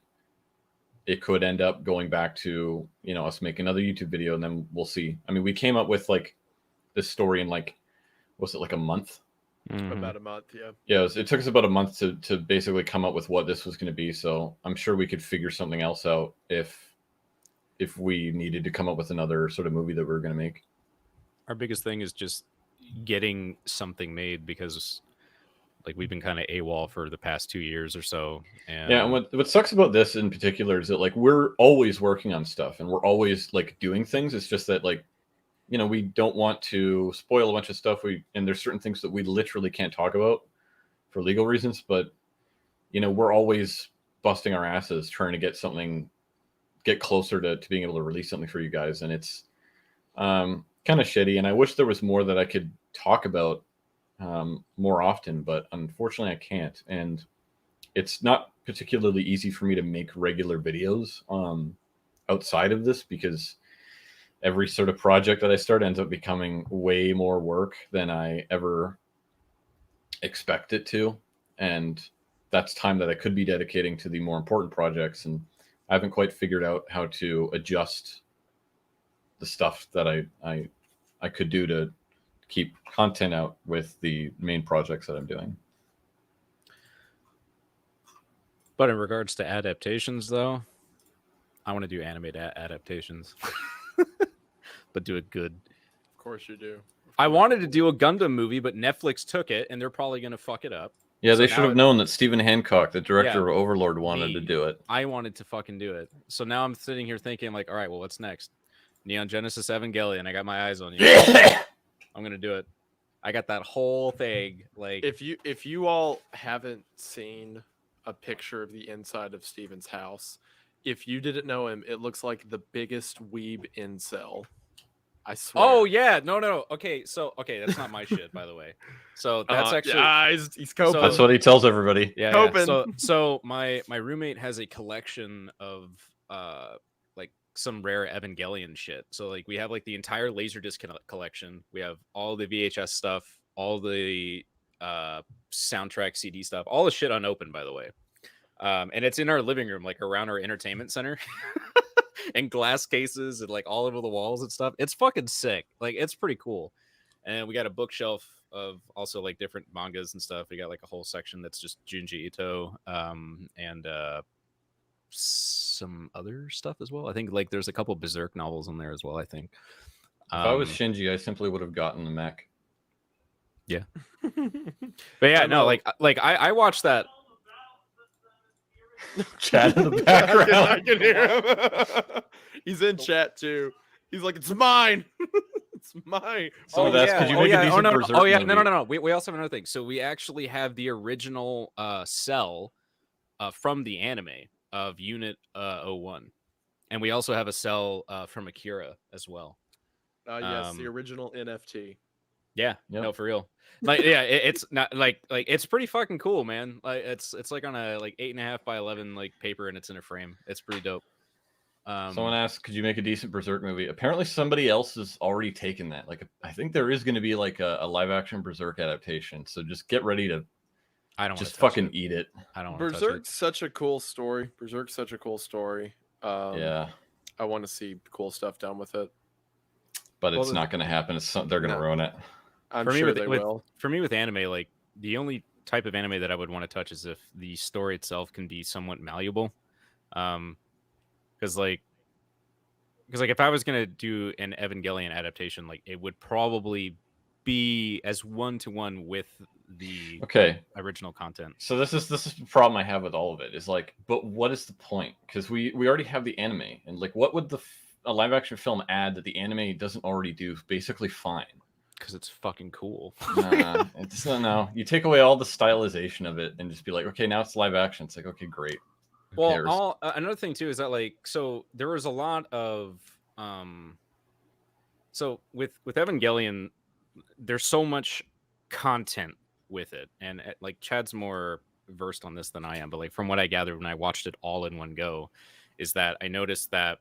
it could end up going back to, you know, us making another YouTube video, and then we'll see. I mean, we came up with like this story in like, was it like a month? Mm-hmm. About a month, yeah. Yeah, it took us about a month to basically come up with what this was going to be. So I'm sure we could figure something else out if we needed to come up with another sort of movie that we were going to make. Our biggest thing is just getting something made because like we've been kind of AWOL for the past 2 years or so. And Yeah, and what sucks about this in particular is that like we're always working on stuff and we're always like doing things. It's just that like, you know, we don't want to spoil a bunch of stuff. And there's certain things that we literally can't talk about for legal reasons, but you know, we're always busting our asses trying to get closer to being able to release something for you guys, and it's kind of shitty. And I wish there was more that I could talk about more often, but unfortunately I can't. And it's not particularly easy for me to make regular videos outside of this because every sort of project that I start ends up becoming way more work than I ever expect it to. And that's time that I could be dedicating to the more important projects. And I haven't quite figured out how to adjust the stuff that I could do to keep content out with the main projects that I'm doing. But in regards to adaptations, though, I want to do animated adaptations, but do it good. Of course you do. I wanted to do a Gundam movie, but Netflix took it, and they're probably going to fuck it up. Yeah, So they should now have known that Stephen Hancock, the director Yeah, of Overlord, wanted to me. do it. I wanted to fucking do it. So now I'm sitting here thinking, like, all right, well, what's next? Neon Genesis Evangelion. I got my eyes on you. I'm going to do it. I got that whole thing. Like, If you all haven't seen a picture of the inside of Steven's house, if you didn't know him, it looks like the biggest weeb incel. I swear. oh yeah, no. Okay, that's not my shit, by the way. So that's actually yeah, he's coping. That's what he tells everybody. yeah. Coping. So my roommate has a collection of like some rare Evangelion shit. So like we have like the entire Laserdisc collection. We have all the VHS stuff, all the soundtrack CD stuff, all the shit unopened, by the way. And it's in our living room, like around our entertainment center. And glass cases and like all over the walls and stuff. It's fucking sick. Like it's pretty cool. And we got a bookshelf of also like different mangas and stuff. We got like a whole section that's just Junji Ito and some other stuff as well. I think like there's a couple Berserk novels in there as well, I think. If I was Shinji, I simply would have gotten the mech. Yeah. But yeah, no, like I watched that. Chat in the background. I can hear him. He's in chat too. He's like, it's mine. It's mine. Someone asked, could you make a decent Berserk movie? No. We also have another thing. So we actually have the original cell from the anime of Unit 01. And we also have a cell from Akira as well. Yes, the original NFT. Yeah, Yep. no, for real. Like, yeah, it's not like it's pretty fucking cool, man. Like, it's like on a like 8.5 by 11 like paper, and it's in a frame. It's pretty dope. Someone asked, could you make a decent Berserk movie? Apparently, somebody else has already taken that. Like, I think there is going to be like a live action Berserk adaptation. So just get ready to. I don't just wanna touch fucking it. eat it. I don't want to touch Berserk's it. such a cool story. Berserk's such a cool story. Yeah, I want to see cool stuff done with it. but Well, it's not going to happen. They're going to ruin it. I'm For me, sure with- they with- will. For me, with anime, like the only type of anime that I would want to touch is if the story itself can be somewhat malleable. Because like if I was gonna do an Evangelion adaptation, like it would probably be as 1-to-1 with the Okay, original content. so this is the problem I have with all of it. Is like, but what is the point? Because we already have the anime, and like, what would a live action film add that the anime doesn't already do basically fine? Because it's fucking cool. It's no. You take away all the stylization of it and just be like, okay, now it's live action. It's like, okay, great. Who cares? Well, another thing too is that like, so there was a lot of so with Evangelion, there's so much content with it, and like Chad's more versed on this than I am, but like from what I gathered when I watched it all in one go, is that I noticed that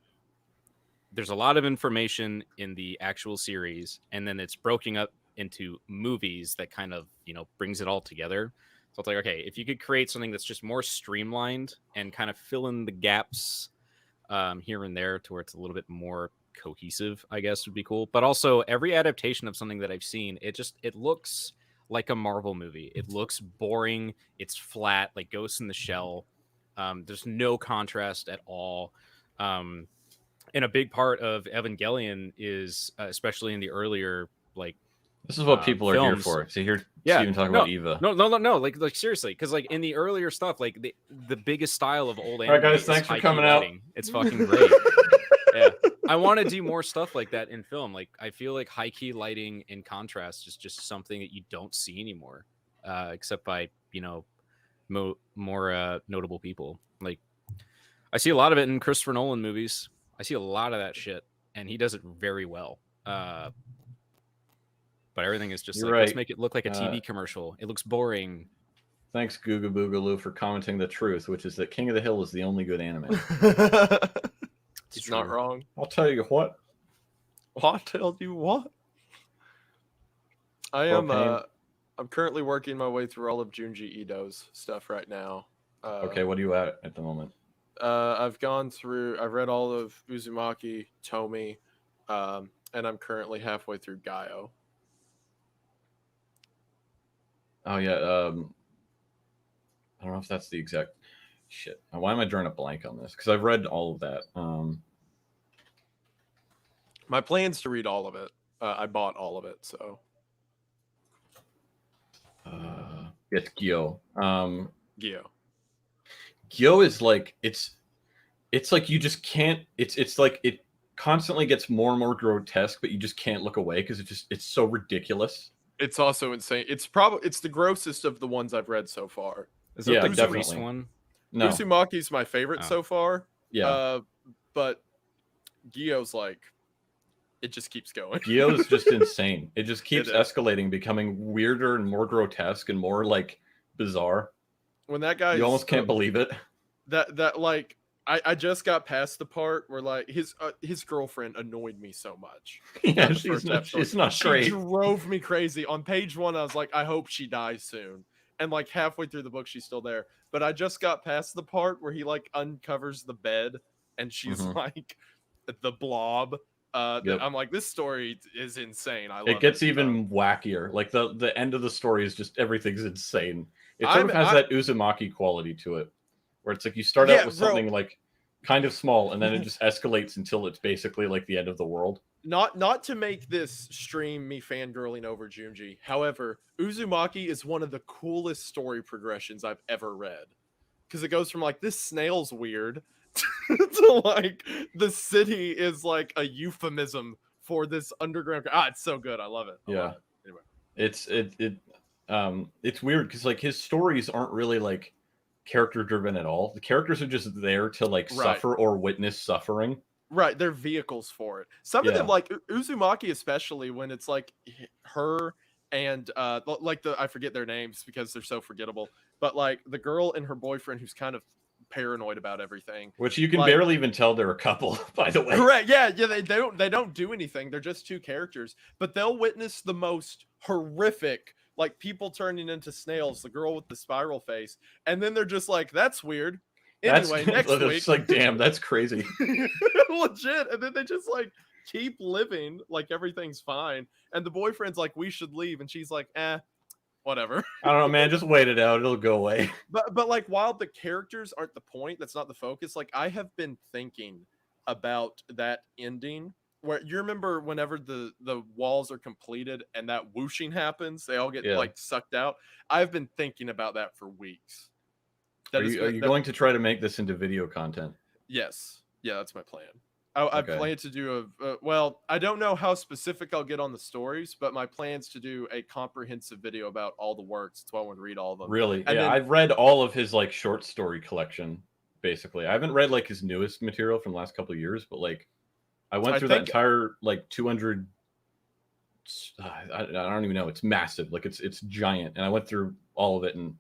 there's a lot of information in the actual series, and then it's broken up into movies that kind of, brings it all together. So it's like, okay, if you could create something that's just more streamlined and kind of fill in the gaps here and there to where it's a little bit more cohesive, I guess would be cool. But also every adaptation of something that I've seen, it looks like a Marvel movie. It looks boring. It's flat, like Ghost in the Shell. There's no contrast at all. And a big part of Evangelion is, especially in the earlier like This is what people are here films. for. To hear Yeah, Steven talk no, about Eva. No. Like seriously, because like in the earlier stuff, like the biggest style of old anime right, guys, is thanks for high-key coming out. lighting. It's fucking great. Yeah, I want to do more stuff like that in film. Like I feel like high key lighting in contrast is just something that you don't see anymore, except by more notable people. Like I see a lot of it in Christopher Nolan movies. I see a lot of that shit, and he does it very well. But everything is just You're like, right. let's make it look like a TV commercial. It looks boring. Thanks, Googa Boogaloo, for commenting the truth, which is that King of the Hill is the only good anime. It's not wrong. I'll tell you what. I'll tell you what. I'm currently working my way through all of Junji Ito's stuff right now. Okay, what are you at the moment? I've read all of Uzumaki, Tomi, and I'm currently halfway through Gaio. Oh yeah, I don't know if that's the exact shit. Why am I drawing a blank on this? Because I've read all of that. My plan's to read all of it. I bought all of it, so. It's Gyo. Gyo. Gyo is like it's like you just can't. It's like it constantly gets more and more grotesque, but you just can't look away because it's so ridiculous. It's also insane. It's the grossest of the ones I've read so far. Is that the definitely. Grease one? No. Uzumaki's my favorite so far. Yeah. But Gyo's like, it just keeps going. Gyo is just insane. It just keeps escalating, becoming weirder and more grotesque and more like bizarre. When that guy, you almost can't believe it. That like, I just got past the part where like his girlfriend annoyed me so much. Yeah, she's not great. She drove me crazy. On page 1, I was like, I hope she dies soon. And like halfway through the book, she's still there. But I just got past the part where he like uncovers the bed and she's like the blob. Yep. I'm like, this story is insane. I love it. Gets even wackier. Like the end of the story is just everything's insane. It sort of has that Uzumaki quality to it, where it's like you start out with something like kind of small, and then it just escalates until it's basically like the end of the world. Not to make this stream me fangirling over Junji. However, Uzumaki is one of the coolest story progressions I've ever read. Because it goes from like, this snail's weird to like, the city is like a euphemism for this underground. It's so good. I love it. I love it. Anyway. It's weird because like his stories aren't really like character driven at all. The characters are just there to like suffer or witness suffering. Right, they're vehicles for it. Some of them, like Uzumaki, especially when it's like her and like I forget their names because they're so forgettable. But like the girl and her boyfriend who's kind of paranoid about everything, which you can barely even tell they're a couple. By the way, correct? Yeah. They don't do anything. They're just two characters, but they'll witness the most horrific, like people turning into snails. The girl with the spiral face, and then they're just like, "That's weird." Anyway, next week, it's like, damn, that's crazy. Legit. And then they just like keep living like everything's fine. And the boyfriend's like, we should leave. And she's like, whatever. I don't know, man. Just wait it out. It'll go away. But like, while the characters aren't the point, that's not the focus. Like, I have been thinking about that ending where you remember whenever the walls are completed and that whooshing happens, they all get like sucked out. I've been thinking about that for weeks. Are you going to try to make this into video content? Yes. Yeah, that's my plan. I plan to do well, I don't know how specific I'll get on the stories, but my plan's to do a comprehensive video about all the works. That's why I want to read all of them. Really? And I've read all of his like short story collection, basically. I haven't read like his newest material from the last couple of years, but like I went through that entire like 200. I don't even know. It's massive. Like it's giant. And I went through all of it, and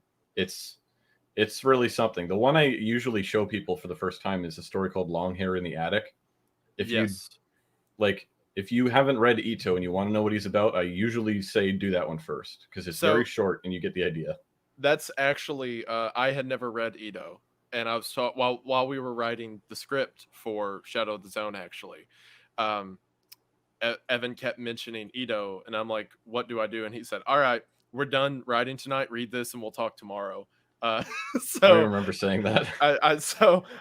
it's really something. The one I usually show people for the first time is a story called Long Hair in the Attic. If you haven't read Ito and you want to know what he's about, I usually say do that one first because it's very short and you get the idea. That's actually I had never read Ito, and I was taught while we were writing the script for Shadow of the Zone. Actually, Evan kept mentioning Ito, and I'm like, "What do I do?" And he said, "All right, we're done writing tonight. Read this, and we'll talk tomorrow." So I remember saying that.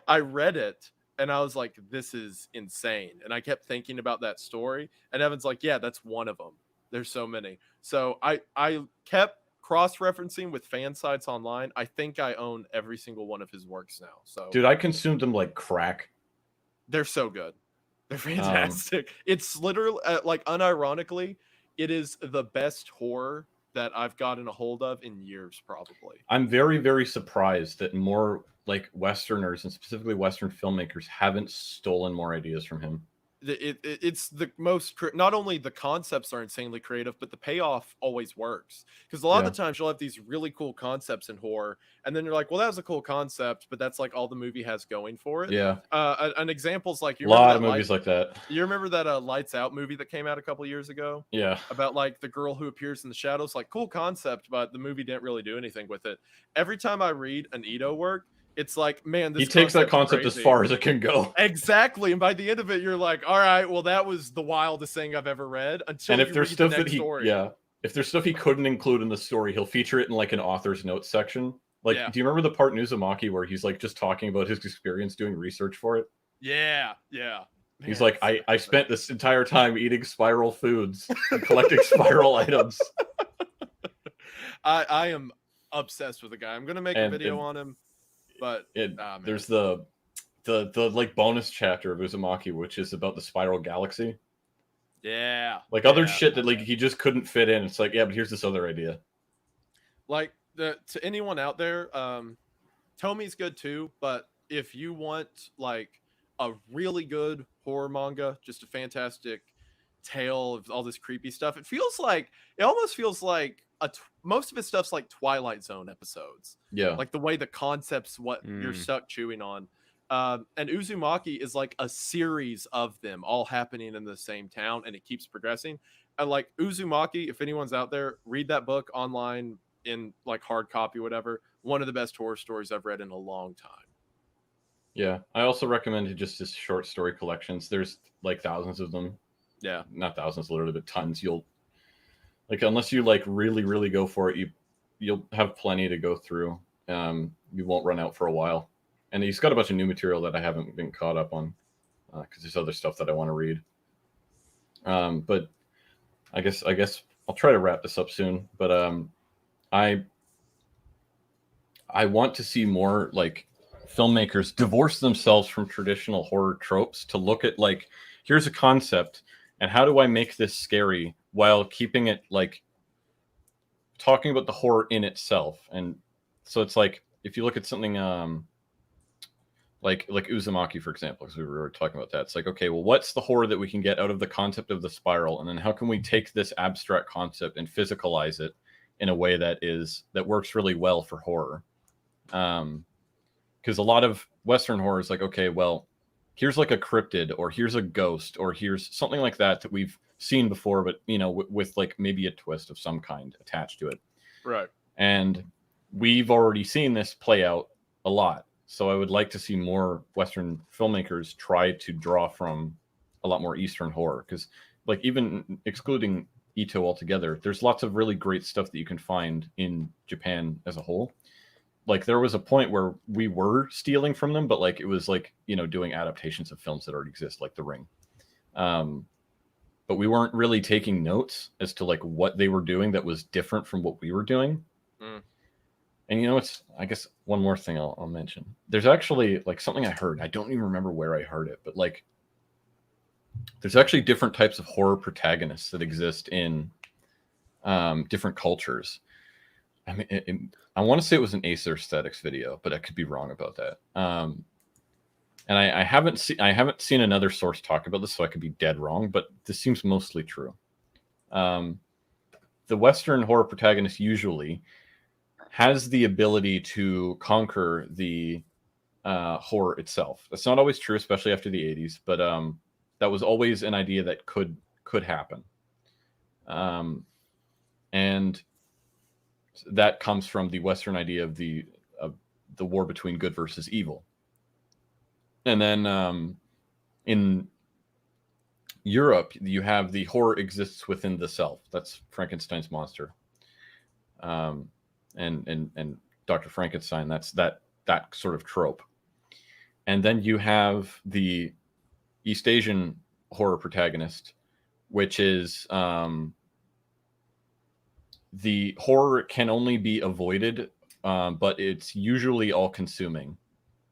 I read it and I was like, this is insane. And I kept thinking about that story. And Evan's like, yeah, that's one of them. There's so many. So I kept cross-referencing with fan sites online. I think I own every single one of his works now. So Dude, I consumed them like crack. they're so good. They're fantastic. It's literally like unironically, it is the best horror that I've gotten a hold of in years, probably. I'm very, very surprised that more like Westerners and specifically Western filmmakers haven't stolen more ideas from him. It's the most, not only the concepts are insanely creative, but the payoff always works, because a lot of the times you'll have these really cool concepts in horror and then you're like, well, that was a cool concept, but that's like all the movie has going for it. Yeah. An example's like, A lot of movies like that. you remember that Lights Out movie that came out a couple years ago Yeah. about like the girl who appears in the shadows? Like, cool concept, but the movie didn't really do anything with it. Every time I read an Ito work, it's like, man, this he takes that concept crazy. as far as it can go. Exactly, and by the end of it, you're like, all right, well, that was the wildest thing I've ever read. Until And if there's stuff that if there's stuff he couldn't include in the story, he'll feature it in like an author's notes section. Like, do you remember the part in Uzumaki where he's like just talking about his experience doing research for it? Yeah. He's like, I spent this entire time eating spiral foods and collecting spiral items. I am obsessed with the guy. I'm gonna make a video on him, but there's the like bonus chapter of Uzumaki, which is about the spiral galaxy. Yeah. Like other shit that like he just couldn't fit in. It's like, yeah, but here's this other idea. Like to anyone out there, Tomi's good too, but if you want like a really good horror manga, just a fantastic tale of all this creepy stuff, it almost feels like most of his stuff's like Twilight Zone episodes. Yeah. Like the way the concept's what you're stuck chewing on. And Uzumaki is like a series of them all happening in the same town, and it keeps progressing. And like Uzumaki, if anyone's out there, read that book online in like hard copy, whatever. One of the best horror stories I've read in a long time. Yeah, I also recommend just his short story collections. There's like thousands of them. Yeah, not thousands literally, but tons. You'll like, unless you like really, really go for it, you'll have plenty to go through. You won't run out for a while. And he's got a bunch of new material that I haven't been caught up on because there's other stuff that I want to read. But I guess I'll try to wrap this up soon. But I want to see more like filmmakers divorce themselves from traditional horror tropes to look at like, here's a concept and how do I make this scary while keeping it like talking about the horror in itself. And so it's like, if you look at something like Uzumaki, for example, because we were talking about that, it's like, okay, well, what's the horror that we can get out of the concept of the spiral, and then how can we take this abstract concept and physicalize it in a way that works really well for horror? Because a lot of Western horror is like, okay, well, here's like a cryptid, or here's a ghost, or here's something like that we've seen before, but with like maybe a twist of some kind attached to it. Right. And we've already seen this play out a lot. So I would like to see more Western filmmakers try to draw from a lot more Eastern horror, because like even excluding Ito altogether, there's lots of really great stuff that you can find in Japan as a whole. Like there was a point where we were stealing from them, but like it was like, doing adaptations of films that already exist, like The Ring. But we weren't really taking notes as to like what they were doing that was different from what we were doing. And it's, I guess one more thing I'll mention. There's actually like something I heard. I don't even remember where I heard it, but like there's actually different types of horror protagonists that exist in different cultures. I mean, I want to say it was an Acer Aesthetics video, but I could be wrong about that. And I haven't seen another source talk about this, so I could be dead wrong, but this seems mostly true. The Western horror protagonist usually has the ability to conquer the horror itself. That's not always true, especially after the 80s, but that was always an idea that could happen. And that comes from the Western idea of the war between good versus evil. And then in Europe, you have the horror exists within the self. That's Frankenstein's monster. And Dr. Frankenstein, that's that sort of trope. And then you have the East Asian horror protagonist, which is the horror can only be avoided, but it's usually all-consuming.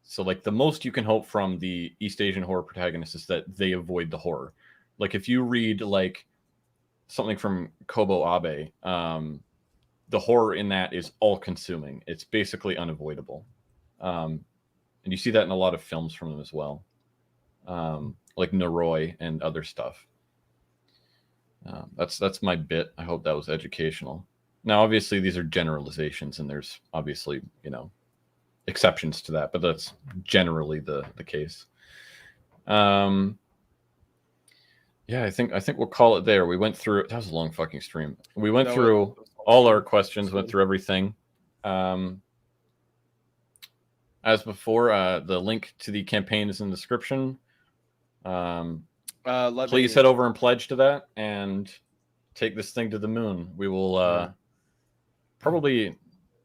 So, like, the most you can hope from the East Asian horror protagonist is that they avoid the horror. Like, if you read, like, something from Kobo Abe, the horror in that is all-consuming. It's basically unavoidable. And you see that in a lot of films from them as well. Like Noroi and other stuff. That's my bit. I hope that was educational. Now, obviously, these are generalizations, and there's obviously, exceptions to that, but that's generally the case. Yeah, I think we'll call it there. We went through. That was a long fucking stream. We went through all our questions, went through everything. As before, the link to the campaign is in the description. Please head over and pledge to that and take this thing to the moon. We will probably,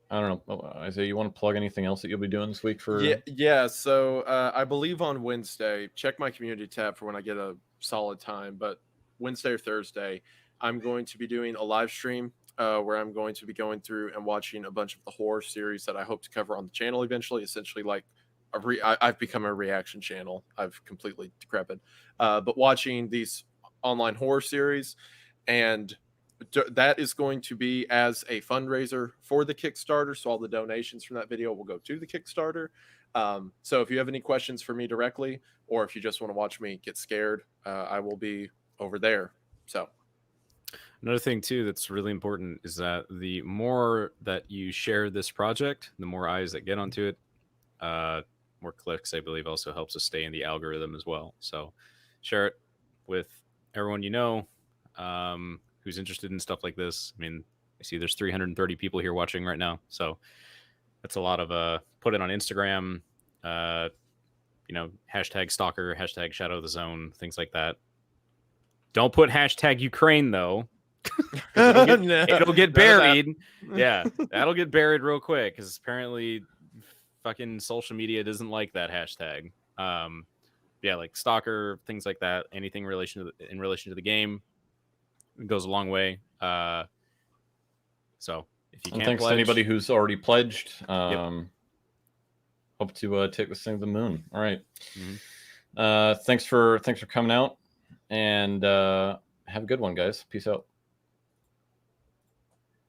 I don't know, Isaiah, you want to plug anything else that you'll be doing this week for? Yeah. So I believe on Wednesday, check my community tab for when I get a solid time, but Wednesday or Thursday, I'm going to be doing a live stream where I'm going to be going through and watching a bunch of the horror series that I hope to cover on the channel eventually. Essentially, like I've become a reaction channel. I've completely decrepit. But watching these online horror series, and that is going to be as a fundraiser for the Kickstarter. So all the donations from that video will go to the Kickstarter. So if you have any questions for me directly, or if you just want to watch me get scared, I will be over there. So another thing too that's really important is that the more that you share this project, the more eyes that get onto it, more clicks, I believe, also helps us stay in the algorithm as well. So share it with everyone you know who's interested in stuff like this. I mean, I see there's 330 people here watching right now, so that's a lot of put it on Instagram, hashtag Stalker, hashtag Shadow of the Zone, things like that. Don't put hashtag Ukraine though. It'll get buried. Yeah, that'll get buried real quick because apparently fucking social media doesn't like that hashtag. Yeah, like Stalker, things like that. Anything in relation to the game, it goes a long way. So if you can't, thanks pledge, to anybody who's already pledged. Yep. Hope to take this thing to the moon. All right. Mm-hmm. Thanks for coming out, and have a good one, guys. Peace out.